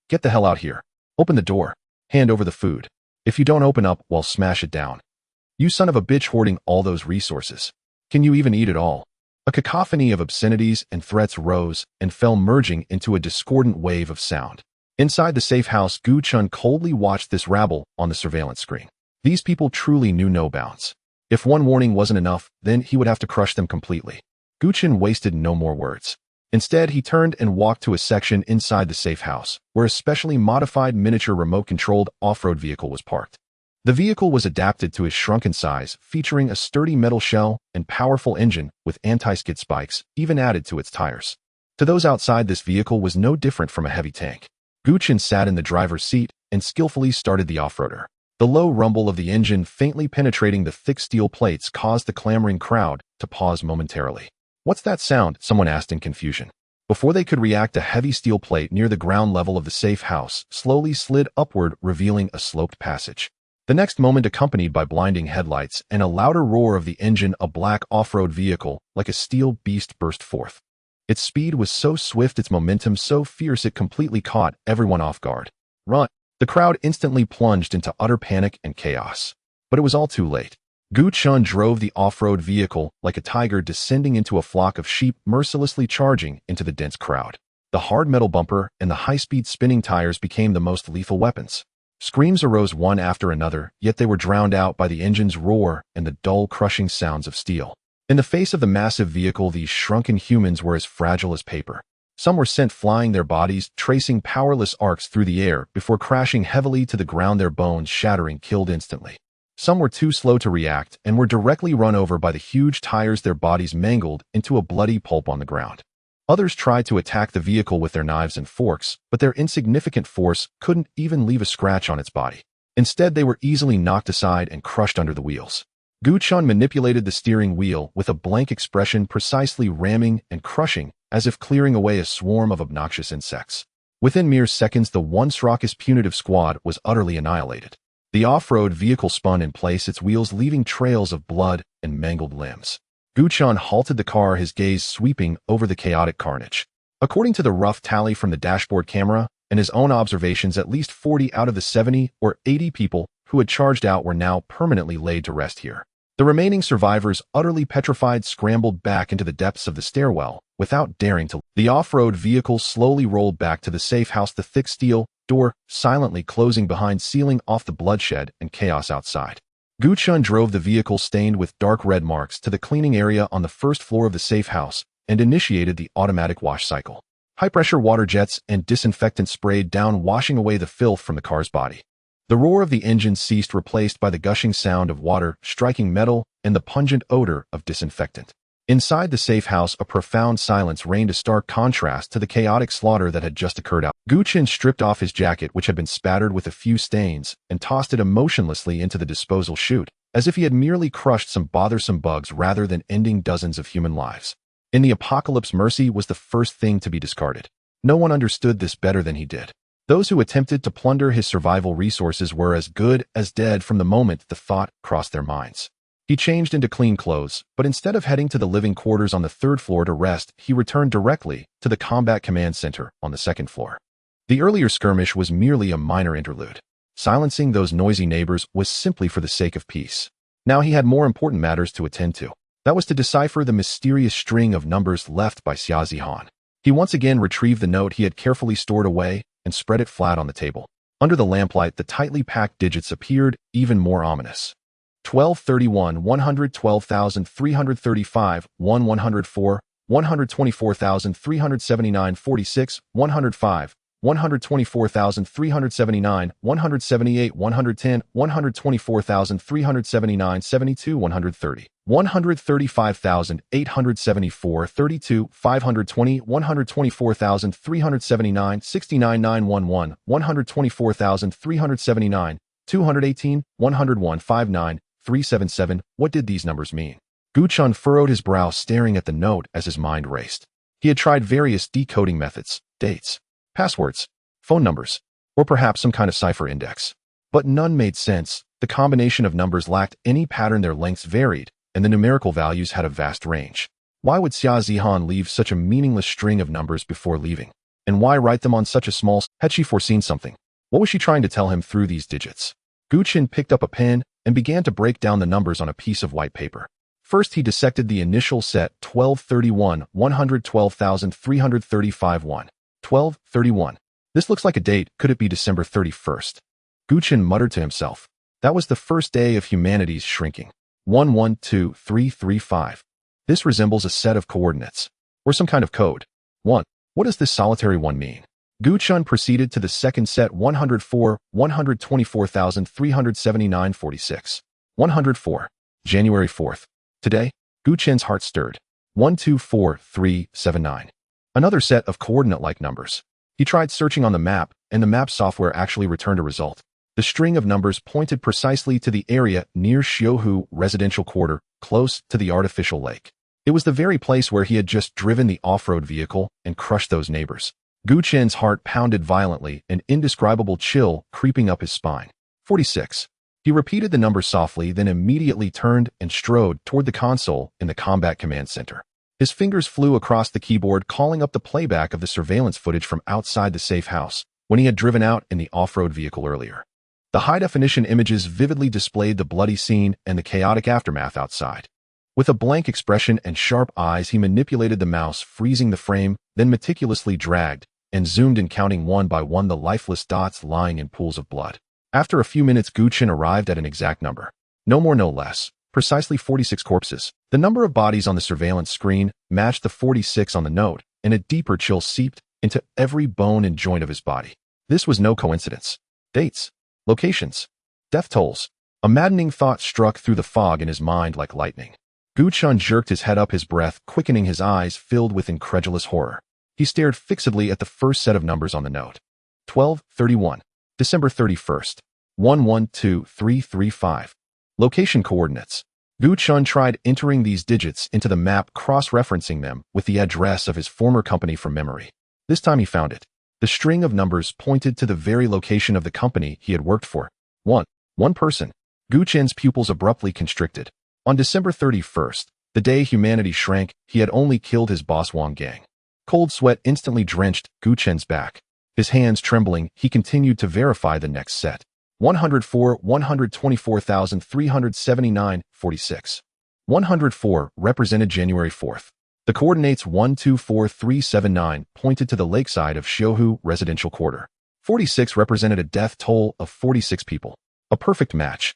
get the hell out here. Open the door. Hand over the food. If you don't open up, well, smash it down. You son of a bitch, hoarding all those resources. Can you even eat it all? A cacophony of obscenities and threats rose and fell, merging into a discordant wave of sound. Inside the safe house, Gu Chen coldly watched this rabble on the surveillance screen. These people truly knew no bounds. If one warning wasn't enough, then he would have to crush them completely. Gu Chen wasted no more words. Instead, he turned and walked to a section inside the safe house, where a specially modified miniature remote-controlled off-road vehicle was parked. The vehicle was adapted to his shrunken size, featuring a sturdy metal shell and powerful engine with anti-skid spikes, even added to its tires. To those outside, this vehicle was no different from a heavy tank. Chen sat in the driver's seat and skillfully started the off-roader. The low rumble of the engine faintly penetrating the thick steel plates caused the clamoring crowd to pause momentarily. "What's that sound?" someone asked in confusion. Before they could react, a heavy steel plate near the ground level of the safe house slowly slid upward, revealing a sloped passage. The next moment, accompanied by blinding headlights and a louder roar of the engine, a black off-road vehicle, like a steel beast, burst forth. Its speed was so swift, its momentum so fierce, it completely caught everyone off guard. "Run!" The crowd instantly plunged into utter panic and chaos. But it was all too late. Chen drove the off-road vehicle like a tiger descending into a flock of sheep, mercilessly charging into the dense crowd. The hard metal bumper and the high-speed spinning tires became the most lethal weapons. Screams arose one after another, yet they were drowned out by the engine's roar and the dull, crushing sounds of steel. In the face of the massive vehicle, these shrunken humans were as fragile as paper. Some were sent flying, their bodies tracing powerless arcs through the air before crashing heavily to the ground, their bones shattering, killed instantly. Some were too slow to react and were directly run over by the huge tires, their bodies mangled into a bloody pulp on the ground. Others tried to attack the vehicle with their knives and forks, but their insignificant force couldn't even leave a scratch on its body. Instead, they were easily knocked aside and crushed under the wheels. Chen manipulated the steering wheel with a blank expression, precisely ramming and crushing, as if clearing away a swarm of obnoxious insects. Within mere seconds, the once raucous punitive squad was utterly annihilated. The off-road vehicle spun in place, its wheels leaving trails of blood and mangled limbs. Chen halted the car, his gaze sweeping over the chaotic carnage. According to the rough tally from the dashboard camera and his own observations, at least 40 out of the 70 or 80 people who had charged out were now permanently laid to rest here. The remaining survivors, utterly petrified, scrambled back into the depths of the stairwell without daring to. The off-road vehicle slowly rolled back to the safe house, the thick steel door silently closing behind, sealing off the bloodshed and chaos outside. Chen drove the vehicle, stained with dark red marks, to the cleaning area on the first floor of the safe house and initiated the automatic wash cycle. High-pressure water jets and disinfectant sprayed down, washing away the filth from the car's body. The roar of the engine ceased, replaced by the gushing sound of water striking metal and the pungent odor of disinfectant. Inside the safe house, a profound silence reigned, a stark contrast to the chaotic slaughter that had just occurred out. Chen stripped off his jacket, which had been spattered with a few stains, and tossed it emotionlessly into the disposal chute, as if he had merely crushed some bothersome bugs rather than ending dozens of human lives. In the apocalypse, mercy was the first thing to be discarded. No one understood this better than he did. Those who attempted to plunder his survival resources were as good as dead from the moment the thought crossed their minds. He changed into clean clothes, but instead of heading to the living quarters on the third floor to rest, he returned directly to the combat command center on the second floor. The earlier skirmish was merely a minor interlude. Silencing those noisy neighbors was simply for the sake of peace. Now he had more important matters to attend to. That was to decipher the mysterious string of numbers left by Xia Zihan. He once again retrieved the note he had carefully stored away and spread it flat on the table. Under the lamplight, the tightly packed digits appeared even more ominous. 1231, 112,335, 104, 124,379, 46, 105, 124,379, 178, 110, 124,379, 72, 130, 135,874, 32, 520, 124,379, 69, 911, 124,379, 218, 101, 59, 377. What did these numbers mean? Chen furrowed his brow, staring at the note as his mind raced. He had tried various decoding methods, dates, passwords, phone numbers, or perhaps some kind of cipher index. But none made sense. The combination of numbers lacked any pattern, their lengths varied, and the numerical values had a vast range. Why would Xia Zihan leave such a meaningless string of numbers before leaving? And why write them on such a small... Had she foreseen something? What was she trying to tell him through these digits? Chen picked up a pen and began to break down the numbers on a piece of white paper. First, he dissected the initial set: 1231, 112,335, 1231. This looks like a date. Could it be December 31st? Chen muttered to himself. That was the first day of humanity's shrinking. 112335. This resembles a set of coordinates, or some kind of code. 1. What does this solitary one mean? Gu Chen proceeded to the second set 104, 124,379.46. 104. January 4th. Today, Gu Chen's heart stirred. 124379. Another set of coordinate-like numbers. He tried searching on the map, and the map software actually returned a result. The string of numbers pointed precisely to the area near Xiaohu residential quarter, close to the artificial lake. It was the very place where he had just driven the off-road vehicle and crushed those neighbors. Gu Chen's heart pounded violently, an indescribable chill creeping up his spine. 46. He repeated the number softly, then immediately turned and strode toward the console in the combat command center. His fingers flew across the keyboard, calling up the playback of the surveillance footage from outside the safe house when he had driven out in the off-road vehicle earlier. The high-definition images vividly displayed the bloody scene and the chaotic aftermath outside. With a blank expression and sharp eyes, he manipulated the mouse, freezing the frame, then meticulously dragged and zoomed in, counting one by one the lifeless dots lying in pools of blood. After a few minutes, Gu Chen arrived at an exact number. No more, no less. Precisely 46 corpses. The number of bodies on the surveillance screen matched the 46 on the note, and a deeper chill seeped into every bone and joint of his body. This was no coincidence. Dates. Locations. Death tolls. A maddening thought struck through the fog in his mind like lightning. Gu Chen jerked his head up, his breath quickening, his eyes filled with incredulous horror. He stared fixedly at the first set of numbers on the note. 1231. December 31st. 112335. Location coordinates. Gu Chen tried entering these digits into the map, cross-referencing them with the address of his former company from memory. This time he found it. The string of numbers pointed to the very location of the company he had worked for. One person. Gu Chen's pupils abruptly constricted. On December 31st, the day humanity shrank, he had only killed his boss Wang Gang. Cold sweat instantly drenched Gu Chen's back. His hands trembling, he continued to verify the next set. 104, 124,379.46. 104 represented January 4th. The coordinates 124379 pointed to the lakeside of Xiaohu residential quarter. 46 represented a death toll of 46 people. A perfect match.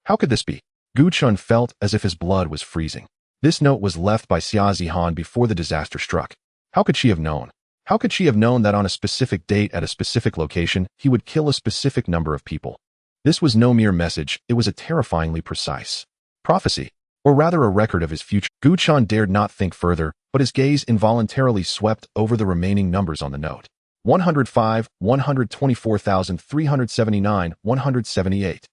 How could this be? Gu Chen felt as if his blood was freezing. This note was left by Xia Zihan before the disaster struck. How could she have known? How could she have known that on a specific date at a specific location, he would kill a specific number of people? This was no mere message, it was a terrifyingly precise prophecy, or rather a record of his future. Gu Chen dared not think further, but his gaze involuntarily swept over the remaining numbers on the note. 105, 124,379, 178.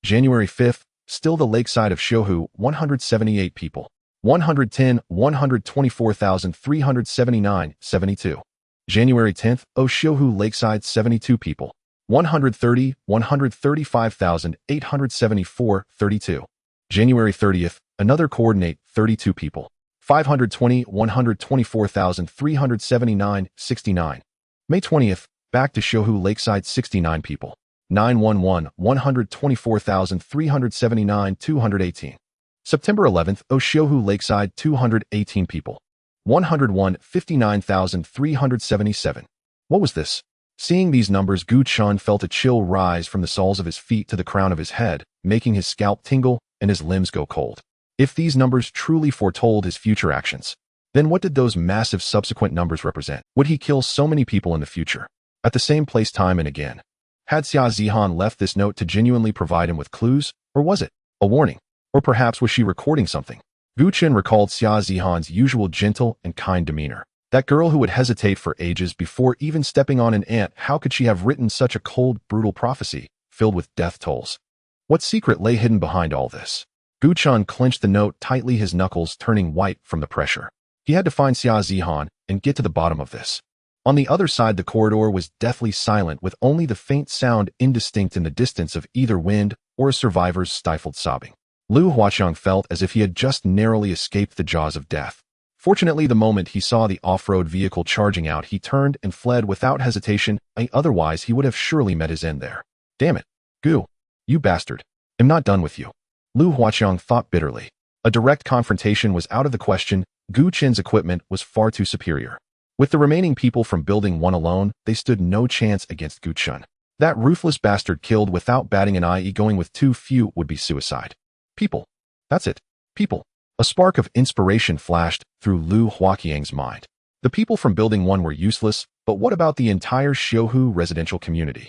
January 5th, still the lakeside of Xiaohu, 178 people. 110, 124,379, 72. January 10th, Xiaohu lakeside, 72 people. 130, 135,874, 32. January 30th, another coordinate, 32 people. 520, 124,379, 69. May 20th, back to Xiaohu lakeside, 69 people. 911, 124,379, 218. September 11th, Xiaohu lakeside, 218 people. 101, 59,377. What was this? Seeing these numbers, Gu Chen felt a chill rise from the soles of his feet to the crown of his head, making his scalp tingle and his limbs go cold. If these numbers truly foretold his future actions, then what did those massive subsequent numbers represent? Would he kill so many people in the future? At the same place, time and again? Had Xia Zihan left this note to genuinely provide him with clues, or was it a warning? Or perhaps was she recording something? Gu Chen recalled Xia Zihan's usual gentle and kind demeanor. That girl who would hesitate for ages before even stepping on an ant. How could she have written such a cold, brutal prophecy, filled with death tolls? What secret lay hidden behind all this? Gu Chen clenched the note tightly, his knuckles turning white from the pressure. He had to find Xia Zihan and get to the bottom of this. On the other side, the corridor was deathly silent, with only the faint sound indistinct in the distance of either wind or a survivor's stifled sobbing. Lu Huaqiang felt as if he had just narrowly escaped the jaws of death. Fortunately, the moment he saw the off-road vehicle charging out, he turned and fled without hesitation. Otherwise, he would have surely met his end there. Damn it. Gu, you bastard. I'm not done with you. Lu Huaqiang thought bitterly. A direct confrontation was out of the question. Gu Chen's equipment was far too superior. With the remaining people from Building 1 alone, they stood no chance against Gu Chen. That ruthless bastard killed without batting an eye. Going with too few would be suicide. People. That's it. People. A spark of inspiration flashed through Lu Huaqiang's mind. The people from Building 1 were useless, but what about the entire Xiaohu residential community?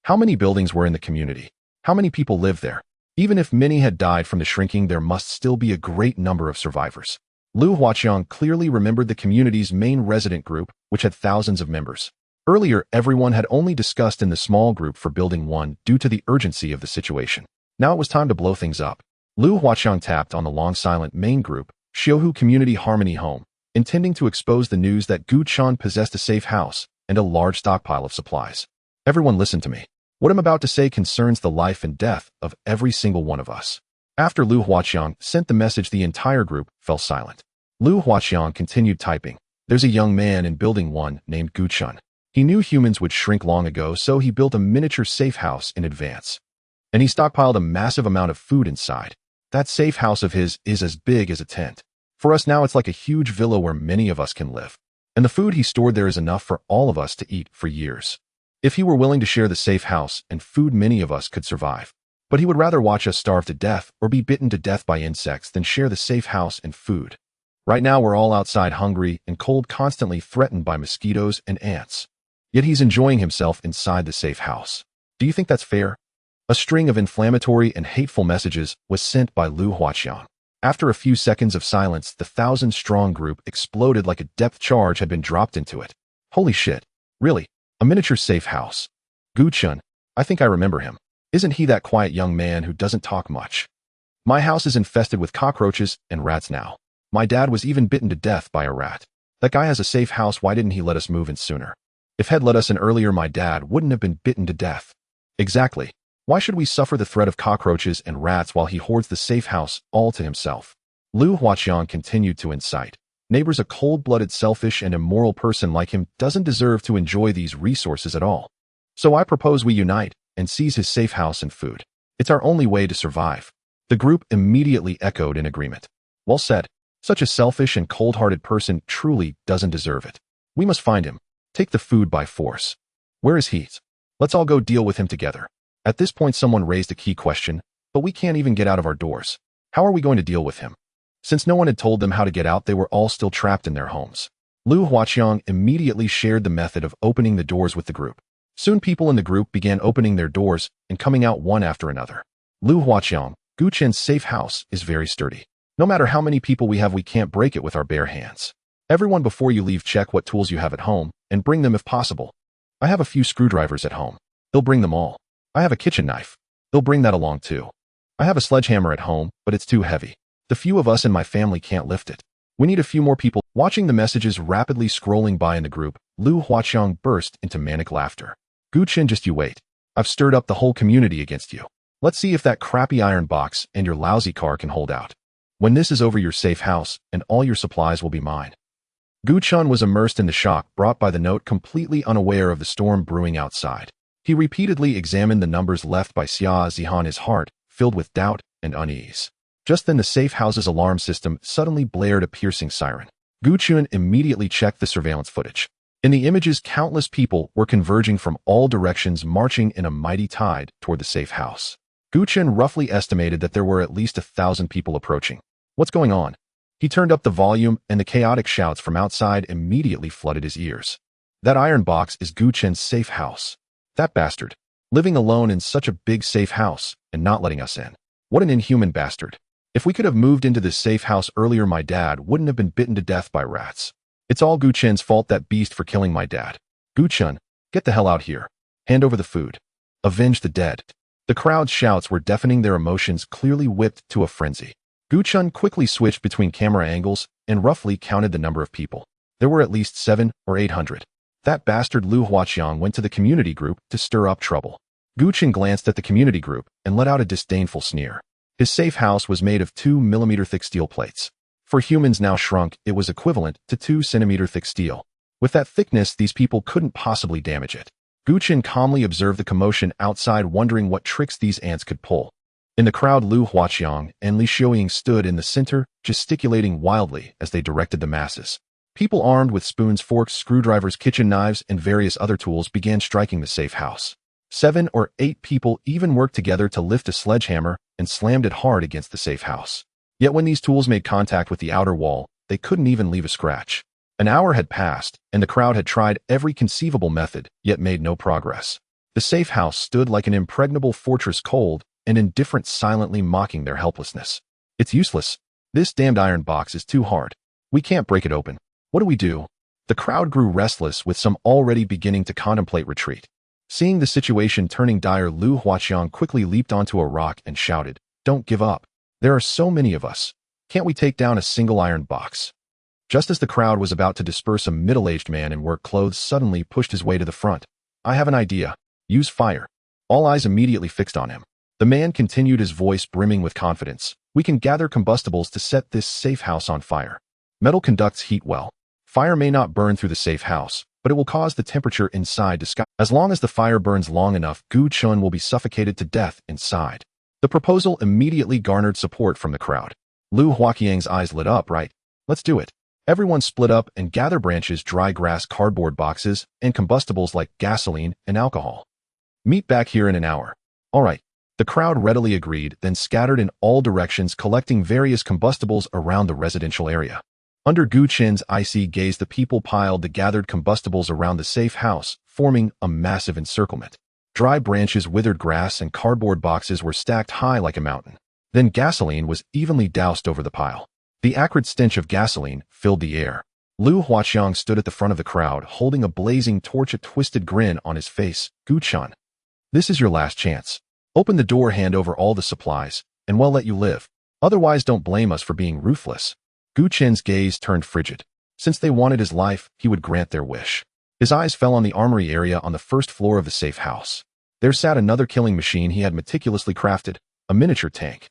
How many buildings were in the community? How many people lived there? Even if many had died from the shrinking, there must still be a great number of survivors. Lu Huaqiang clearly remembered the community's main resident group, which had thousands of members. Earlier, everyone had only discussed in the small group for Building 1 due to the urgency of the situation. Now it was time to blow things up. Lu Huaqiang tapped on the long-silent main group, Xiaohu Community Harmony Home, intending to expose the news that Gu Chen possessed a safe house and a large stockpile of supplies. Everyone listen to me. What I'm about to say concerns the life and death of every single one of us. After Lu Huaqiang sent the message, the entire group fell silent. Lu Huaqiang continued typing. There's a young man in Building 1 named Gu Chen. He knew humans would shrink long ago, so he built a miniature safe house in advance. And he stockpiled a massive amount of food inside. That safe house of his is as big as a tent. For us now, it's like a huge villa where many of us can live. And the food he stored there is enough for all of us to eat for years. If he were willing to share the safe house and food, many of us could survive. But he would rather watch us starve to death or be bitten to death by insects than share the safe house and food. Right now, we're all outside hungry and cold, constantly threatened by mosquitoes and ants. Yet he's enjoying himself inside the safe house. Do you think that's fair? A string of inflammatory and hateful messages was sent by Lu Huaqiang. After a few seconds of silence, the 1,000-strong group exploded like a depth charge had been dropped into it. Holy shit. Really? A miniature safe house. Gu Chen. I think I remember him. Isn't he that quiet young man who doesn't talk much? My house is infested with cockroaches and rats now. My dad was even bitten to death by a rat. That guy has a safe house. Why didn't he let us move in sooner? If he'd let us in earlier, my dad wouldn't have been bitten to death. Exactly. Why should we suffer the threat of cockroaches and rats while he hoards the safe house all to himself? Lu Huaqiang continued to incite. Neighbor's a cold-blooded, selfish, and immoral person like him doesn't deserve to enjoy these resources at all. So I propose we unite and seize his safe house and food. It's our only way to survive. The group immediately echoed in agreement. Well said. Such a selfish and cold-hearted person truly doesn't deserve it. We must find him. Take the food by force. Where is he? Let's all go deal with him together. At this point, someone raised a key question, but we can't even get out of our doors. How are we going to deal with him? Since no one had told them how to get out, they were all still trapped in their homes. Lu Huaqiang immediately shared the method of opening the doors with the group. Soon people in the group began opening their doors and coming out one after another. Lu Huaqiang, Gu Chen's safe house is very sturdy. No matter how many people we have, we can't break it with our bare hands. Everyone, before you leave, check what tools you have at home and bring them if possible. I have a few screwdrivers at home. They'll bring them all. I have a kitchen knife. They'll bring that along too. I have a sledgehammer at home, but it's too heavy. The few of us in my family can't lift it. We need a few more people. Watching the messages rapidly scrolling by in the group, Lu Huaqiang burst into manic laughter. Gu Chen, just you wait. I've stirred up the whole community against you. Let's see if that crappy iron box and your lousy car can hold out. When this is over, your safe house and all your supplies will be mine. Gu Chen was immersed in the shock brought by the note, completely unaware of the storm brewing outside. He repeatedly examined the numbers left by Xia Zihan, his heart filled with doubt and unease. Just then the safe house's alarm system suddenly blared a piercing siren. Gu Chen immediately checked the surveillance footage. In the images, countless people were converging from all directions, marching in a mighty tide toward the safe house. Gu Chen roughly estimated that there were at least 1,000 people approaching. What's going on? He turned up the volume, and the chaotic shouts from outside immediately flooded his ears. That iron box is Gu Chen's safe house. That bastard. Living alone in such a big safe house and not letting us in. What an inhuman bastard. If we could have moved into this safe house earlier, my dad wouldn't have been bitten to death by rats. It's all Gu Chen's fault, that beast, for killing my dad. Gu Chen, get the hell out here. Hand over the food. Avenge the dead. The crowd's shouts were deafening, their emotions clearly whipped to a frenzy. Gu Chen quickly switched between camera angles and roughly counted the number of people. There were at least 700 or 800. That bastard Lu Huaqiang went to the community group to stir up trouble. Gu Chen glanced at the community group and let out a disdainful sneer. His safe house was made of 2mm thick steel plates. For humans now shrunk, it was equivalent to 2cm thick steel. With that thickness, these people couldn't possibly damage it. Gu Chen calmly observed the commotion outside, wondering what tricks these ants could pull. In the crowd, Lu Huaqiang and Li Xiaoying stood in the center, gesticulating wildly as they directed the masses. People armed with spoons, forks, screwdrivers, kitchen knives, and various other tools began striking the safe house. 7 or 8 people even worked together to lift a sledgehammer and slammed it hard against the safe house. Yet when these tools made contact with the outer wall, they couldn't even leave a scratch. An hour had passed, and the crowd had tried every conceivable method, yet made no progress. The safe house stood like an impregnable fortress, cold and indifferent, silently mocking their helplessness. "It's useless. This damned iron box is too hard. We can't break it open. What do we do?" The crowd grew restless, with some already beginning to contemplate retreat. Seeing the situation turning dire, Lu Huaqiang quickly leaped onto a rock and shouted, "Don't give up. There are so many of us. Can't we take down a single iron box?" Just as the crowd was about to disperse, a middle-aged man in work clothes suddenly pushed his way to the front. "I have an idea. Use fire." All eyes immediately fixed on him. The man continued, his voice brimming with confidence. "We can gather combustibles to set this safe house on fire. Metal conducts heat well. Fire may not burn through the safe house, but it will cause the temperature inside to skyrocket. As long as the fire burns long enough, Gu Chen will be suffocated to death inside." The proposal immediately garnered support from the crowd. Lu Huaqiang's eyes lit up. "Right, let's do it." Everyone split up and gathered branches, dry grass, cardboard boxes, and combustibles like gasoline and alcohol. "Meet back here in an hour." "All right." The crowd readily agreed, then scattered in all directions, collecting various combustibles around the residential area. Under Gu Chen's icy gaze, the people piled the gathered combustibles around the safe house, forming a massive encirclement. Dry branches, withered grass, and cardboard boxes were stacked high like a mountain. Then gasoline was evenly doused over the pile. The acrid stench of gasoline filled the air. Lu Huaqiang stood at the front of the crowd, holding a blazing torch, a twisted grin on his face. "Gu Chen, this is your last chance. Open the door, hand over all the supplies, and we'll let you live. Otherwise, don't blame us for being ruthless." Gu Chen's gaze turned frigid. Since they wanted his life, he would grant their wish. His eyes fell on the armory area on the first floor of the safe house. There sat another killing machine he had meticulously crafted, a miniature tank.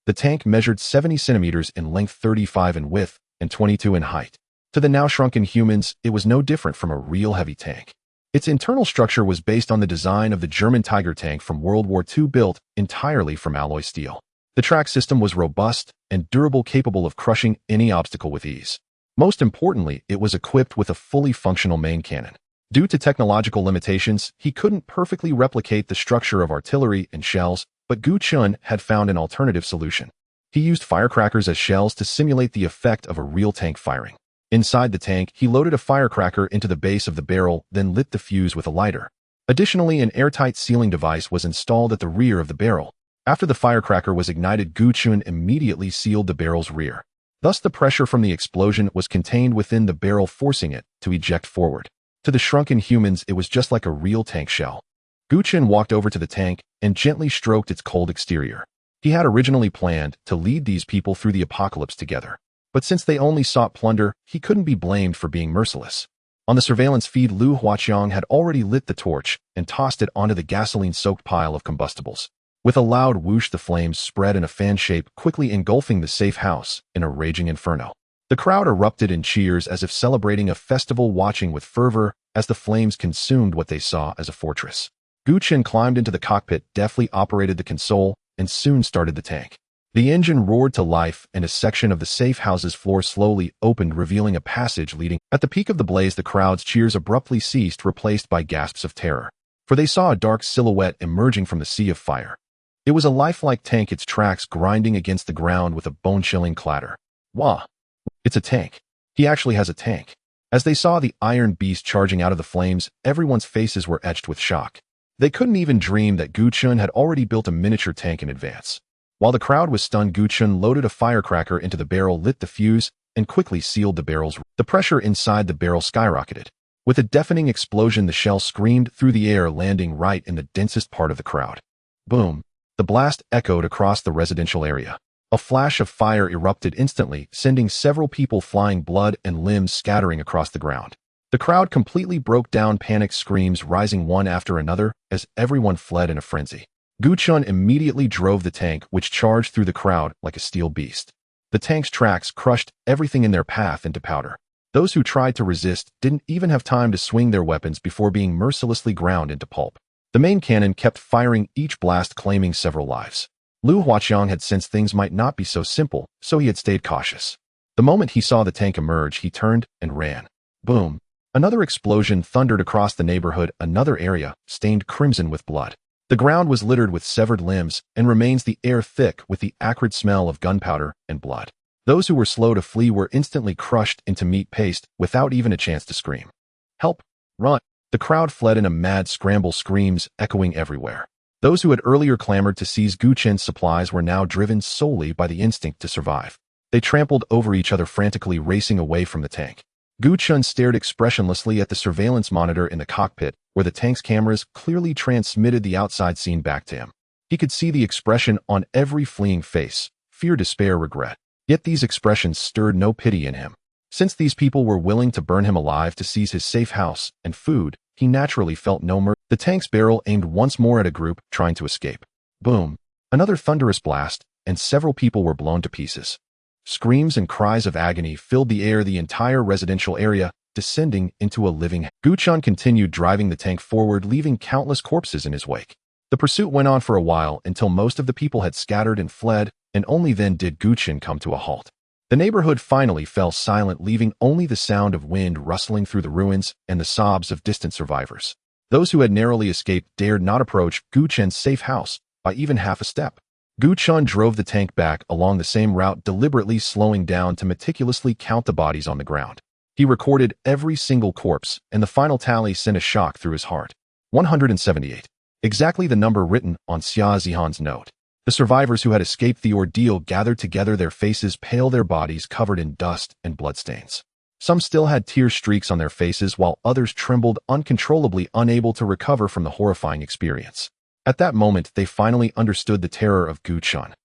The tank measured 70 centimeters in length, 35 in width, and 22 in height. To the now shrunken humans, it was no different from a real heavy tank. Its internal structure was based on the design of the German Tiger tank from World War II, built entirely from alloy steel. The track system was robust and durable, capable of crushing any obstacle with ease. Most importantly, it was equipped with a fully functional main cannon. Due to technological limitations, he couldn't perfectly replicate the structure of artillery and shells, but Gu Chen had found an alternative solution. He used firecrackers as shells to simulate the effect of a real tank firing. Inside the tank, he loaded a firecracker into the base of the barrel, then lit the fuse with a lighter. Additionally, an airtight sealing device was installed at the rear of the barrel. After the firecracker was ignited, Gu Chen immediately sealed the barrel's rear. Thus, the pressure from the explosion was contained within the barrel, forcing it to eject forward. To the shrunken humans, it was just like a real tank shell. Gu Chen walked over to the tank and gently stroked its cold exterior. He had originally planned to lead these people through the apocalypse together. But since they only sought plunder, he couldn't be blamed for being merciless. On the surveillance feed, Lu Huaqiang had already lit the torch and tossed it onto the gasoline-soaked pile of combustibles. With a loud whoosh, the flames spread in a fan shape, quickly engulfing the safe house in a raging inferno. The crowd erupted in cheers as if celebrating a festival, watching with fervor as the flames consumed what they saw as a fortress. Gu Chen climbed into the cockpit, deftly operated the console, and soon started the tank. The engine roared to life, and a section of the safe house's floor slowly opened, revealing a passage leading. At the peak of the blaze, the crowd's cheers abruptly ceased, replaced by gasps of terror, for they saw a dark silhouette emerging from the sea of fire. It was a lifelike tank, its tracks grinding against the ground with a bone-chilling clatter. "Wah! It's a tank. He actually has a tank." As they saw the iron beast charging out of the flames, everyone's faces were etched with shock. They couldn't even dream that Gu Chen had already built a miniature tank in advance. While the crowd was stunned, Gu Chen loaded a firecracker into the barrel, lit the fuse, and quickly sealed the barrel's. The pressure inside the barrel skyrocketed. With a deafening explosion, the shell screamed through the air, landing right in the densest part of the crowd. Boom! The blast echoed across the residential area. A flash of fire erupted instantly, sending several people flying, blood and limbs scattering across the ground. The crowd completely broke down, panic screams rising one after another as everyone fled in a frenzy. Gu Chen immediately drove the tank, which charged through the crowd like a steel beast. The tank's tracks crushed everything in their path into powder. Those who tried to resist didn't even have time to swing their weapons before being mercilessly ground into pulp. The main cannon kept firing, each blast claiming several lives. Lu Huaqiang had sensed things might not be so simple, so he had stayed cautious. The moment he saw the tank emerge, he turned and ran. Boom! Another explosion thundered across the neighborhood, another area stained crimson with blood. The ground was littered with severed limbs and remains, the air thick with the acrid smell of gunpowder and blood. Those who were slow to flee were instantly crushed into meat paste without even a chance to scream. Help! Run! The crowd fled in a mad scramble, screams echoing everywhere. Those who had earlier clamored to seize Gu Chen's supplies were now driven solely by the instinct to survive. They trampled over each other, frantically racing away from the tank. Gu Chen stared expressionlessly at the surveillance monitor in the cockpit, where the tank's cameras clearly transmitted the outside scene back to him. He could see the expression on every fleeing face: fear, despair, regret. Yet these expressions stirred no pity in him. Since these people were willing to burn him alive to seize his safe house and food, he naturally felt no mercy. The tank's barrel aimed once more at a group trying to escape. Boom! Another thunderous blast, and several people were blown to pieces. Screams and cries of agony filled the air, the entire residential area descending into a living hell. Gu Chen continued driving the tank forward, leaving countless corpses in his wake. The pursuit went on for a while until most of the people had scattered and fled, and only then did Gu Chen come to a halt. The neighborhood finally fell silent, leaving only the sound of wind rustling through the ruins and the sobs of distant survivors. Those who had narrowly escaped dared not approach Gu Chen's safe house by even half a step. Gu Chen drove the tank back along the same route, deliberately slowing down to meticulously count the bodies on the ground. He recorded every single corpse, and the final tally sent a shock through his heart. 178. Exactly the number written on Xia Zihan's note. The survivors who had escaped the ordeal gathered together, their faces pale, their bodies covered in dust and bloodstains. Some still had tear streaks on their faces, while others trembled uncontrollably, unable to recover from the horrifying experience. At that moment, they finally understood the terror of Gu Chen.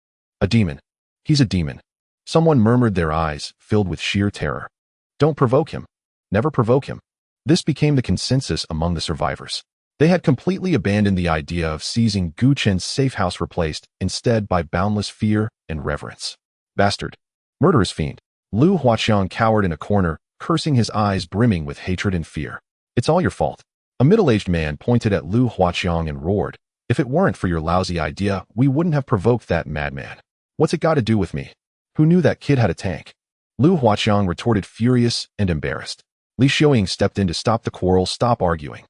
A demon. He's a demon. Someone murmured, their eyes filled with sheer terror. Don't provoke him. Never provoke him. This became the consensus among the survivors. They had completely abandoned the idea of seizing Gu Chen's safe house, replaced instead by boundless fear and reverence. Bastard. Murderous fiend. Lu Huaqiang cowered in a corner, cursing, his eyes brimming with hatred and fear. It's all your fault. A middle-aged man pointed at Lu Huaqiang and roared, if it weren't for your lousy idea, we wouldn't have provoked that madman. What's it got to do with me? Who knew that kid had a tank? Lu Huaqiang retorted, furious and embarrassed. Li Xiaoying stepped in to stop the quarrel. Stop arguing.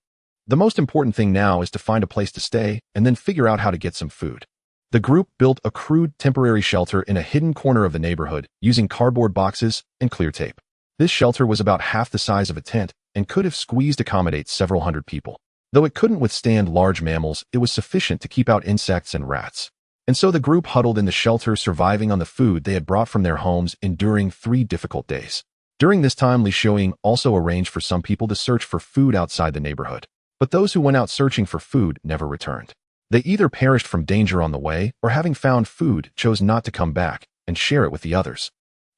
The most important thing now is to find a place to stay and then figure out how to get some food. The group built a crude temporary shelter in a hidden corner of the neighborhood using cardboard boxes and clear tape. This shelter was about half the size of a tent and could have squeezed accommodate several hundred people. Though it couldn't withstand large mammals, it was sufficient to keep out insects and rats. And so the group huddled in the shelter, surviving on the food they had brought from their homes, enduring 3 difficult days. During this time, Li Xiaoying also arranged for some people to search for food outside the neighborhood. But those who went out searching for food never returned. They either perished from danger on the way, or having found food, chose not to come back and share it with the others.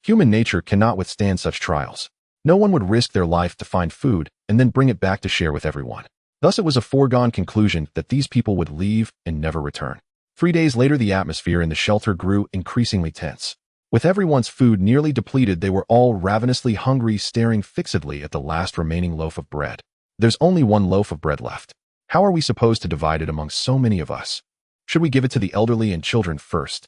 Human nature cannot withstand such trials. No one would risk their life to find food and then bring it back to share with everyone. Thus it was a foregone conclusion that these people would leave and never return. 3 days later, the atmosphere in the shelter grew increasingly tense. With everyone's food nearly depleted, they were all ravenously hungry, staring fixedly at the last remaining loaf of bread. There's only one loaf of bread left. How are we supposed to divide it among so many of us? Should we give it to the elderly and children first?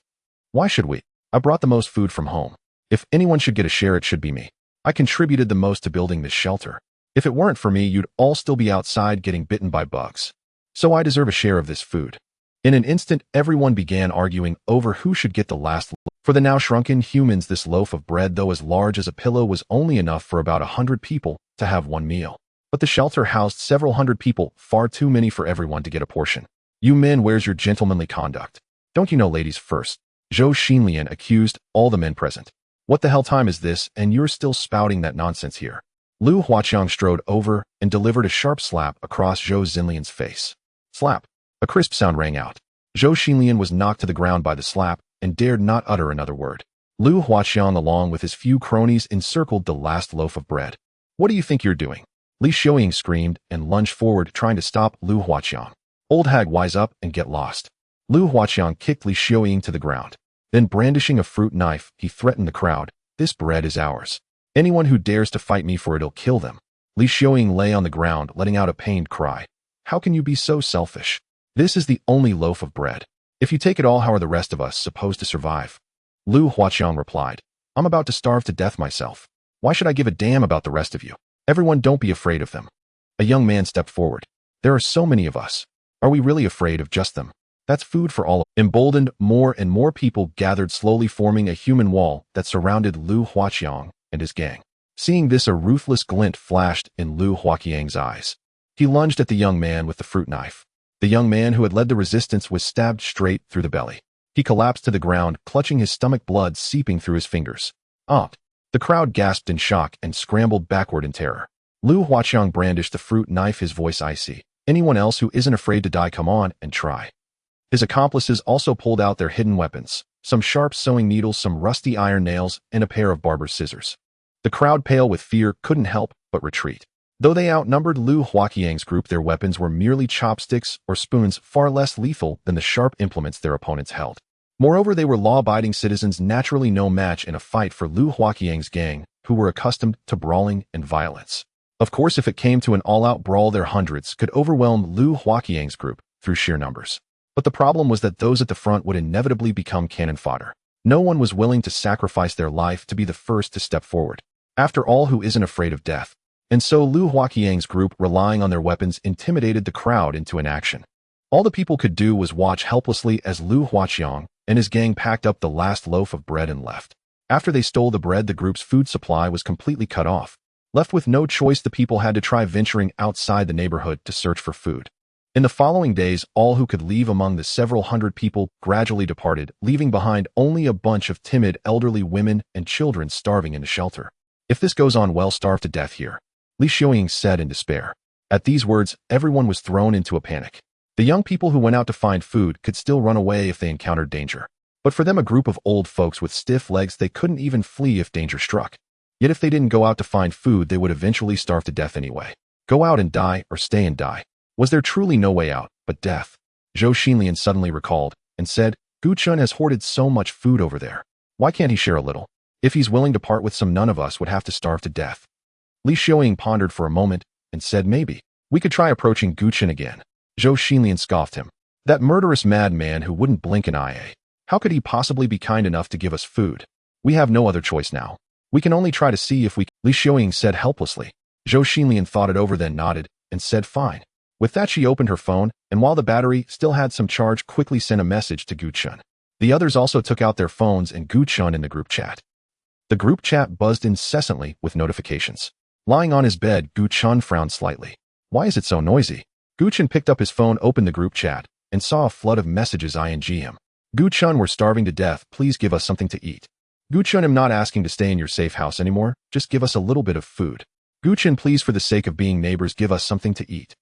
Why should we? I brought the most food from home. If anyone should get a share, it should be me. I contributed the most to building this shelter. If it weren't for me, you'd all still be outside getting bitten by bugs. So I deserve a share of this food. In an instant, everyone began arguing over who should get the last loaf. For the now shrunken humans, this loaf of bread, though as large as a pillow, was only enough for about 100 people to have one meal. But the shelter housed several hundred people, far too many for everyone to get a portion. You men, where's your gentlemanly conduct? Don't you know ladies first? Zhou Xinlian accused all the men present. What the hell time is this, and you're still spouting that nonsense here? Lu Huaqiang strode over and delivered a sharp slap across Zhou Xinlian's face. Slap. A crisp sound rang out. Zhou Xinlian was knocked to the ground by the slap and dared not utter another word. Lu Huaqiang, along with his few cronies, encircled the last loaf of bread. What do you think you're doing? Li Xiaoying screamed and lunged forward, trying to stop Lu Huaqiang. Old hag, wise up and get lost. Lu Huaqiang kicked Li Xiaoying to the ground. Then, brandishing a fruit knife, he threatened the crowd. This bread is ours. Anyone who dares to fight me for it, I'll kill them. Li Xiaoying lay on the ground, letting out a pained cry. How can you be so selfish? This is the only loaf of bread. If you take it all, how are the rest of us supposed to survive? Lu Huaqiang replied. I'm about to starve to death myself. Why should I give a damn about the rest of you? Everyone, don't be afraid of them. A young man stepped forward. There are so many of us. Are we really afraid of just them? That's food for all. Emboldened, more and more people gathered, slowly forming a human wall that surrounded Lu Huaqiang and his gang. Seeing this, a ruthless glint flashed in Lu Huaqiang's eyes. He lunged at the young man with the fruit knife. The young man who had led the resistance was stabbed straight through the belly. He collapsed to the ground, clutching his stomach, blood seeping through his fingers. Ah! The crowd gasped in shock and scrambled backward in terror. Lu Huaqiang brandished the fruit knife, his voice icy. Anyone else who isn't afraid to die, come on and try. His accomplices also pulled out their hidden weapons, some sharp sewing needles, some rusty iron nails, and a pair of barber's scissors. The crowd, pale with fear, couldn't help but retreat. Though they outnumbered Lu Huaqiang's group, their weapons were merely chopsticks or spoons, far less lethal than the sharp implements their opponents held. Moreover, they were law-abiding citizens, naturally no match in a fight for Lu Huaqiang's gang, who were accustomed to brawling and violence. Of course, if it came to an all-out brawl, their hundreds could overwhelm Lu Huaqiang's group through sheer numbers. But the problem was that those at the front would inevitably become cannon fodder. No one was willing to sacrifice their life to be the first to step forward. After all, who isn't afraid of death? And so Lu Huaqiang's group, relying on their weapons, intimidated the crowd into inaction. All the people could do was watch helplessly as Lu Huaqiang and his gang packed up the last loaf of bread and left. After they stole the bread, the group's food supply was completely cut off. Left with no choice, the people had to try venturing outside the neighborhood to search for food. In the following days, all who could leave among the several hundred people gradually departed, leaving behind only a bunch of timid elderly women and children starving in a shelter. If this goes on, we'll starve to death here, Li Xiuying said in despair. At these words, everyone was thrown into a panic. The young people who went out to find food could still run away if they encountered danger. But for them, a group of old folks with stiff legs, they couldn't even flee if danger struck. Yet if they didn't go out to find food, they would eventually starve to death anyway. Go out and die, or stay and die. Was there truly no way out but death? Zhou Xinlian suddenly recalled and said, Gu Chen has hoarded so much food over there. Why can't he share a little? If he's willing to part with some, none of us would have to starve to death. Li Xiuying pondered for a moment and said, maybe we could try approaching Gu Chen again. Zhou Xinlian scoffed him. That murderous madman who wouldn't blink an eye. How could he possibly be kind enough to give us food? We have no other choice now. We can only try to see if we... Li Xiuying said helplessly. Zhou Xinlian thought it over, then nodded and said fine. With that, she opened her phone, and while the battery still had some charge, quickly sent a message to Gu Chen. The others also took out their phones and Gu Chen in the group chat. The group chat buzzed incessantly with notifications. Lying on his bed, Gu Chen frowned slightly. Why is it so noisy? Gu Chen picked up his phone, opened the group chat, and saw a flood of messages ing him. Gu Chen, we're starving to death. Please give us something to eat. Gu Chen, I'm not asking to stay in your safe house anymore. Just give us a little bit of food. Gu Chen, please, for the sake of being neighbors, give us something to eat.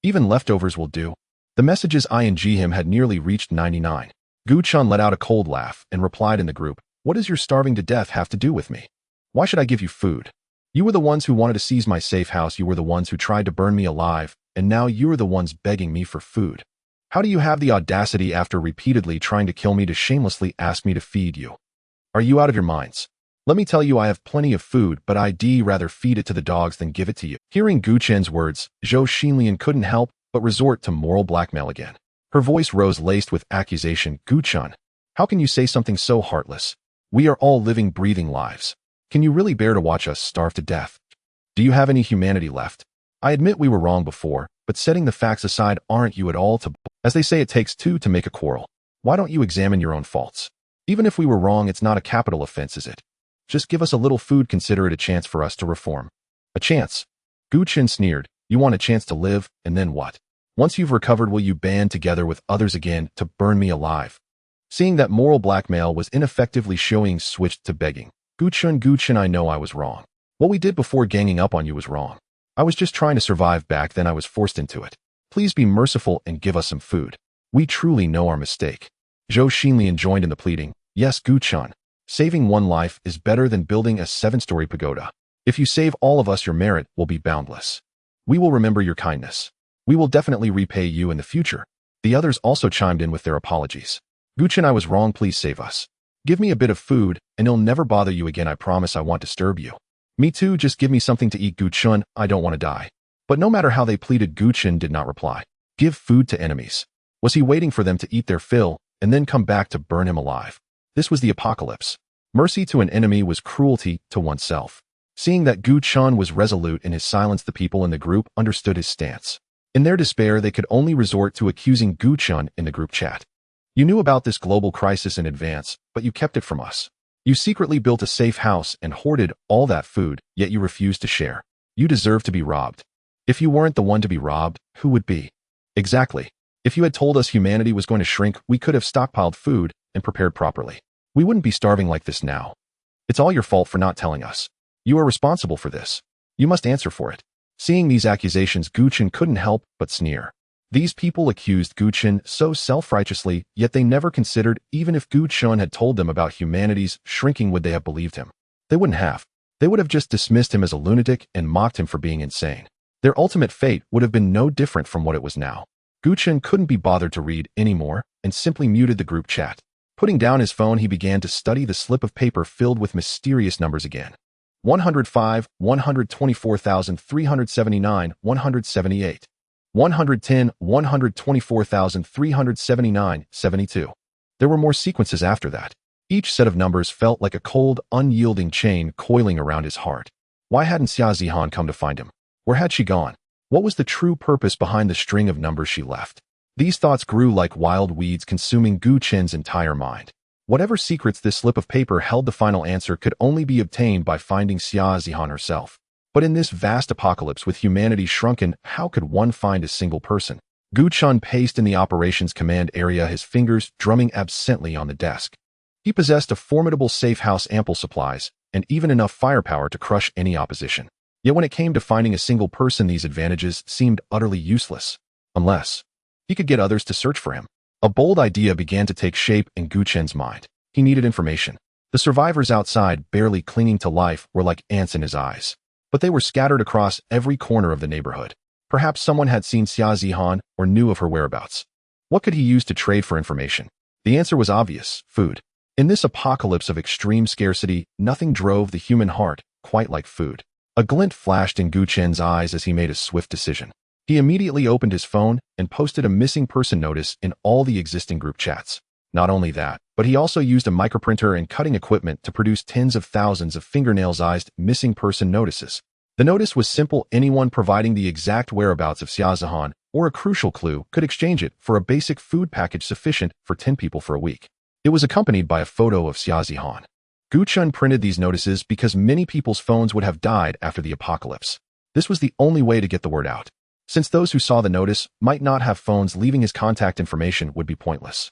Even leftovers will do. The messages ing him had nearly reached 99. Gu Chen let out a cold laugh and replied in the group, what does your starving to death have to do with me? Why should I give you food? You were the ones who wanted to seize my safe house. You were the ones who tried to burn me alive, and now you are the ones begging me for food. How do you have the audacity, after repeatedly trying to kill me, to shamelessly ask me to feed you? Are you out of your minds? Let me tell you, I have plenty of food, but I'd rather feed it to the dogs than give it to you. Hearing Gu Chen's words, Zhou Xinlian couldn't help but resort to moral blackmail again. Her voice rose, laced with accusation. Gu Chen, how can you say something so heartless? We are all living, breathing lives. Can you really bear to watch us starve to death? Do you have any humanity left? I admit we were wrong before, but setting the facts aside, aren't you at all to... As they say, it takes two to make a quarrel. Why don't you examine your own faults? Even if we were wrong, it's not a capital offense, is it? Just give us a little food, consider it a chance for us to reform. A chance? Gu Chen sneered. You want a chance to live, and then what? Once you've recovered, will you band together with others again to burn me alive? Seeing that moral blackmail was ineffectively showing, switched to begging. Gu Chen, I know I was wrong. What we did before ganging up on you was wrong. I was just trying to survive back then. I was forced into it. Please be merciful and give us some food. We truly know our mistake. Zhou Xinlian joined in the pleading. Yes, Gu Chen. Saving one life is better than building a 7-story pagoda. If you save all of us, your merit will be boundless. We will remember your kindness. We will definitely repay you in the future. The others also chimed in with their apologies. Gu Chen, I was wrong. Please save us. Give me a bit of food, and I'll never bother you again. I promise I won't disturb you. Me too, just give me something to eat. Gu Chen, I don't want to die. But no matter how they pleaded, Gu Chen did not reply. Give food to enemies. Was he waiting for them to eat their fill, and then come back to burn him alive? This was the apocalypse. Mercy to an enemy was cruelty to oneself. Seeing that Gu Chen was resolute in his silence, the people in the group understood his stance. In their despair, they could only resort to accusing Gu Chen in the group chat. You knew about this global crisis in advance, but you kept it from us. You secretly built a safe house and hoarded all that food, yet you refused to share. You deserve to be robbed. If you weren't the one to be robbed, who would be? Exactly. If you had told us humanity was going to shrink, we could have stockpiled food and prepared properly. We wouldn't be starving like this now. It's all your fault for not telling us. You are responsible for this. You must answer for it. Seeing these accusations, Chen couldn't help but sneer. These people accused Chen so self-righteously, yet they never considered even if Chen had told them about humanity's shrinking, would they have believed him? They wouldn't have. They would have just dismissed him as a lunatic and mocked him for being insane. Their ultimate fate would have been no different from what it was now. Chen couldn't be bothered to read anymore and simply muted the group chat. Putting down his phone, he began to study the slip of paper filled with mysterious numbers again. 105, 124,379, 178. 110, 124,379, 72. There were more sequences after that. Each set of numbers felt like a cold, unyielding chain coiling around his heart. Why hadn't Xia Zihan come to find him? Where had she gone? What was the true purpose behind the string of numbers she left? These thoughts grew like wild weeds, consuming Chen's entire mind. Whatever secrets this slip of paper held, the final answer could only be obtained by finding Xia Zihan herself. But in this vast apocalypse with humanity shrunken, how could one find a single person? Chen paced in the operations command area, his fingers drumming absently on the desk. He possessed a formidable safe house, ample supplies, and even enough firepower to crush any opposition. Yet when it came to finding a single person, these advantages seemed utterly useless. Unless he could get others to search for him. A bold idea began to take shape in Chen's mind. He needed information. The survivors outside, barely clinging to life, were like ants in his eyes. But they were scattered across every corner of the neighborhood. Perhaps someone had seen Xia Zihan or knew of her whereabouts. What could he use to trade for information? The answer was obvious: food. In this apocalypse of extreme scarcity, nothing drove the human heart quite like food. A glint flashed in Chen's eyes as he made a swift decision. He immediately opened his phone and posted a missing person notice in all the existing group chats. Not only that, but he also used a microprinter and cutting equipment to produce tens of thousands of fingernail-sized missing person notices. The notice was simple: anyone providing the exact whereabouts of Xia Zihan or a crucial clue could exchange it for a basic food package sufficient for 10 people for a week. It was accompanied by a photo of Xia Zihan. Chen printed these notices because many people's phones would have died after the apocalypse. This was the only way to get the word out. Since those who saw the notice might not have phones, leaving his contact information would be pointless.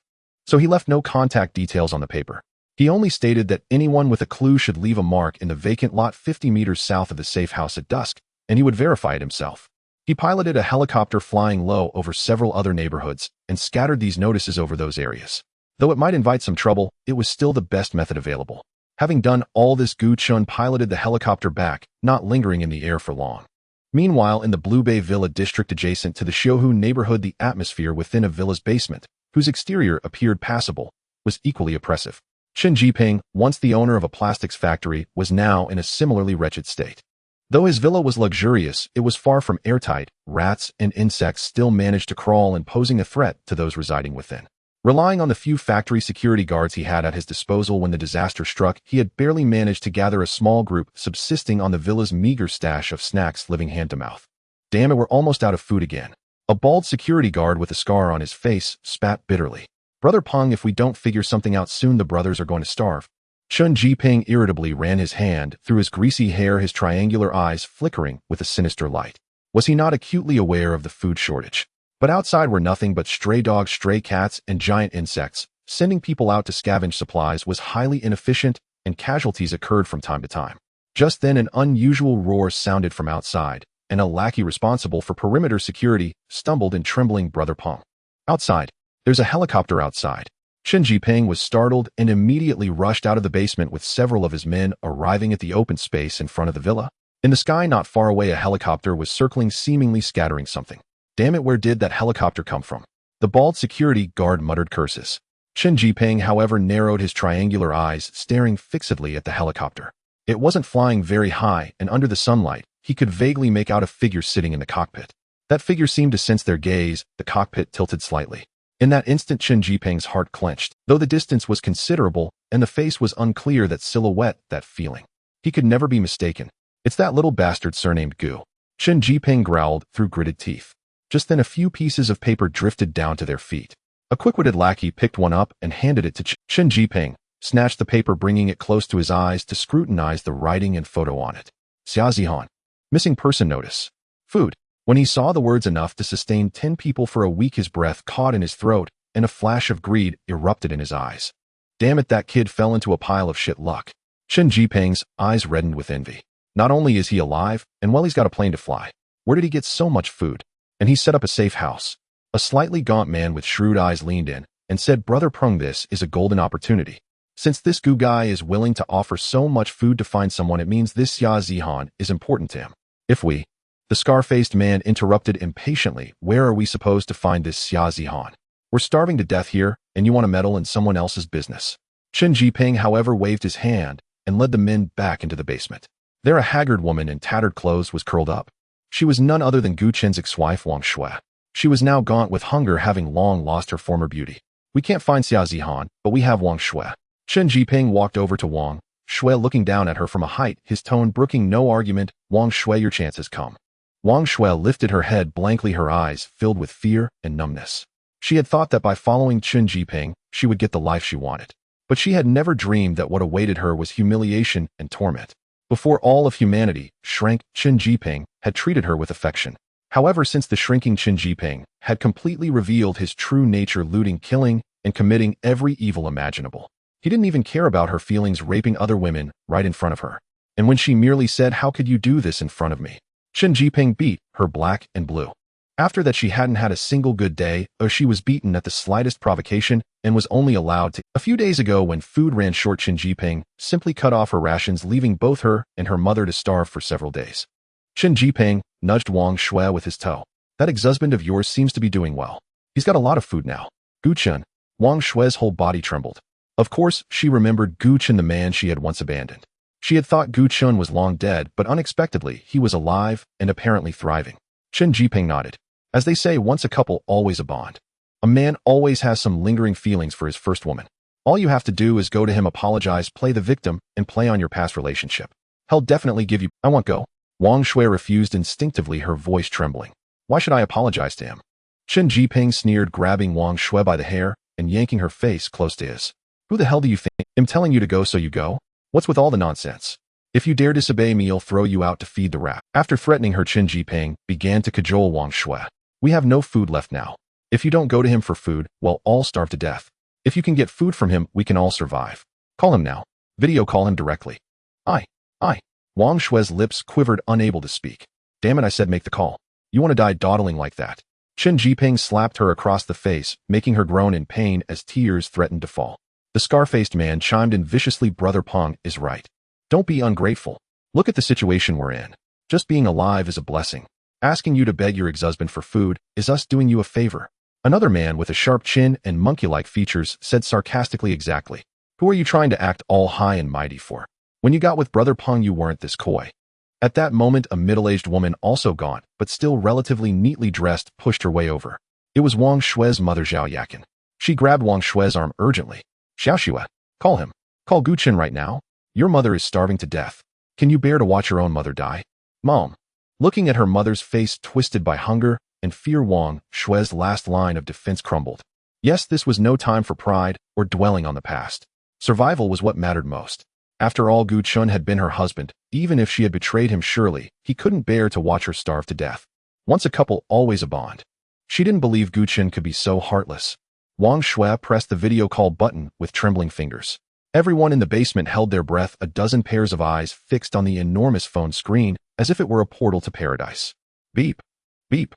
So he left no contact details on the paper. He only stated that anyone with a clue should leave a mark in the vacant lot 50 meters south of the safe house at dusk, and he would verify it himself. He piloted a helicopter flying low over several other neighborhoods and scattered these notices over those areas. Though it might invite some trouble, it was still the best method available. Having done all this, Chen piloted the helicopter back, not lingering in the air for long. Meanwhile, in the Blue Bay Villa district adjacent to the Xiuhu neighborhood, the atmosphere within a villa's basement, whose exterior appeared passable, was equally oppressive. Chen Jiping, once the owner of a plastics factory, was now in a similarly wretched state. Though his villa was luxurious, it was far from airtight. Rats and insects still managed to crawl in, posing a threat to those residing within. Relying on the few factory security guards he had at his disposal when the disaster struck, he had barely managed to gather a small group subsisting on the villa's meager stash of snacks, living hand to mouth. Damn it, we're almost out of food again. A bald security guard with a scar on his face spat bitterly. Brother Peng, if we don't figure something out soon, the brothers are going to starve. Chen Jiping irritably ran his hand through his greasy hair, his triangular eyes flickering with a sinister light. Was he not acutely aware of the food shortage? But outside were nothing but stray dogs, stray cats, and giant insects. Sending people out to scavenge supplies was highly inefficient, and casualties occurred from time to time. Just then, an unusual roar sounded from outside, and a lackey responsible for perimeter security stumbled in, trembling. Brother Peng. Outside. There's a helicopter outside. Chen Jiping was startled and immediately rushed out of the basement with several of his men, arriving at the open space in front of the villa. In the sky not far away, a helicopter was circling, seemingly scattering something. Damn it, where did that helicopter come from? The bald security guard muttered curses. Chen Jiping, however, narrowed his triangular eyes, staring fixedly at the helicopter. It wasn't flying very high, and under the sunlight, he could vaguely make out a figure sitting in the cockpit. That figure seemed to sense their gaze. The cockpit tilted slightly. In that instant, Chen Jiping's heart clenched. Though the distance was considerable and the face was unclear, that silhouette, that feeling. He could never be mistaken. It's that little bastard surnamed Gu. Chen Jiping growled through gritted teeth. Just then, a few pieces of paper drifted down to their feet. A quick-witted lackey picked one up and handed it to Chen Jiping, snatched the paper, bringing it close to his eyes to scrutinize the writing and photo on it. Xia Zihan. Missing person notice. Food. When he saw the words enough to sustain 10 people for a week, his breath caught in his throat, and a flash of greed erupted in his eyes. Damn it, that kid fell into a pile of shit luck. Chen Jiping's eyes reddened with envy. Not only is he alive, and well, he's got a plane to fly. Where did he get so much food? And he set up a safe house. A slightly gaunt man with shrewd eyes leaned in and said, Brother Prung, this is a golden opportunity. Since this goo guy is willing to offer so much food to find someone, it means this Xia Zihan is important to him. If we... The scar-faced man interrupted impatiently, where are we supposed to find this Xia Zihan? We're starving to death here, and you want to meddle in someone else's business. Chen Jiping, however, waved his hand and led the men back into the basement. There a haggard woman in tattered clothes was curled up. She was none other than Gu Chen's ex-wife Wang Shui. She was now gaunt with hunger, having long lost her former beauty. We can't find Xia Zihan, but we have Wang Shui. Chen Jiping walked over to Wang Shui, looking down at her from a height, his tone brooking no argument. Wang Shui, your chance has come. Wang Shui lifted her head blankly, her eyes filled with fear and numbness. She had thought that by following Chen Jiping, she would get the life she wanted. But she had never dreamed that what awaited her was humiliation and torment. Before all of humanity shrank, Chen Jiping had treated her with affection. However, since the shrinking Chen Jiping had completely revealed his true nature, looting, killing, and committing every evil imaginable, he didn't even care about her feelings, raping other women right in front of her. And when she merely said, how could you do this in front of me? Chen Jiping beat her black and blue. After that, she hadn't had a single good day, or she was beaten at the slightest provocation and was only allowed to. A few days ago, when food ran short, Chen Jiping simply cut off her rations, leaving both her and her mother to starve for several days. Chen Jiping nudged Wang Shui with his toe. That ex-husband of yours seems to be doing well. He's got a lot of food now. Gu Chen. Wang Shui's whole body trembled. Of course, she remembered Gu Chen, the man she had once abandoned. She had thought Gu Chen was long dead, but unexpectedly, he was alive and apparently thriving. Chen Jiping nodded. As they say, once a couple, always a bond. A man always has some lingering feelings for his first woman. All you have to do is go to him, apologize, play the victim, and play on your past relationship. He'll definitely give you. I won't go. Wang Shui refused instinctively, her voice trembling. Why should I apologize to him? Chen Jiping sneered, grabbing Wang Shui by the hair and yanking her face close to his. Who the hell do you think? I'm telling you to go, so you go? What's with all the nonsense? If you dare disobey me, I'll throw you out to feed the rat. After threatening her, Chen Jiping began to cajole Wang Shui. We have no food left now. If you don't go to him for food, we'll all starve to death. If you can get food from him, we can all survive. Call him now. Video call him directly. I. Wang Shui's lips quivered, unable to speak. Damn it, I said make the call. You want to die dawdling like that? Chen Jiping slapped her across the face, making her groan in pain as tears threatened to fall. The scar-faced man chimed in viciously, Brother Peng is right. Don't be ungrateful. Look at the situation we're in. Just being alive is a blessing. Asking you to beg your ex-husband for food is us doing you a favor. Another man with a sharp chin and monkey-like features said sarcastically, exactly. Who are you trying to act all high and mighty for? When you got with Brother Peng, you weren't this coy. At that moment, a middle-aged woman, also gaunt, but still relatively neatly dressed, pushed her way over. It was Wang Shui's mother, Zhao Yakin. She grabbed Wang Shui's arm urgently. Xiao Xue, call him. Call Gu Chen right now. Your mother is starving to death. Can you bear to watch your own mother die? Mom. Looking at her mother's face twisted by hunger and fear, Wang Shui's last line of defense crumbled. Yes, this was no time for pride or dwelling on the past. Survival was what mattered most. After all, Gu Chen had been her husband. Even if she had betrayed him, surely he couldn't bear to watch her starve to death. Once a couple, always a bond. She didn't believe Gu Chen could be so heartless. Wang Shui pressed the video call button with trembling fingers. Everyone in the basement held their breath, a dozen pairs of eyes fixed on the enormous phone screen, as if it were a portal to paradise. Beep. Beep.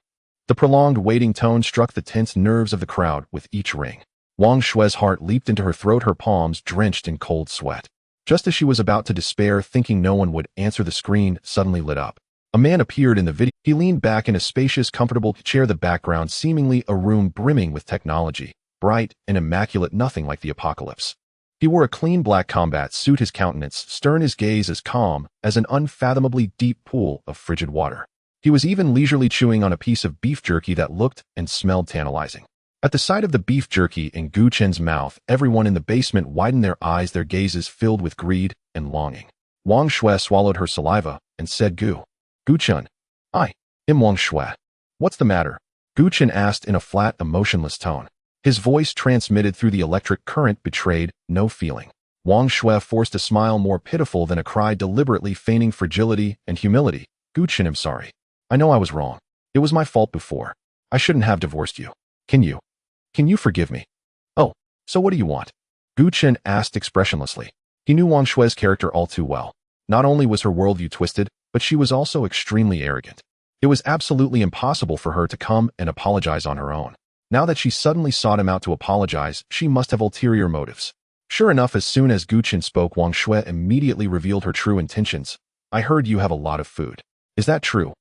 The prolonged waiting tone struck the tense nerves of the crowd with each ring. Wang Shui's heart leaped into her throat, her palms drenched in cold sweat. Just as she was about to despair, thinking no one would answer, the screen suddenly lit up. A man appeared in the video. He leaned back in a spacious, comfortable chair, the background seemingly a room brimming with technology, bright and immaculate, nothing like the apocalypse. He wore a clean black combat suit, his countenance stern, his gaze as calm as an unfathomably deep pool of frigid water. He was even leisurely chewing on a piece of beef jerky that looked and smelled tantalizing. At the sight of the beef jerky in Gu Chen's mouth, everyone in the basement widened their eyes, their gazes filled with greed and longing. Wang Shui swallowed her saliva and said, Gu Chen. I am Wang Shui. What's the matter? Gu Chen asked in a flat, emotionless tone. His voice transmitted through the electric current betrayed no feeling. Wang Shui forced a smile more pitiful than a cry, deliberately feigning fragility and humility. Gu Chen, I'm sorry. I know I was wrong. It was my fault before. I shouldn't have divorced you. Can you forgive me? Oh, so what do you want? Gu Chen asked expressionlessly. He knew Wang Shui's character all too well. Not only was her worldview twisted, but she was also extremely arrogant. It was absolutely impossible for her to come and apologize on her own. Now that she suddenly sought him out to apologize, she must have ulterior motives. Sure enough, as soon as Gu Chen spoke, Wang Shui immediately revealed her true intentions. I heard you have a lot of food. Is that true?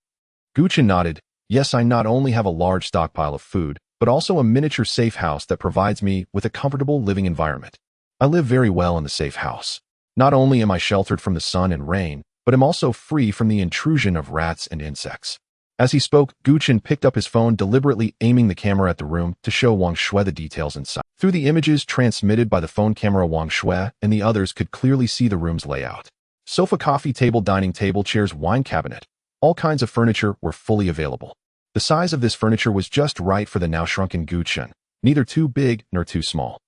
Gu Chen nodded. Yes, I not only have a large stockpile of food, but also a miniature safe house that provides me with a comfortable living environment. I live very well in the safe house. Not only am I sheltered from the sun and rain, but am also free from the intrusion of rats and insects. As he spoke, Gu Chen picked up his phone, deliberately aiming the camera at the room to show Wang Shui the details inside. Through the images transmitted by the phone camera, Wang Shui and the others could clearly see the room's layout. Sofa, coffee table, dining table, chairs, wine cabinet. All kinds of furniture were fully available. The size of this furniture was just right for the now shrunken Gu Chen, neither too big nor too small.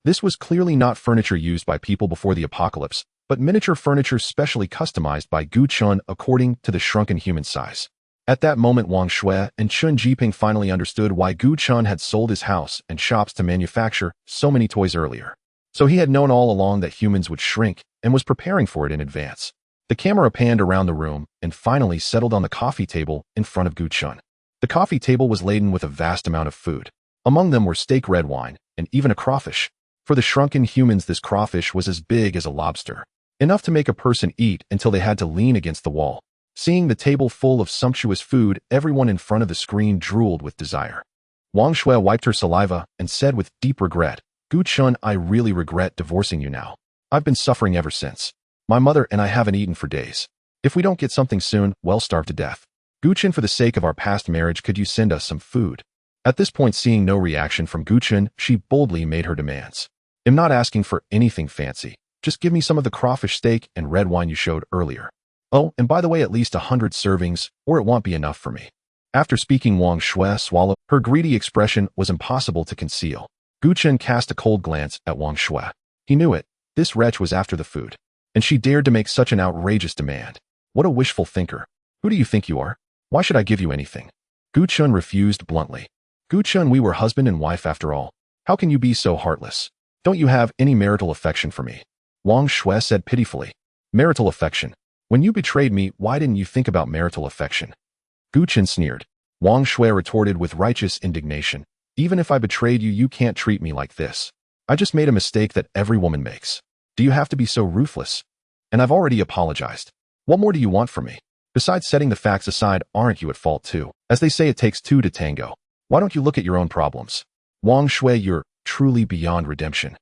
This was clearly not furniture used by people before the apocalypse, but miniature furniture specially customized by Gu Chen according to the shrunken human size. At that moment, Wang Shui and Chen Jiping finally understood why Gu Chen had sold his house and shops to manufacture so many toys earlier. So he had known all along that humans would shrink and was preparing for it in advance. The camera panned around the room and finally settled on the coffee table in front of Gu Chen. The coffee table was laden with a vast amount of food. Among them were steak, red wine, and even a crawfish. For the shrunken humans, this crawfish was as big as a lobster, enough to make a person eat until they had to lean against the wall. Seeing the table full of sumptuous food, everyone in front of the screen drooled with desire. Wang Shui wiped her saliva and said with deep regret, Gu Chen, I really regret divorcing you now. I've been suffering ever since. My mother and I haven't eaten for days. If we don't get something soon, we'll starve to death. Gu Chen, for the sake of our past marriage, could you send us some food? At this point, seeing no reaction from Gu Chen, she boldly made her demands. I'm not asking for anything fancy. Just give me some of the crawfish steak and red wine you showed earlier. Oh, and by the way, at least 100 servings, or it won't be enough for me. After speaking, Wang Shui swallowed. Her greedy expression was impossible to conceal. Gu Chen cast a cold glance at Wang Shui. He knew it. This wretch was after the food. And she dared to make such an outrageous demand. What a wishful thinker. Who do you think you are? Why should I give you anything? Gu Chen refused bluntly. Gu Chen, we were husband and wife after all. How can you be so heartless? Don't you have any marital affection for me? Wang Shui said pitifully. Marital affection. When you betrayed me, why didn't you think about marital affection? Gu Chen sneered. Wang Shui retorted with righteous indignation. Even if I betrayed you, you can't treat me like this. I just made a mistake that every woman makes. Do you have to be so ruthless? And I've already apologized. What more do you want from me? Besides, setting the facts aside, aren't you at fault too? As they say, it takes two to tango. Why don't you look at your own problems? Wang Shui, you're truly beyond redemption.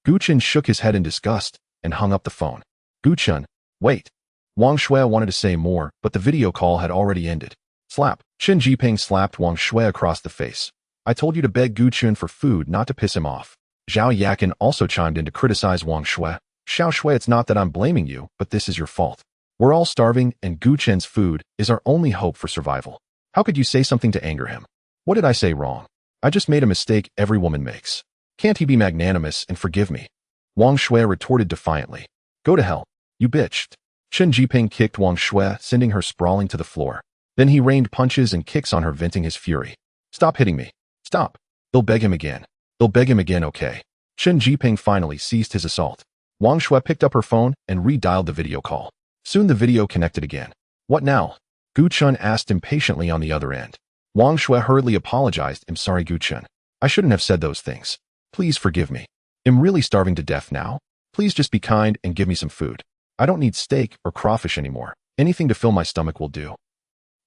Gu Chen shook his head in disgust and hung up the phone. Gu Chen, wait. Wang Shui wanted to say more, but the video call had already ended. Slap. Chen Jiping slapped Wang Shui across the face. I told you to beg Gu Chen for food, not to piss him off. Zhao Yakin also chimed in to criticize Wang Shui. Xiao Shui, it's not that I'm blaming you, but this is your fault. We're all starving, and Gu Chen's food is our only hope for survival. How could you say something to anger him? What did I say wrong? I just made a mistake every woman makes. Can't he be magnanimous and forgive me? Wang Shui retorted defiantly. Go to hell. You bitched. Chen Jiping kicked Wang Shui, sending her sprawling to the floor. Then he rained punches and kicks on her, venting his fury. Stop hitting me. Stop. They'll beg him again. They'll beg him again, okay? Chen Jiping finally ceased his assault. Wang Shui picked up her phone and redialed the video call. Soon the video connected again. What now? Gu Chen asked impatiently on the other end. Wang Shui hurriedly apologized. I'm sorry, Gu Chen. I shouldn't have said those things. Please forgive me. I'm really starving to death now. Please just be kind and give me some food. I don't need steak or crawfish anymore. Anything to fill my stomach will do.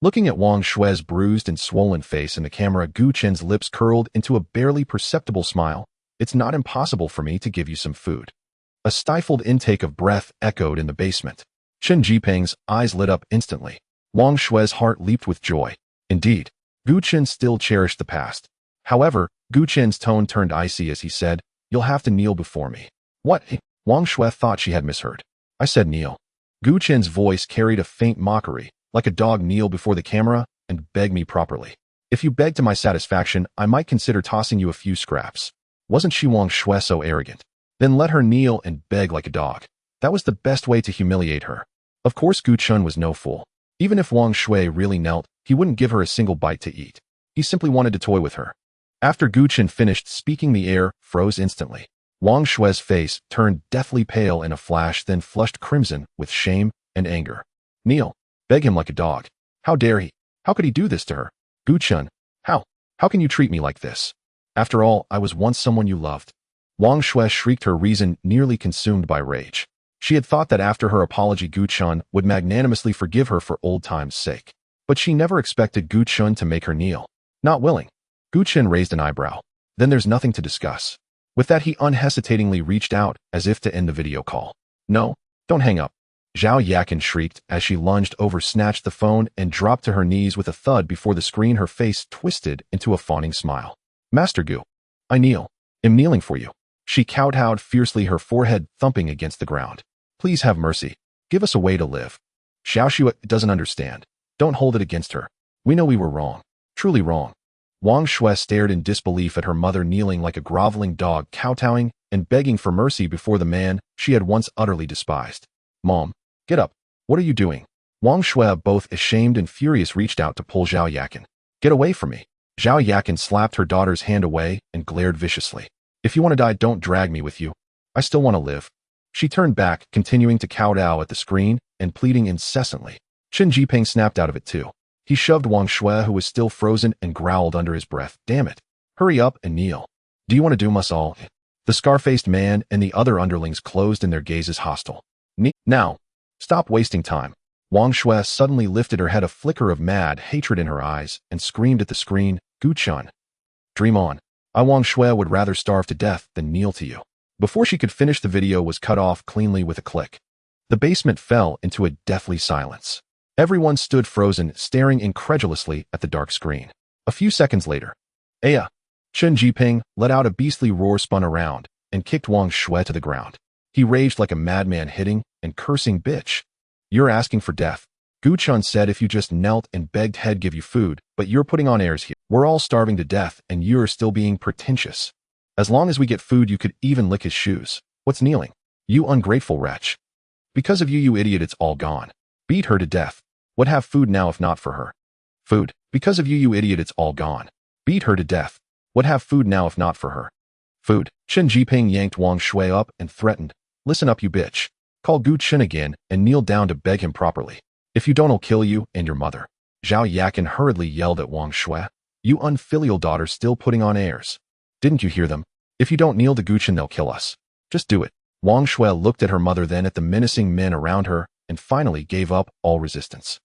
Looking at Wang Shui's bruised and swollen face in the camera, Gu Chen's lips curled into a barely perceptible smile. It's not impossible for me to give you some food. A stifled intake of breath echoed in the basement. Chen Jiping's eyes lit up instantly. Wang Shui's heart leaped with joy. Indeed, Gu Chen still cherished the past. However, Gu Chen's tone turned icy as he said, You'll have to kneel before me. What? Wang Shui thought she had misheard. I said kneel. Gu Chen's voice carried a faint mockery, like a dog kneel before the camera and beg me properly. If you beg to my satisfaction, I might consider tossing you a few scraps. Wasn't she Wang Shui so arrogant? Then let her kneel and beg like a dog. That was the best way to humiliate her. Of course Gu Chun was no fool. Even if Wang Shui really knelt, he wouldn't give her a single bite to eat. He simply wanted to toy with her. After Gu Chun finished speaking, the air froze instantly. Wang Shui's face turned deathly pale in a flash, then flushed crimson with shame and anger. Kneel. Beg him like a dog. How dare he? How could he do this to her? Gu Chun, how? How can you treat me like this? After all, I was once someone you loved. Wang Shui shrieked, her reason nearly consumed by rage. She had thought that after her apology Gu Chun would magnanimously forgive her for old times' sake. But she never expected Gu Chun to make her kneel. Not willing. Gu Chun raised an eyebrow. Then there's nothing to discuss. With that, he unhesitatingly reached out as if to end the video call. No, don't hang up. Xia Zihan shrieked as she lunged over, snatched the phone, and dropped to her knees with a thud before the screen. Her face twisted into a fawning smile. Master Gu, I kneel. Am kneeling for you. She kowtowed fiercely, her forehead thumping against the ground. Please have mercy. Give us a way to live. Xiaoxue doesn't understand. Don't hold it against her. We know we were wrong. Truly wrong. Wang Shui stared in disbelief at her mother, kneeling like a groveling dog, kowtowing and begging for mercy before the man she had once utterly despised. Mom, get up. What are you doing? Wang Shui, both ashamed and furious, reached out to pull Xia Zihan. Get away from me. Xia Zihan slapped her daughter's hand away and glared viciously. If you want to die, don't drag me with you. I still want to live. She turned back, continuing to kowtow at the screen and pleading incessantly. Chen Jiping snapped out of it too. He shoved Wang Shui, who was still frozen, and growled under his breath, damn it. Hurry up and kneel. Do you want to doom us all? The scar-faced man and the other underlings closed in their gazes hostile. Now, stop wasting time. Wang Shui suddenly lifted her head, a flicker of mad hatred in her eyes, and screamed at the screen, Gu Chun. Dream on. I, Wang Shui, would rather starve to death than kneel to you. Before she could finish, the video was cut off cleanly with a click. The basement fell into a deathly silence. Everyone stood frozen, staring incredulously at the dark screen. A few seconds later, Aya, Chen Jiping let out a beastly roar, spun around, and kicked Wang Shui to the ground. He raged like a madman, hitting and cursing, bitch. You're asking for death. Gu Chun said if you just knelt and begged, he'd give you food, but you're putting on airs here. We're all starving to death, and you're still being pretentious. As long as we get food, you could even lick his shoes. What's kneeling? You ungrateful wretch. Because of you, you idiot, it's all gone. Beat her to death. Would have food now if not for her. Food. Because of you, you idiot, it's all gone. Beat her to death. Would have food now if not for her. Food. Chen Jiping yanked Wang Shui up and threatened. Listen up, you bitch. Call Gu Chun again and kneel down to beg him properly. If you don't, I'll kill you and your mother. Xia Zihan hurriedly yelled at Wang Shui. You unfilial daughter, still putting on airs. Didn't you hear them? If you don't kneel to Gu Chun, they'll kill us. Just do it. Wang Shui looked at her mother, then at the menacing men around her, and finally gave up all resistance.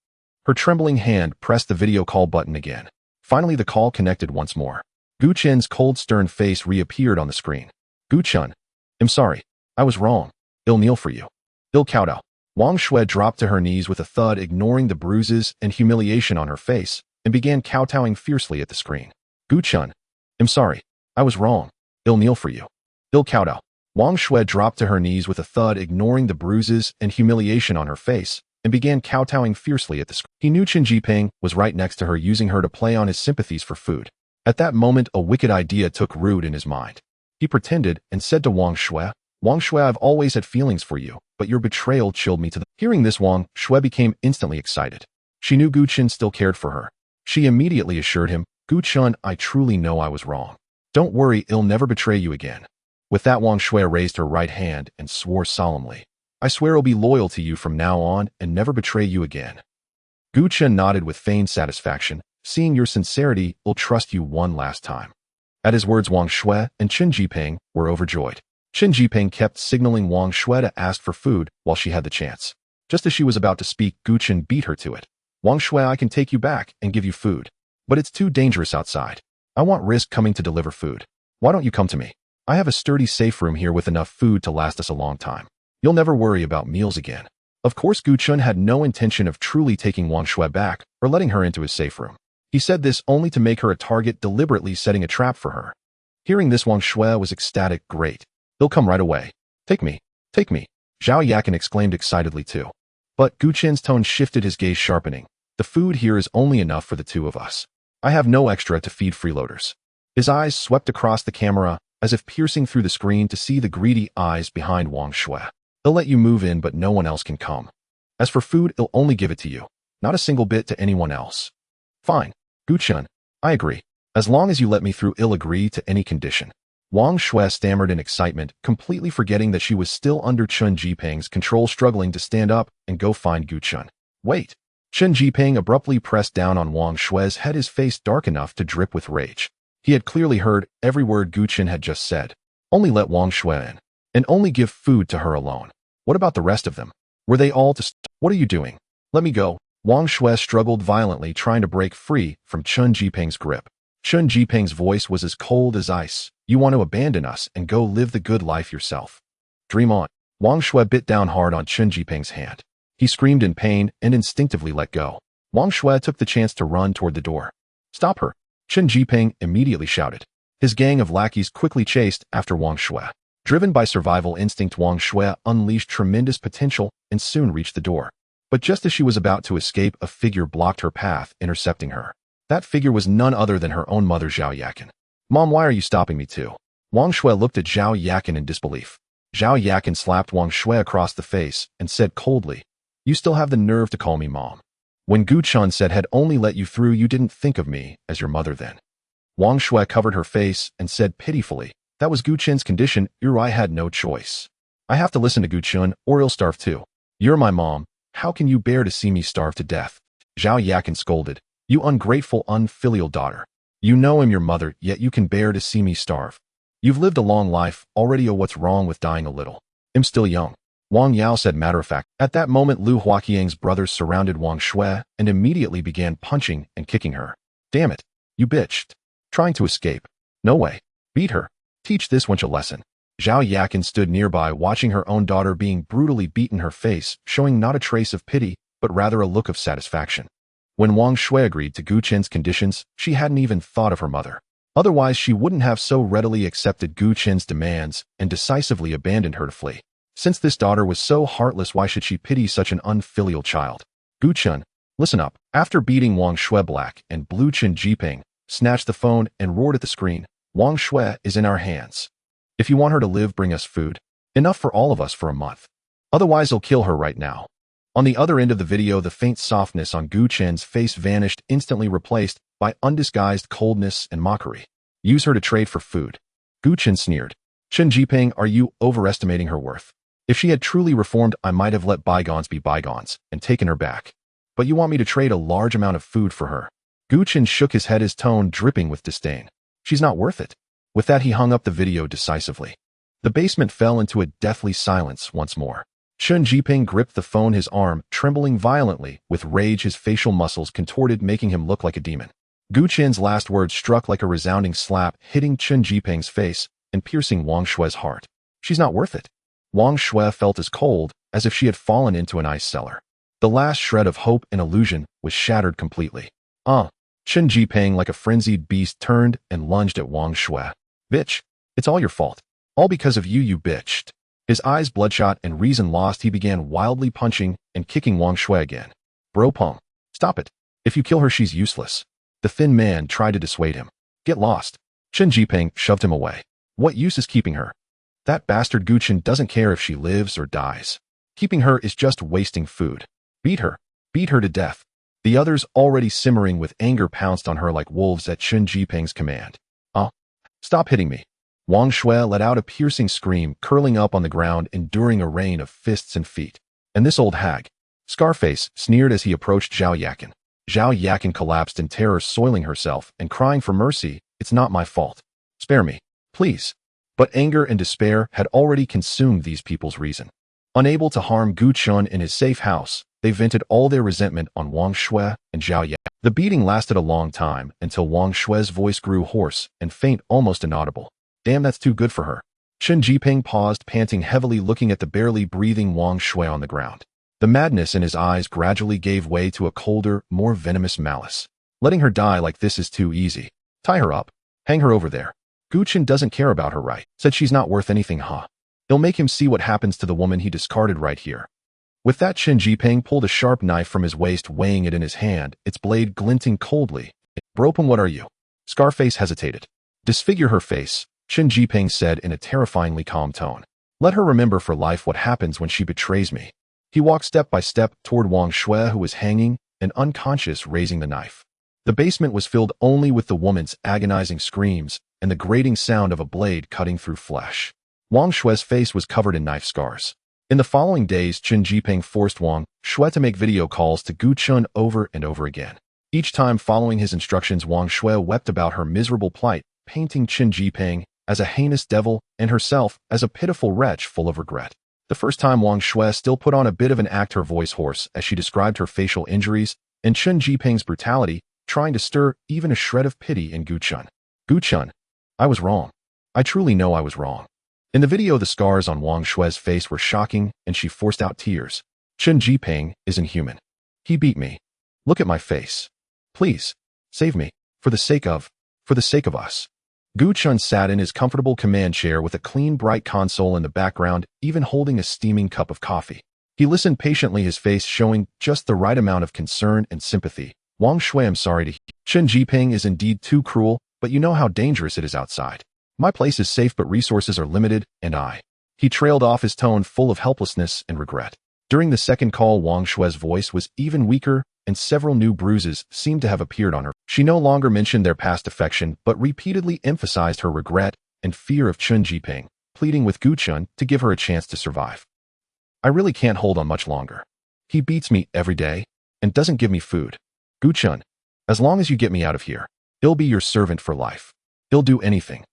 Her trembling hand pressed the video call button again. Finally, the call connected once more. Gu Chun's cold, stern face reappeared on the screen. Gu Chun, I'm sorry. I was wrong. I'll kneel for you. I'll kowtow. Wang Shui dropped to her knees with a thud, ignoring the bruises and humiliation on her face, and began kowtowing fiercely at the screen. Gu Chun, I'm sorry. I was wrong. I'll kneel for you. I'll kowtow. Wang Shui dropped to her knees with a thud, ignoring the bruises and humiliation on her face, and began kowtowing fiercely at the screen. He knew Chen Jiping was right next to her, using her to play on his sympathies for food. At that moment, a wicked idea took root in his mind. He pretended and said to Wang Shui, Wang Shui, I've always had feelings for you, but your betrayal chilled me to the... Hearing this, Wang Shui became instantly excited. She knew Gu Chun still cared for her. She immediately assured him, Gu Chun, I truly know I was wrong. Don't worry, I'll never betray you again. With that, Wang Shui raised her right hand and swore solemnly, I swear I'll be loyal to you from now on and never betray you again. Gu Chun nodded with feigned satisfaction. Seeing your sincerity, I'll trust you one last time. At his words, Wang Shui and Chen Jiping were overjoyed. Chen Jiping kept signaling Wang Shui to ask for food while she had the chance. Just as she was about to speak, Gu Chun beat her to it. Wang Shui, I can take you back and give you food, but it's too dangerous outside. I want risk coming to deliver food. Why don't you come to me? I have a sturdy safe room here with enough food to last us a long time. You'll never worry about meals again. Of course, Gu Chun had no intention of truly taking Wang Shui back or letting her into his safe room. He said this only to make her a target, deliberately setting a trap for her. Hearing this, Wang Shui was ecstatic. Great. He'll come right away. Take me. Take me. Xia Zihan exclaimed excitedly too. But Gu Chun's tone shifted, his gaze sharpening. The food here is only enough for the two of us. I have no extra to feed freeloaders. His eyes swept across the camera, as if piercing through the screen to see the greedy eyes behind Wang Shui. They'll let you move in, but no one else can come. As for food, he'll only give it to you, not a single bit to anyone else. Fine. Gu Chen, I agree. As long as you let me through, I'll agree to any condition. Wang Shui stammered in excitement, completely forgetting that she was still under Chen Jiping's control, struggling to stand up and go find Gu Chen. Wait. Chen Jiping abruptly pressed down on Wang Shui's head, his face dark enough to drip with rage. He had clearly heard every word Gu Chen had just said. Only let Wang Shui in, and only give food to her alone. What about the rest of them? Were they all to What are you doing? Let me go. Wang Shui struggled violently, trying to break free from Chen Jiping's grip. Chen Jiping's voice was as cold as ice. You want to abandon us and go live the good life yourself. Dream on. Wang Shui bit down hard on Chen Jiping's hand. He screamed in pain and instinctively let go. Wang Shui took the chance to run toward the door. Stop her. Chen Jiping immediately shouted. His gang of lackeys quickly chased after Wang Shui. Driven by survival instinct, Wang Shui unleashed tremendous potential and soon reached the door. But just as she was about to escape, a figure blocked her path, intercepting her. That figure was none other than her own mother, Zhao Yakin. Mom, why are you stopping me too? Wang Shui looked at Zhao Yakin in disbelief. Zhao Yakin slapped Wang Shui across the face and said coldly, You still have the nerve to call me mom. When Gu Chen said had only let you through, you didn't think of me as your mother then. Wang Shui covered her face and said pitifully, That was Gu Chen's condition, I had no choice. I have to listen to Gu Chen or he'll starve too. You're my mom. How can you bear to see me starve to death? Zhao Yakin scolded. You ungrateful, unfilial daughter. You know I'm your mother, yet you can bear to see me starve. You've lived a long life already. Oh, what's wrong with dying a little? I'm still young. Wang Yao said matter-of-fact. At that moment, Lu Huaqiang's brothers surrounded Wang Shui and immediately began punching and kicking her. Damn it. You bitched. Trying to escape. No way. Beat her. Teach this wench a lesson. Zhao Yakin stood nearby, watching her own daughter being brutally beaten, her face showing not a trace of pity, but rather a look of satisfaction. When Wang Shui agreed to Gu Chen's conditions, she hadn't even thought of her mother. Otherwise, she wouldn't have so readily accepted Gu Chen's demands and decisively abandoned her to flee. Since this daughter was so heartless, why should she pity such an unfilial child? Gu Chen, listen up. After beating Wang Shui black and blue, Chen Jiping snatched the phone and roared at the screen. Wang Shui is in our hands. If you want her to live, bring us food. Enough for all of us for a month. Otherwise, I'll kill her right now. On the other end of the video, the faint softness on Gu Chen's face vanished, instantly replaced by undisguised coldness and mockery. Use her to trade for food. Gu Chen sneered. Chen Jiping, are you overestimating her worth? If she had truly reformed, I might have let bygones be bygones and taken her back. But you want me to trade a large amount of food for her? Gu Chen shook his head, his tone dripping with disdain. She's not worth it. With that, he hung up the video decisively. The basement fell into a deathly silence once more. Chen Jiping gripped the phone, his arm trembling violently. With rage, his facial muscles contorted, making him look like a demon. Gu Chen's last words struck like a resounding slap, hitting Chen Jiping's face and piercing Wang Shui's heart. She's not worth it. Wang Shui felt as cold as if she had fallen into an ice cellar. The last shred of hope and illusion was shattered completely. Chen Jiping, like a frenzied beast, turned and lunged at Wang Shui. Bitch, it's all your fault. All because of you, you bitched. His eyes bloodshot and reason lost, he began wildly punching and kicking Wang Shui again. Bro Pong, stop it. If you kill her, she's useless. The thin man tried to dissuade him. Get lost. Chen Jiping shoved him away. What use is keeping her? That bastard Gu Chen doesn't care if she lives or dies. Keeping her is just wasting food. Beat her. Beat her to death. The others, already simmering with anger, pounced on her like wolves at Chen Jiping's command. Stop hitting me. Wang Shui let out a piercing scream, curling up on the ground, enduring a rain of fists and feet. And this old hag. Scarface sneered as he approached Zhao Yakin. Zhao Yakin collapsed in terror, soiling herself and crying for mercy. It's not my fault. Spare me, please. But anger and despair had already consumed these people's reason. Unable to harm Gu Chen in his safe house, they vented all their resentment on Wang Shui and Zhao Yakin. The beating lasted a long time, until Wang Shui's voice grew hoarse and faint, almost inaudible. Damn, that's too good for her. Chen Jiping paused, panting heavily, looking at the barely breathing Wang Shui on the ground. The madness in his eyes gradually gave way to a colder, more venomous malice. Letting her die like this is too easy. Tie her up. Hang her over there. Gu Chen doesn't care about her, right? Said she's not worth anything, huh? They'll make him see what happens to the woman he discarded right here. With that, Chen Jiping pulled a sharp knife from his waist, weighing it in his hand, its blade glinting coldly Bropum, what are you? Scarface hesitated. Disfigure her face, Chen Jiping said in a terrifyingly calm tone. Let her remember for life what happens when she betrays me. He walked step by step toward Wang Shui, who was hanging and unconscious, raising the knife. The basement was filled only with the woman's agonizing screams and the grating sound of a blade cutting through flesh. Wang Shui's face was covered in knife scars. In the following days, Chen Jiping forced Wang Shui to make video calls to Gu Chun over and over again. Each time following his instructions, Wang Shui wept about her miserable plight, painting Chen Jiping as a heinous devil and herself as a pitiful wretch full of regret. The first time, Wang Shui still put on a bit of an act, her voice hoarse as she described her facial injuries and Chen Jiping's brutality, trying to stir even a shred of pity in Gu Chun. Gu Chun, I was wrong. I truly know I was wrong. In the video, the scars on Wang Shui's face were shocking and she forced out tears. Chen Jiping is inhuman. He beat me. Look at my face. Please, save me, for the sake of us. Gu Chun sat in his comfortable command chair with a clean, bright console in the background, even holding a steaming cup of coffee. He listened patiently, his face showing just the right amount of concern and sympathy. Wang Shui, I'm sorry to hear. Chen Jiping is indeed too cruel, but you know how dangerous it is outside. My place is safe, but resources are limited, and I. He trailed off, his tone full of helplessness and regret. During the second call, Wang Shui's voice was even weaker, and several new bruises seemed to have appeared on her. She no longer mentioned their past affection, but repeatedly emphasized her regret and fear of Chen Jiping, pleading with Gu Chun to give her a chance to survive. I really can't hold on much longer. He beats me every day and doesn't give me food. Gu Chun, as long as you get me out of here, he'll be your servant for life. He'll do anything.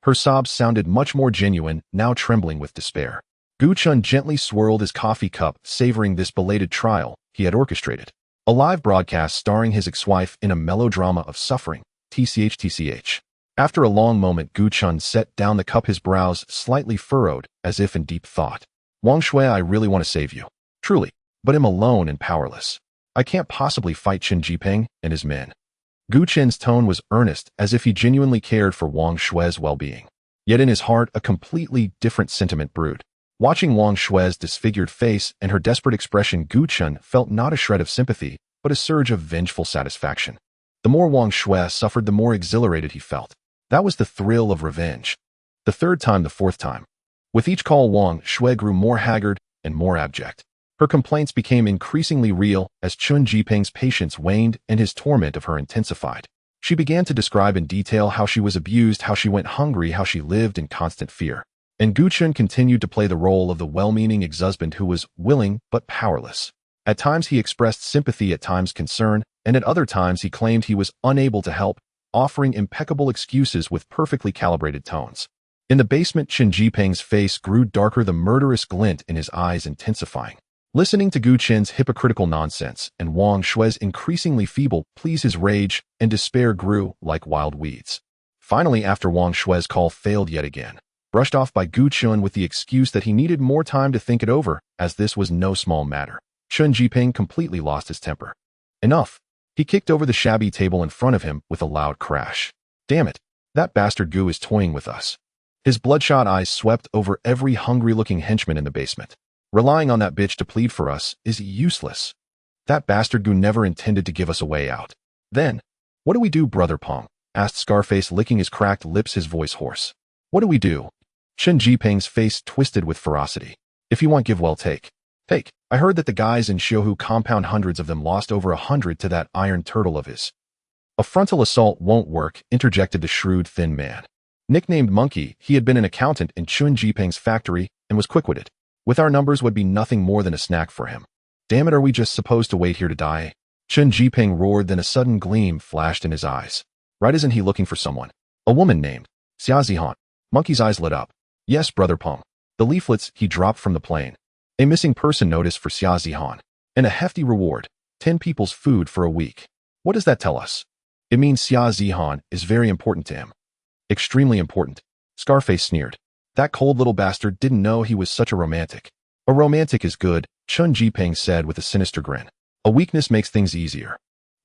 Her sobs sounded much more genuine, now trembling with despair. Gu Chun gently swirled his coffee cup, savoring this belated trial he had orchestrated. A live broadcast starring his ex-wife in a melodrama of suffering, TCH. After a long moment, Gu Chun set down the cup, his brows slightly furrowed, as if in deep thought. Wang Shui, I really want to save you. Truly. But I'm alone and powerless. I can't possibly fight Chen Jiping and his men. Gu Chen's tone was earnest, as if he genuinely cared for Wang Shui's well-being. Yet in his heart, a completely different sentiment brewed. Watching Wang Shui's disfigured face and her desperate expression, Gu Chun felt not a shred of sympathy, but a surge of vengeful satisfaction. The more Wang Shui suffered, the more exhilarated he felt. That was the thrill of revenge. The third time, the fourth time. With each call, Wang Shui grew more haggard and more abject. Her complaints became increasingly real as Chen Jiping's patience waned and his torment of her intensified. She began to describe in detail how she was abused, how she went hungry, how she lived in constant fear. And Gu Chun continued to play the role of the well-meaning ex-husband who was willing but powerless. At times he expressed sympathy, at times concern, and at other times he claimed he was unable to help, offering impeccable excuses with perfectly calibrated tones. In the basement, Chen Jiping's face grew darker, the murderous glint in his eyes intensifying. Listening to Gu Chen's hypocritical nonsense and Wang Shui's increasingly feeble pleas, his rage and despair grew like wild weeds. Finally, after Wang Shui's call failed yet again, brushed off by Gu Chun with the excuse that he needed more time to think it over, as this was no small matter, Chen Jiping completely lost his temper. Enough. He kicked over the shabby table in front of him with a loud crash. Damn it. That bastard Gu is toying with us. His bloodshot eyes swept over every hungry-looking henchman in the basement. Relying on that bitch to plead for us is useless. That bastard Gu never intended to give us a way out. Then, what do we do, Brother Pong? Asked Scarface, licking his cracked lips, his voice hoarse. What do we do? Chen Jiping's face twisted with ferocity. If you want give, well, take. Take. I heard that the guys in Xiaohu compound, hundreds of them, lost over 100 to that iron turtle of his. A frontal assault won't work, interjected the shrewd, thin man. Nicknamed Monkey, he had been an accountant in Chen Jiping's factory and was quick-witted. With our numbers would be nothing more than a snack for him. Damn it, are we just supposed to wait here to die? Chen Jiping roared, then a sudden gleam flashed in his eyes. Right, isn't he looking for someone? A woman named Xia Zihan. Monkey's eyes lit up. Yes, Brother Pong. The leaflets he dropped from the plane. A missing person notice for Xia Zihan. And a hefty reward. 10 people's food for a week. What does that tell us? It means Xia Zihan is very important to him. Extremely important. Scarface sneered. That cold little bastard didn't know he was such a romantic. A romantic is good, Chen Jiping said with a sinister grin. A weakness makes things easier.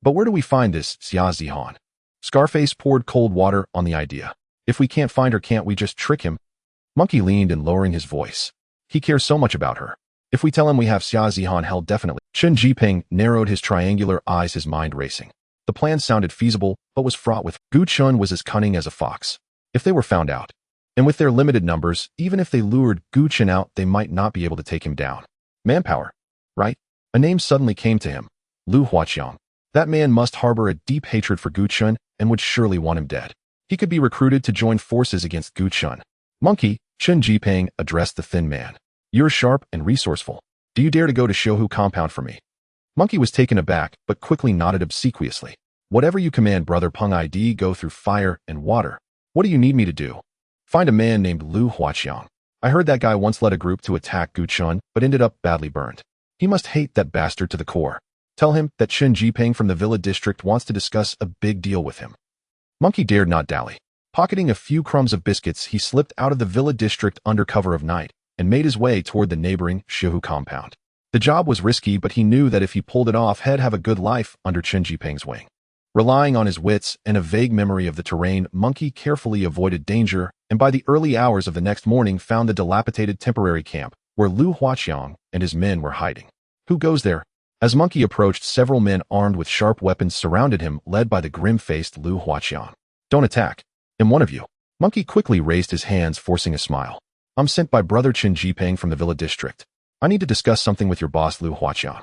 But where do we find this Xia Zihan? Scarface poured cold water on the idea. If we can't find her, can't we just trick him? Monkey leaned in, lowering his voice. He cares so much about her. If we tell him we have Xia Zihan, hell, definitely. Chen Jiping narrowed his triangular eyes, his mind racing. The plan sounded feasible, but was fraught with Gu Chun was as cunning as a fox. If they were found out, and with their limited numbers, even if they lured Gu Chen out, they might not be able to take him down. Manpower, right? A name suddenly came to him. Lu Huaqiang. That man must harbor a deep hatred for Gu Chun and would surely want him dead. He could be recruited to join forces against Gu Chun. Monkey, Chen Jiping addressed the thin man. You're sharp and resourceful. Do you dare to go to Shouhu compound for me? Monkey was taken aback, but quickly nodded obsequiously. Whatever you command, Brother Peng ID, go through fire and water. What do you need me to do? Find a man named Lu Huaqiang. I heard that guy once led a group to attack Gu Chun, but ended up badly burned. He must hate that bastard to the core. Tell him that Chen Jiping from the Villa District wants to discuss a big deal with him. Monkey dared not dally. Pocketing a few crumbs of biscuits, he slipped out of the Villa District under cover of night and made his way toward the neighboring Shouhu compound. The job was risky, but he knew that if he pulled it off, he'd have a good life under Chen Jiping's wing. Relying on his wits and a vague memory of the terrain, Monkey carefully avoided danger, and by the early hours of the next morning found the dilapidated temporary camp, where Lu Huaqiang and his men were hiding. Who goes there? As Monkey approached, several men armed with sharp weapons surrounded him, led by the grim-faced Lu Huaqiang. Don't attack. I'm one of you. Monkey quickly raised his hands, forcing a smile. I'm sent by Brother Chen Jiping from the Villa District. I need to discuss something with your boss, Lu Huaqiang.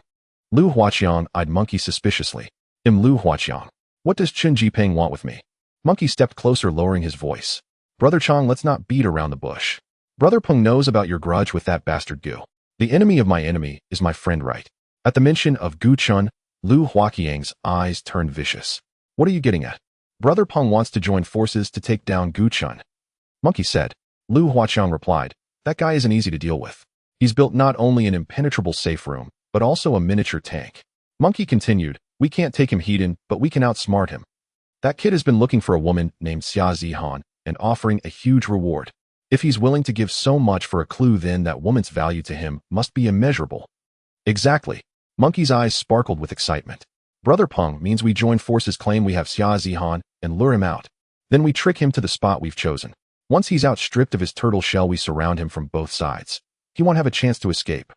Lu Huaqiang eyed Monkey suspiciously. I'm Lu Huaqiang. What does Chen Jiping want with me? Monkey stepped closer, lowering his voice. Brother Chang, let's not beat around the bush. Brother Peng knows about your grudge with that bastard Gu. The enemy of my enemy is my friend, right? At the mention of Gu Chun, Lu Huaqiang's eyes turned vicious. What are you getting at? Brother Peng wants to join forces to take down Gu Chun. Monkey said. Lu Huaqiang replied. That guy isn't easy to deal with. He's built not only an impenetrable safe room, but also a miniature tank. Monkey continued. We can't take him hidden, but we can outsmart him. That kid has been looking for a woman named Xia Zihan and offering a huge reward. If he's willing to give so much for a clue, then that woman's value to him must be immeasurable. Exactly. Monkey's eyes sparkled with excitement. Brother Peng means we join forces, claim we have Xia Zihan, and lure him out. Then we trick him to the spot we've chosen. Once he's outstripped of his turtle shell, we surround him from both sides. He won't have a chance to escape.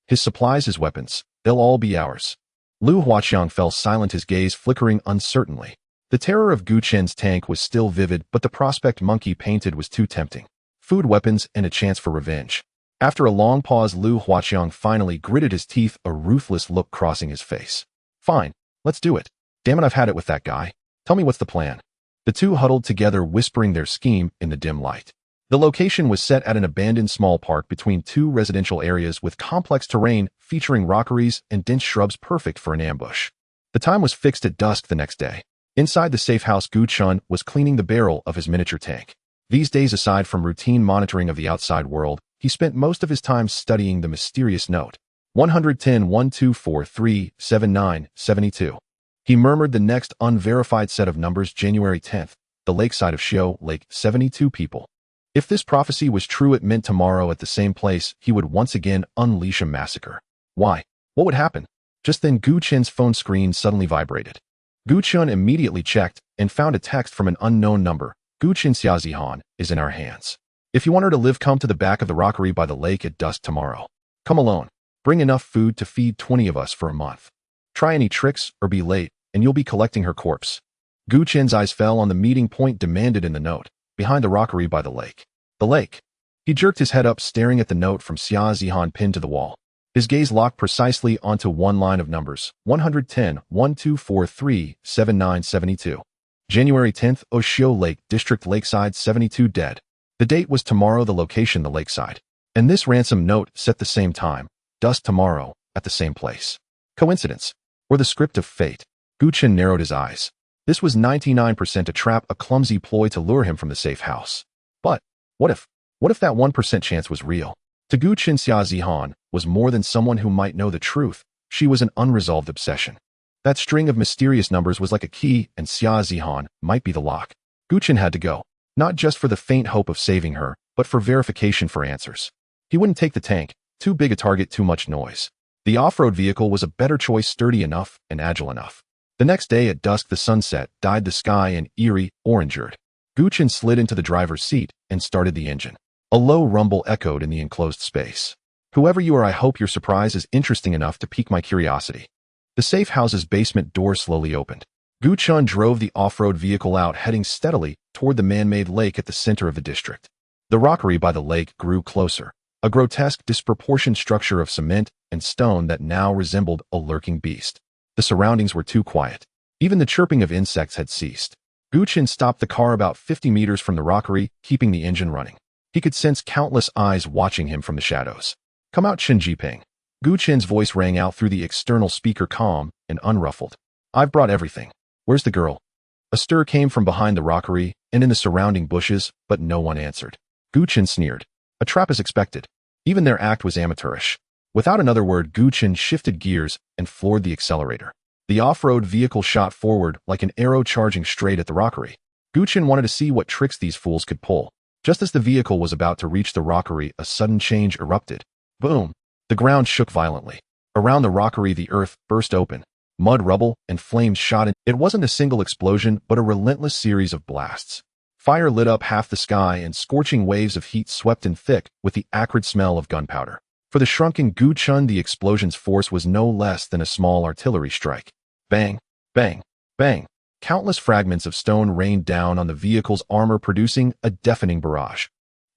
His supplies, his weapons, they'll all be ours. Lu Huaqiang fell silent, his gaze flickering uncertainly. The terror of Gu Chen's tank was still vivid, but the prospect Monkey painted was too tempting. Food, weapons, and a chance for revenge. After a long pause, Lu Huaqiang finally gritted his teeth, a ruthless look crossing his face. Fine, let's do it. Damn it, I've had it with that guy. Tell me what's the plan. The two huddled together, whispering their scheme in the dim light. The location was set at an abandoned small park between two residential areas with complex terrain featuring rockeries and dense shrubs, perfect for an ambush. The time was fixed at dusk the next day. Inside the safe house, Gu Chun was cleaning the barrel of his miniature tank. These days, aside from routine monitoring of the outside world, he spent most of his time studying the mysterious note. 110-1243-79-72. He murmured the next unverified set of numbers. January 10th, the lakeside of Xiao Lake, 72 people. If this prophecy was true, it meant tomorrow at the same place, he would once again unleash a massacre. Why? What would happen? Just then, Gu Chen's phone screen suddenly vibrated. Gu Chen immediately checked and found a text from an unknown number. Gu Chen, Xia Zihan is in our hands. If you want her to live, come to the back of the rockery by the lake at dusk tomorrow. Come alone. Bring enough food to feed 20 of us for a month. Try any tricks or be late, and you'll be collecting her corpse. Gu Chen's eyes fell on the meeting point demanded in the note. Behind the rockery by the lake. The lake. He jerked his head up, staring at the note from Xia Zihan pinned to the wall. His gaze locked precisely onto one line of numbers. 110-1243-7972. January 10th, Oshio Lake District, Lakeside, 72 dead. The date was tomorrow, the location the lakeside. And this ransom note set the same time. Dusk tomorrow, at the same place. Coincidence? Or the script of fate? Gu Chen narrowed his eyes. This was 99% a trap, a clumsy ploy to lure him from the safe house. But, what if that 1% chance was real? To Gu Chen, Xia Zihan was more than someone who might know the truth. She was an unresolved obsession. That string of mysterious numbers was like a key, and Xia Zihan might be the lock. Gu Chen had to go. Not just for the faint hope of saving her, but for verification, for answers. He wouldn't take the tank. Too big a target, too much noise. The off-road vehicle was a better choice, sturdy enough and agile enough. The next day at dusk, the sunset dyed the sky an eerie orange. Gu Chen slid into the driver's seat and started the engine. A low rumble echoed in the enclosed space. Whoever you are, I hope your surprise is interesting enough to pique my curiosity. The safe house's basement door slowly opened. Gu Chun drove the off-road vehicle out, heading steadily toward the man-made lake at the center of the district. The rockery by the lake grew closer, a grotesque, disproportioned structure of cement and stone that now resembled a lurking beast. The surroundings were too quiet. Even the chirping of insects had ceased. Gu Chun stopped the car about 50 meters from the rockery, keeping the engine running. He could sense countless eyes watching him from the shadows. "Come out, Chen Jiping." Gu Chen's voice rang out through the external speaker, calm and unruffled. "I've brought everything. Where's the girl?" A stir came from behind the rockery and in the surrounding bushes, but no one answered. Gu Chen sneered. A trap as expected. Even their act was amateurish. Without another word, Gu Chen shifted gears and floored the accelerator. The off-road vehicle shot forward like an arrow, charging straight at the rockery. Gu Chen wanted to see what tricks these fools could pull. Just as the vehicle was about to reach the rockery, a sudden change erupted. Boom! The ground shook violently. Around the rockery, the earth burst open. Mud, rubble, and flames shot in. It wasn't a single explosion, but a relentless series of blasts. Fire lit up half the sky, and scorching waves of heat swept in thick with the acrid smell of gunpowder. For the shrunken Gu Chun, the explosion's force was no less than a small artillery strike. Bang! Bang! Bang! Countless fragments of stone rained down on the vehicle's armor, producing a deafening barrage.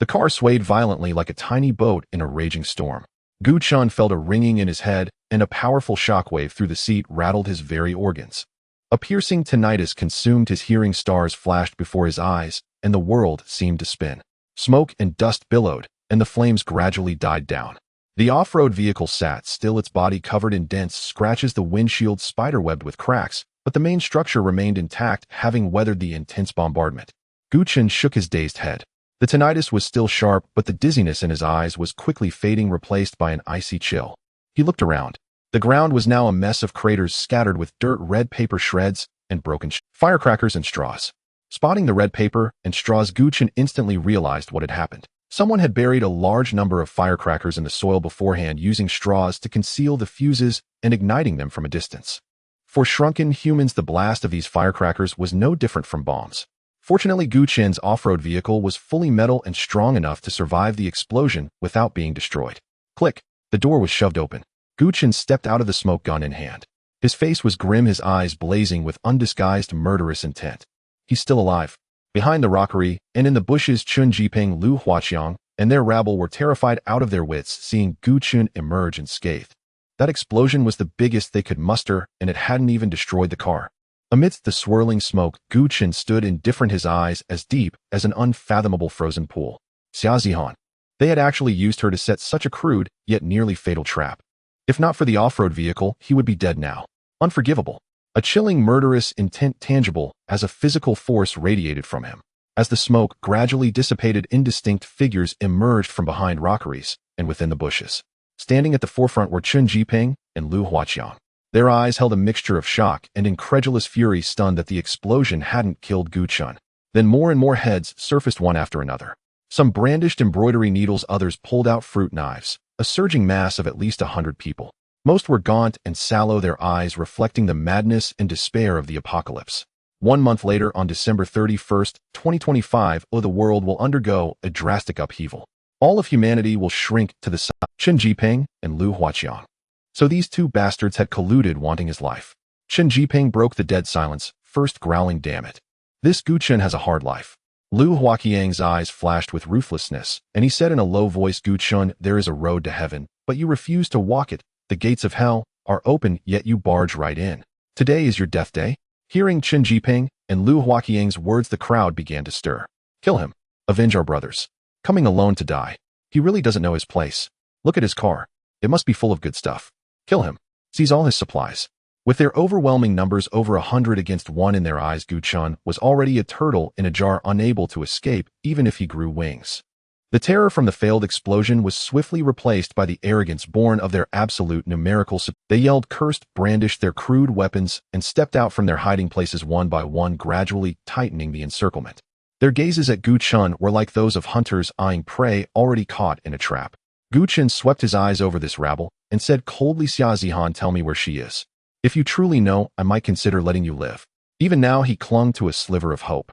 The car swayed violently like a tiny boat in a raging storm. Gu Chun felt a ringing in his head, and a powerful shockwave through the seat rattled his very organs. A piercing tinnitus consumed his hearing, stars flashed before his eyes, and the world seemed to spin. Smoke and dust billowed, and the flames gradually died down. The off-road vehicle sat still, its body covered in dense scratches, the windshield spiderwebbed with cracks, but the main structure remained intact, having weathered the intense bombardment. Gu Chun shook his dazed head. The tinnitus was still sharp, but the dizziness in his eyes was quickly fading, replaced by an icy chill. He looked around. The ground was now a mess of craters scattered with dirt, red paper shreds, and broken firecrackers and straws. Spotting the red paper and straws, Gu Chun instantly realized what had happened. Someone had buried a large number of firecrackers in the soil beforehand, using straws to conceal the fuses and igniting them from a distance. For shrunken humans, the blast of these firecrackers was no different from bombs. Fortunately, Gu Chun's off-road vehicle was fully metal and strong enough to survive the explosion without being destroyed. Click! The door was shoved open. Gu Chun stepped out of the smoke, gun in hand. His face was grim, his eyes blazing with undisguised murderous intent. He's still alive. Behind the rockery and in the bushes, Chen Jiping, Lu Huaqiang, and their rabble were terrified out of their wits, seeing Gu Chun emerge unscathed. That explosion was the biggest they could muster, and it hadn't even destroyed the car. Amidst the swirling smoke, Gu Chun stood indifferent, his eyes as deep as an unfathomable frozen pool. Xia Zihan. They had actually used her to set such a crude, yet nearly fatal trap. If not for the off-road vehicle, he would be dead now. Unforgivable. A chilling, murderous intent, tangible as a physical force, radiated from him. As the smoke gradually dissipated, indistinct figures emerged from behind rockeries and within the bushes. Standing at the forefront were Chen Jiping and Lu Huaqiang. Their eyes held a mixture of shock and incredulous fury, stunned that the explosion hadn't killed Gu Chun. Then more and more heads surfaced, one after another. Some brandished embroidery needles, others pulled out fruit knives, a surging mass of at least 100 people. Most were gaunt and sallow, their eyes reflecting the madness and despair of the apocalypse. 1 month later, on December 31st, 2025, the world will undergo a drastic upheaval. All of humanity will shrink to the size. Chen Jiping and Lu Huaqiang. So these two bastards had colluded, wanting his life. Chen Jiping broke the dead silence, first growling, "Damn it. This Gu Chun has a hard life." Lu Huaqiang's eyes flashed with ruthlessness, and he said in a low voice, "Gu Chun, there is a road to heaven, but you refuse to walk it. The gates of hell are open, yet you barge right in. Today is your death day." Hearing Chen Jiping and Lu Huaqiang's words, the crowd began to stir. "Kill him. Avenge our brothers. Coming alone to die. He really doesn't know his place. Look at his car. It must be full of good stuff. Kill him. Seize all his supplies." With their overwhelming numbers, over 100 against 1 in their eyes, Gu Chun was already a turtle in a jar, unable to escape even if he grew wings. The terror from the failed explosion was swiftly replaced by the arrogance born of their absolute numerical support. They yelled, cursed, brandished their crude weapons, and stepped out from their hiding places one by one, gradually tightening the encirclement. Their gazes at Gu Chun were like those of hunters eyeing prey already caught in a trap. Gu Chun swept his eyes over this rabble and said coldly, "Xia Zihan, tell me where she is. If you truly know, I might consider letting you live." Even now he clung to a sliver of hope.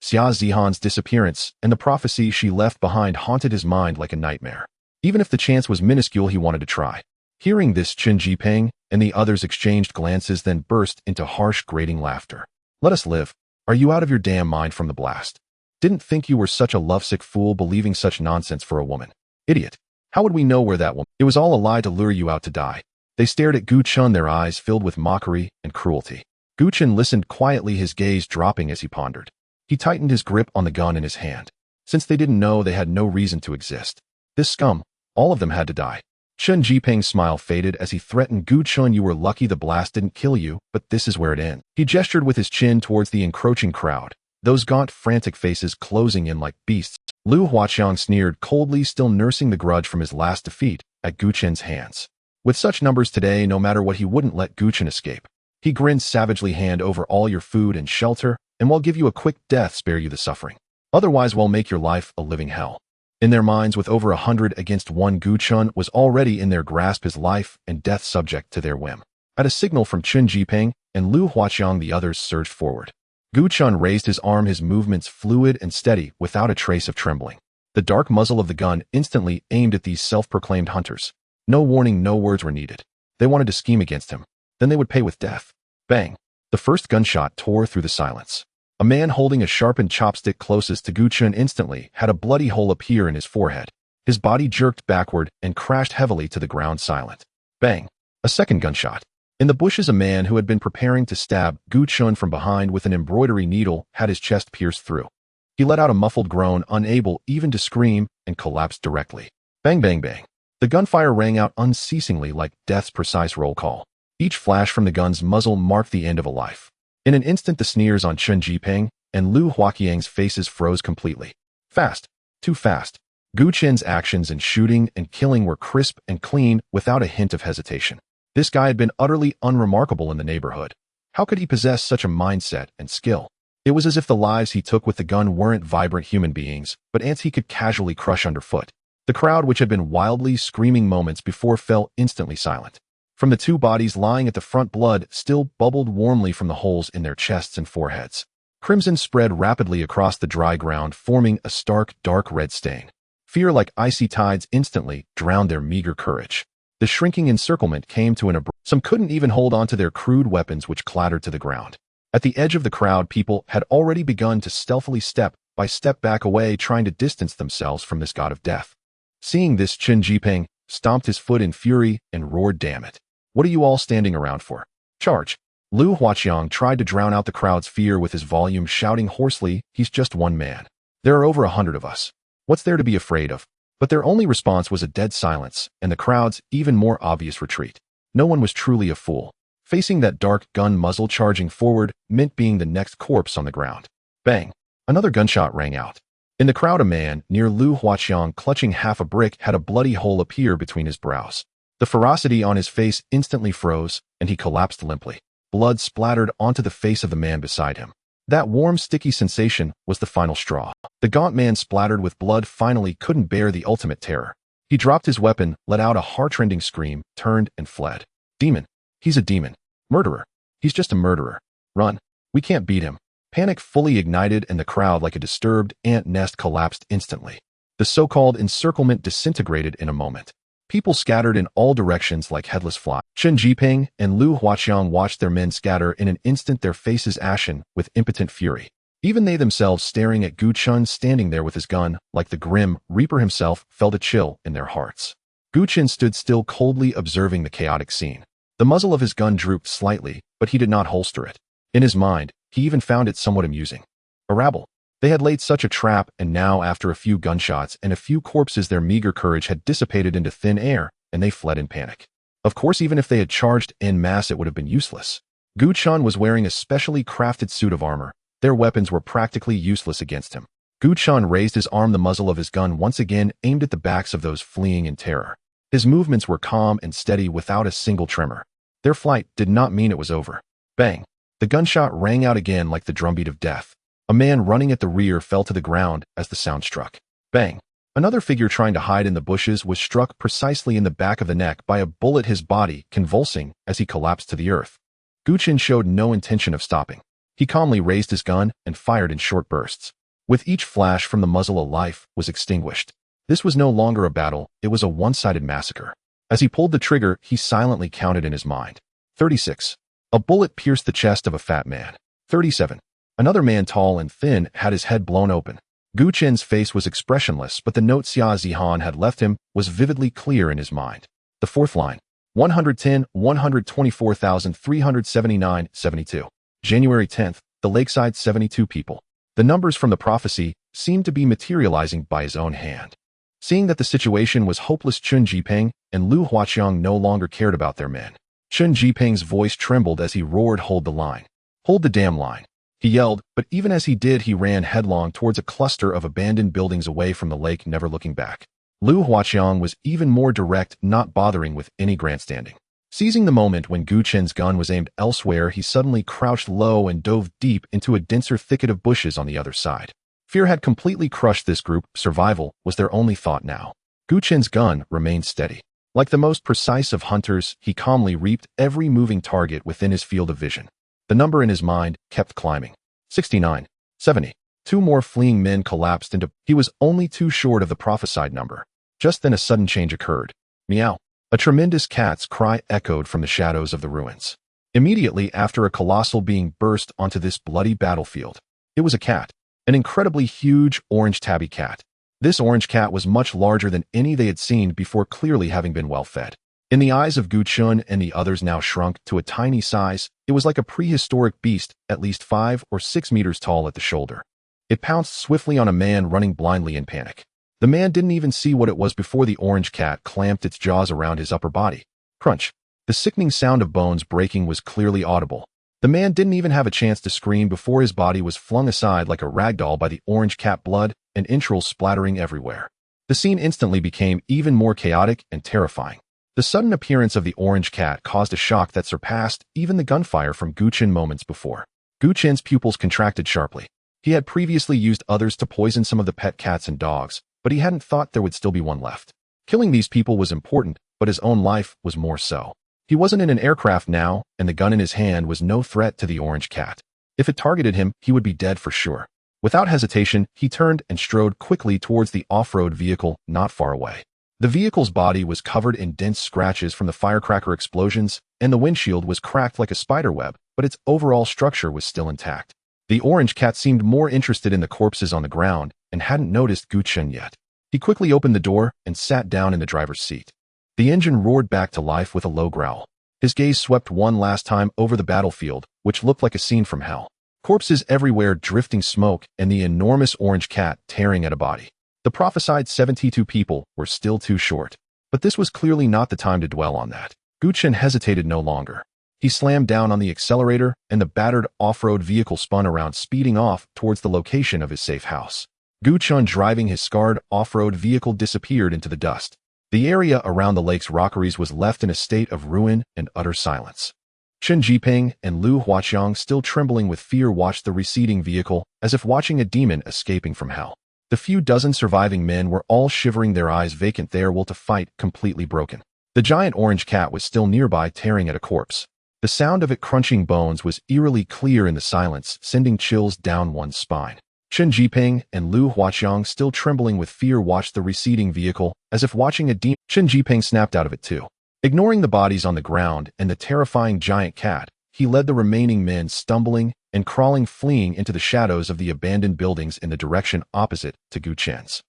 Xia Zihan's disappearance and the prophecy she left behind haunted his mind like a nightmare. Even if the chance was minuscule, he wanted to try. Hearing this, Chen Jiping and the others exchanged glances, then burst into harsh, grating laughter. Let us live. Are you out of your damn mind from the blast? Didn't think you were such a lovesick fool believing such nonsense for a woman. Idiot. How would we know where that woman? It was all a lie to lure you out to die. They stared at Gu Chen, their eyes filled with mockery and cruelty. Gu Chen listened quietly, his gaze dropping as he pondered. He tightened his grip on the gun in his hand. Since they didn't know, they had no reason to exist. This scum, all of them had to die. Chen Jiping's smile faded as he threatened Gu Chen, you were lucky the blast didn't kill you, but this is where it ends. He gestured with his chin towards the encroaching crowd, those gaunt, frantic faces closing in like beasts. Lu Huaqiang sneered coldly, still nursing the grudge from his last defeat at Gu Chen's hands. With such numbers today, no matter what, he wouldn't let Gu Chen escape. He grinned savagely, hand over all your food and shelter, and we'll give you a quick death, spare you the suffering. Otherwise, we'll make your life a living hell. In their minds, with over 100 against 1, Gu Chen was already in their grasp, his life and death subject to their whim. At a signal from Chen Jiping and Lu Huaqiang, the others surged forward. Gu Chen raised his arm, his movements fluid and steady, without a trace of trembling. The dark muzzle of the gun instantly aimed at these self-proclaimed hunters. No warning, no words were needed. They wanted to scheme against him. Then they would pay with death. Bang! The first gunshot tore through the silence. A man holding a sharpened chopstick closest to Gu Chen instantly had a bloody hole appear in his forehead. His body jerked backward and crashed heavily to the ground, silent. Bang! A second gunshot. In the bushes, a man who had been preparing to stab Gu Chen from behind with an embroidery needle had his chest pierced through. He let out a muffled groan, unable even to scream, and collapsed directly. Bang, bang, bang. The gunfire rang out unceasingly like death's precise roll call. Each flash from the gun's muzzle marked the end of a life. In an instant, the sneers on Chen Jiping and Lu Huaqiang's faces froze completely. Fast. Too fast. Gu Chen's actions in shooting and killing were crisp and clean, without a hint of hesitation. This guy had been utterly unremarkable in the neighborhood. How could he possess such a mindset and skill? It was as if the lives he took with the gun weren't vibrant human beings, but ants he could casually crush underfoot. The crowd, which had been wildly screaming moments before, fell instantly silent. From the two bodies lying at the front, blood still bubbled warmly from the holes in their chests and foreheads. Crimson spread rapidly across the dry ground, forming a stark, dark red stain. Fear, like icy tides, instantly drowned their meager courage. The shrinking encirclement came to an abrupt. Some couldn't even hold on to their crude weapons, which clattered to the ground. At the edge of the crowd, people had already begun to stealthily step by step back away, trying to distance themselves from this god of death. Seeing this, Chen Jiping stomped his foot in fury and roared, "Damn it! What are you all standing around for? Charge!" Lu Huaqiang tried to drown out the crowd's fear with his volume, shouting hoarsely, "He's just one man. There are over 100 of us. What's there to be afraid of?" But their only response was a dead silence and the crowd's even more obvious retreat. No one was truly a fool. Facing that dark gun muzzle charging forward meant being the next corpse on the ground. Bang! Another gunshot rang out. In the crowd, a man near Lu Huaqiang, clutching half a brick, had a bloody hole appear between his brows. The ferocity on his face instantly froze, and he collapsed limply. Blood splattered onto the face of the man beside him. That warm, sticky sensation was the final straw. The gaunt man, splattered with blood, finally couldn't bear the ultimate terror. He dropped his weapon, let out a heart-rending scream, turned and fled. Demon. He's a demon. Murderer. He's just a murderer. Run. We can't beat him. Panic fully ignited, and the crowd, like a disturbed ant nest, collapsed instantly. The so-called encirclement disintegrated in a moment. People scattered in all directions like headless flies. Chen Jiping and Lu Huaqiang watched their men scatter in an instant, their faces ashen with impotent fury. Even they themselves, staring at Gu Chen standing there with his gun, like the grim Reaper himself, felt a chill in their hearts. Gu Chen stood still, coldly observing the chaotic scene. The muzzle of his gun drooped slightly, but he did not holster it. In his mind, he even found it somewhat amusing. A rabble. They had laid such a trap, and now, after a few gunshots and a few corpses, their meager courage had dissipated into thin air, and they fled in panic. Of course, even if they had charged en masse, it would have been useless. Gu Chen was wearing a specially crafted suit of armor. Their weapons were practically useless against him. Gu Chen raised his arm, the muzzle of his gun once again aimed at the backs of those fleeing in terror. His movements were calm and steady, without a single tremor. Their flight did not mean it was over. Bang! The gunshot rang out again like the drumbeat of death. A man running at the rear fell to the ground as the sound struck. Bang! Another figure trying to hide in the bushes was struck precisely in the back of the neck by a bullet, his body convulsing as he collapsed to the earth. Gu Chen showed no intention of stopping. He calmly raised his gun and fired in short bursts. With each flash from the muzzle, a life was extinguished. This was no longer a battle, it was a one-sided massacre. As he pulled the trigger, he silently counted in his mind. 36. A bullet pierced the chest of a fat man. 37. Another man tall and thin had his head blown open. Gu Chen's face was expressionless, but the note Xia Zihan had left him was vividly clear in his mind. The fourth line. 110, 124,379, 72. January 10th, the lakeside 72 people. The numbers from the prophecy seemed to be materializing by his own hand. Seeing that the situation was hopeless, Chen Jiping and Lu Huaqiang no longer cared about their men. Chen Jiping's voice trembled as he roared, "Hold the line. Hold the damn line." He yelled, but even as he did, he ran headlong towards a cluster of abandoned buildings away from the lake, never looking back. Lu Huaqiang was even more direct, not bothering with any grandstanding. Seizing the moment when Gu Chen's gun was aimed elsewhere, he suddenly crouched low and dove deep into a denser thicket of bushes on the other side. Fear had completely crushed this group. Survival was their only thought now. Gu Chen's gun remained steady. Like the most precise of hunters, he calmly reaped every moving target within his field of vision. The number in his mind kept climbing. 69. 70. Two more fleeing men collapsed into... He was only too short of the prophesied number. Just then a sudden change occurred. Meow. A tremendous cat's cry echoed from the shadows of the ruins. Immediately after, a colossal being burst onto this bloody battlefield. It was a cat. An incredibly huge orange tabby cat. This orange cat was much larger than any they had seen before, clearly having been well fed. In the eyes of Gu Chen and the others, now shrunk to a tiny size, it was like a prehistoric beast, at least 5 or 6 meters tall at the shoulder. It pounced swiftly on a man running blindly in panic. The man didn't even see what it was before the orange cat clamped its jaws around his upper body. Crunch. The sickening sound of bones breaking was clearly audible. The man didn't even have a chance to scream before his body was flung aside like a rag doll by the orange cat, blood and entrails splattering everywhere. The scene instantly became even more chaotic and terrifying. The sudden appearance of the orange cat caused a shock that surpassed even the gunfire from Gu Chen moments before. Gu Chen's pupils contracted sharply. He had previously used others to poison some of the pet cats and dogs, but he hadn't thought there would still be one left. Killing these people was important, but his own life was more so. He wasn't in an aircraft now, and the gun in his hand was no threat to the orange cat. If it targeted him, he would be dead for sure. Without hesitation, he turned and strode quickly towards the off-road vehicle not far away. The vehicle's body was covered in dense scratches from the firecracker explosions, and the windshield was cracked like a spiderweb, but its overall structure was still intact. The orange cat seemed more interested in the corpses on the ground and hadn't noticed Gu Chen yet. He quickly opened the door and sat down in the driver's seat. The engine roared back to life with a low growl. His gaze swept one last time over the battlefield, which looked like a scene from hell. Corpses everywhere, drifting smoke, and the enormous orange cat tearing at a body. The prophesied 72 people were still too short. But this was clearly not the time to dwell on that. Gu Chen hesitated no longer. He slammed down on the accelerator, and the battered off-road vehicle spun around, speeding off towards the location of his safe house. Gu Chen, driving his scarred off-road vehicle, disappeared into the dust. The area around the lake's rockeries was left in a state of ruin and utter silence. Chen Jiping and Lu Huaqiang, still trembling with fear, watched the receding vehicle as if watching a demon escaping from hell. The few dozen surviving men were all shivering, their eyes vacant, their will to fight completely broken. The giant orange cat was still nearby, tearing at a corpse. The sound of it crunching bones was eerily clear in the silence, sending chills down one's spine. Chen Jiping and Lu Huaqiang, still trembling with fear, watched the receding vehicle as if watching a demon. Chen Jiping snapped out of it too. Ignoring the bodies on the ground and the terrifying giant cat, he led the remaining men, stumbling and crawling, fleeing into the shadows of the abandoned buildings in the direction opposite to Gu Chen's.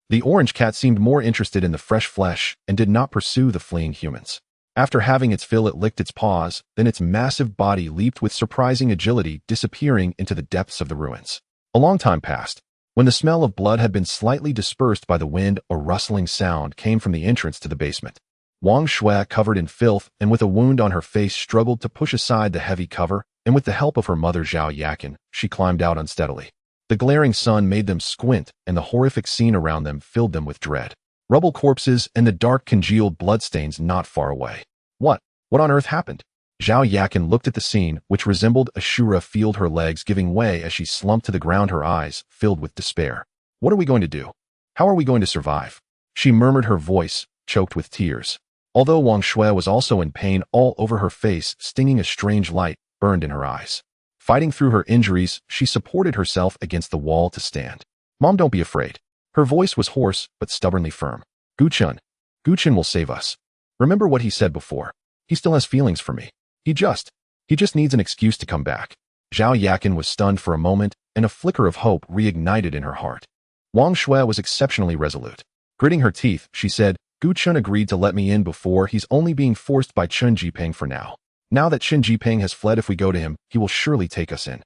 The orange cat seemed more interested in the fresh flesh and did not pursue the fleeing humans. After having its fill, it licked its paws, then its massive body leaped with surprising agility, disappearing into the depths of the ruins. A long time passed. When the smell of blood had been slightly dispersed by the wind, a rustling sound came from the entrance to the basement. Wang Shui, covered in filth and with a wound on her face, struggled to push aside the heavy cover, and with the help of her mother Zhao Yakin, she climbed out unsteadily. The glaring sun made them squint, and the horrific scene around them filled them with dread. Rubble, corpses, and the dark congealed bloodstains not far away. What on earth happened? Zhao Yakin looked at the scene, which resembled a Shura field, her legs giving way as she slumped to the ground, her eyes filled with despair. What are we going to do? How are we going to survive? She murmured, her voice choked with tears. Although Wang Shui was also in pain all over her face, stinging, a strange light burned in her eyes. Fighting through her injuries, she supported herself against the wall to stand. Mom, don't be afraid. Her voice was hoarse but stubbornly firm. Gu Chen will save us. Remember what he said before. He still has feelings for me. He just needs an excuse to come back. Zhao Yakin was stunned for a moment, and a flicker of hope reignited in her heart. Wang Shui was exceptionally resolute. Gritting her teeth, she said, Gu Chen agreed to let me in before. He's only being forced by Chen Jiping for now. Now that Chen Jiping has fled, if we go to him, he will surely take us in.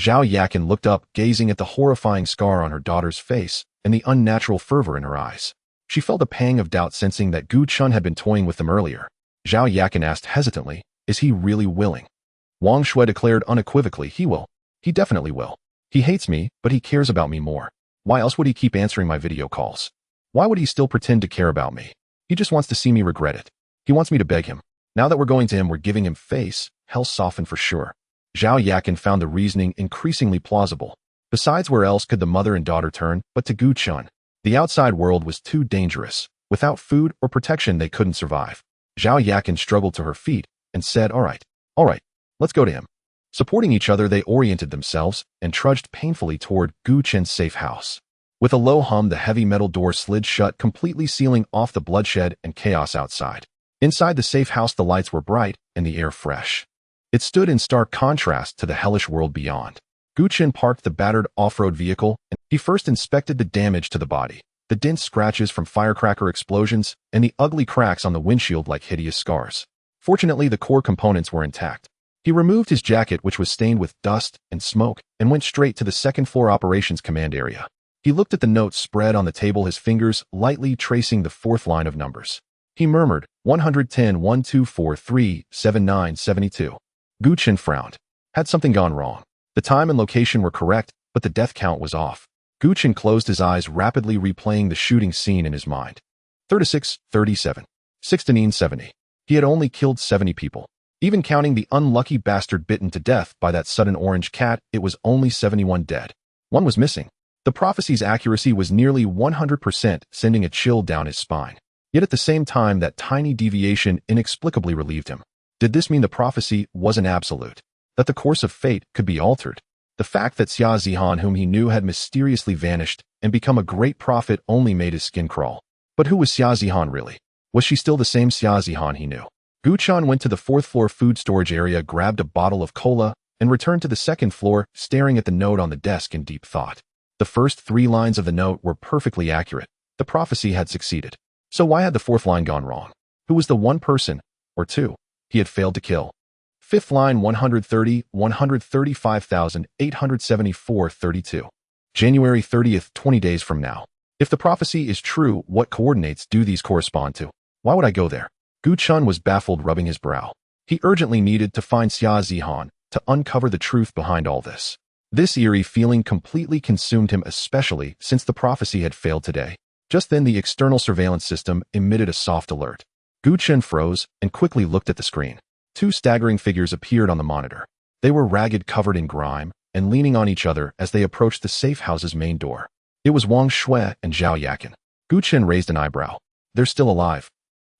Zhao Yakin looked up, gazing at the horrifying scar on her daughter's face and the unnatural fervor in her eyes. She felt a pang of doubt, sensing that Gu Chen had been toying with them earlier. Zhao Yakin asked hesitantly, is he really willing? Wang Shui declared unequivocally, he will. He definitely will. He hates me, but he cares about me more. Why else would he keep answering my video calls? Why would he still pretend to care about me? He just wants to see me regret it. He wants me to beg him. Now that we're going to him, we're giving him face, hell softened for sure. Zhao Yakin found the reasoning increasingly plausible. Besides, where else could the mother and daughter turn but to Gu Chen? The outside world was too dangerous. Without food or protection, they couldn't survive. Zhao Yakin struggled to her feet and said, all right, let's go to him. Supporting each other, they oriented themselves and trudged painfully toward Gu Chen's safe house. With a low hum, the heavy metal door slid shut, completely sealing off the bloodshed and chaos outside. Inside the safe house, the lights were bright and the air fresh. It stood in stark contrast to the hellish world beyond. Gu Chen parked the battered off-road vehicle, and he first inspected the damage to the body, the dense scratches from firecracker explosions, and the ugly cracks on the windshield like hideous scars. Fortunately, the core components were intact. He removed his jacket, which was stained with dust and smoke, and went straight to the second-floor operations command area. He looked at the notes spread on the table, his fingers lightly tracing the fourth line of numbers. He murmured, 110 1243 7972. Gu Chen frowned. Had something gone wrong? The time and location were correct, but the death count was off. Gu Chen closed his eyes, rapidly replaying the shooting scene in his mind. 36, 37, 16, 70. He had only killed 70 people. Even counting the unlucky bastard bitten to death by that sudden orange cat, it was only 71 dead. One was missing. The prophecy's accuracy was nearly 100%, sending a chill down his spine. Yet at the same time, that tiny deviation inexplicably relieved him. Did this mean the prophecy wasn't absolute? That the course of fate could be altered? The fact that Xia Zihan, whom he knew, had mysteriously vanished and become a great prophet, only made his skin crawl. But who was Xia Zihan really? Was she still the same Xia Zihan he knew? Gu Chen went to the fourth-floor food storage area, grabbed a bottle of cola, and returned to the second floor, staring at the note on the desk in deep thought. The first 3 lines of the note were perfectly accurate. The prophecy had succeeded. So why had the fourth line gone wrong? Who was the one person, or two, he had failed to kill? Fifth line, 130, 135,874, 32. January 30th, 20 days from now. If the prophecy is true, what coordinates do these correspond to? Why would I go there? Gu Chen was baffled, rubbing his brow. He urgently needed to find Xia Zihan to uncover the truth behind all this. This eerie feeling completely consumed him, especially since the prophecy had failed today. Just then, the external surveillance system emitted a soft alert. Gu Chen froze and quickly looked at the screen. 2 staggering figures appeared on the monitor. They were ragged, covered in grime, and leaning on each other as they approached the safe house's main door. It was Wang Shui and Zhao Yakin. Gu Chen raised an eyebrow. They're still alive.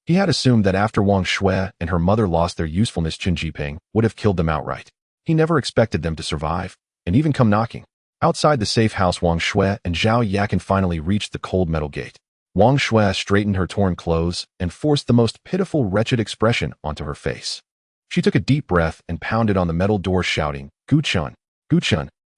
He had assumed that after Wang Shui and her mother lost their usefulness, Chen Jiping would have killed them outright. He never expected them to survive, and even come knocking. Outside the safe house, Wang Shui and Zhao Yakin finally reached the cold metal gate. Wang Shui straightened her torn clothes and forced the most pitiful, wretched expression onto her face. She took a deep breath and pounded on the metal door, shouting, Gu Chen,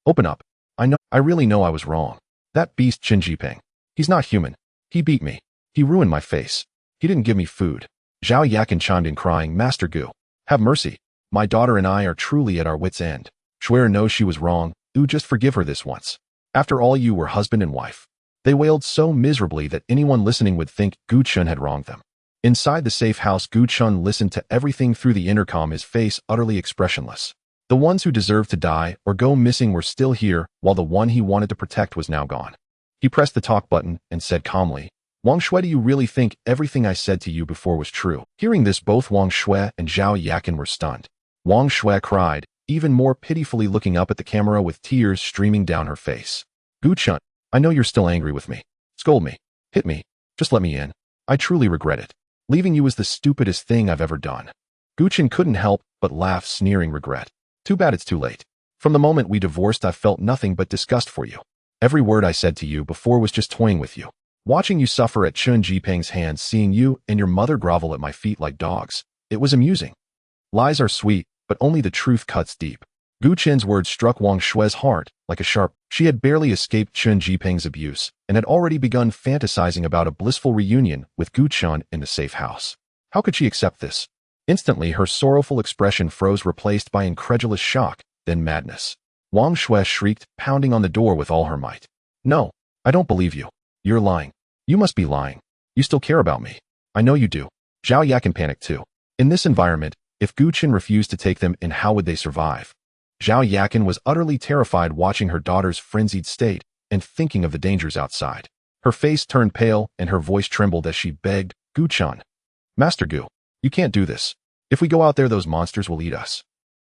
open up. I really know I was wrong. That beast Chen Jiping. He's not human. He beat me. He ruined my face. He didn't give me food. Zhao Yakin chimed in, crying, Master Gu, have mercy. My daughter and I are truly at our wits' end. Shuer knows she was wrong. Just forgive her this once. After all, you were husband and wife. They wailed so miserably that anyone listening would think Gu Chen had wronged them. Inside the safe house, Gu Chen listened to everything through the intercom, his face utterly expressionless. The ones who deserved to die or go missing were still here, while the one he wanted to protect was now gone. He pressed the talk button and said calmly, Wang Shui, do you really think everything I said to you before was true? Hearing this, both Wang Shui and Zhao Yakin were stunned. Wang Shui cried, even more pitifully, looking up at the camera with tears streaming down her face. Gu Chen, I know you're still angry with me. Scold me. Hit me. Just let me in. I truly regret it. Leaving you is the stupidest thing I've ever done. Gu Chen couldn't help but laugh, sneering regret. Too bad it's too late. From the moment we divorced, I've felt nothing but disgust for you. Every word I said to you before was just toying with you. Watching you suffer at Chen Jiping's hands, seeing you and your mother grovel at my feet like dogs, it was amusing. Lies are sweet, but only the truth cuts deep. Gu Chen's words struck Wang Shui's heart like a sharp. She had barely escaped Chen Jiping's abuse and had already begun fantasizing about a blissful reunion with Gu Chen in the safe house. How could she accept this? Instantly, her sorrowful expression froze, replaced by incredulous shock, then madness. Wang Shui shrieked, pounding on the door with all her might. No, I don't believe you. You're lying. You must be lying. You still care about me. I know you do. Zhao Yakan panicked too. In this environment, if Gu Chen refused to take them in, how would they survive? Zhao Yakan was utterly terrified watching her daughter's frenzied state and thinking of the dangers outside. Her face turned pale and her voice trembled as she begged, Gu Chen. Master Gu, you can't do this. If we go out there, those monsters will eat us.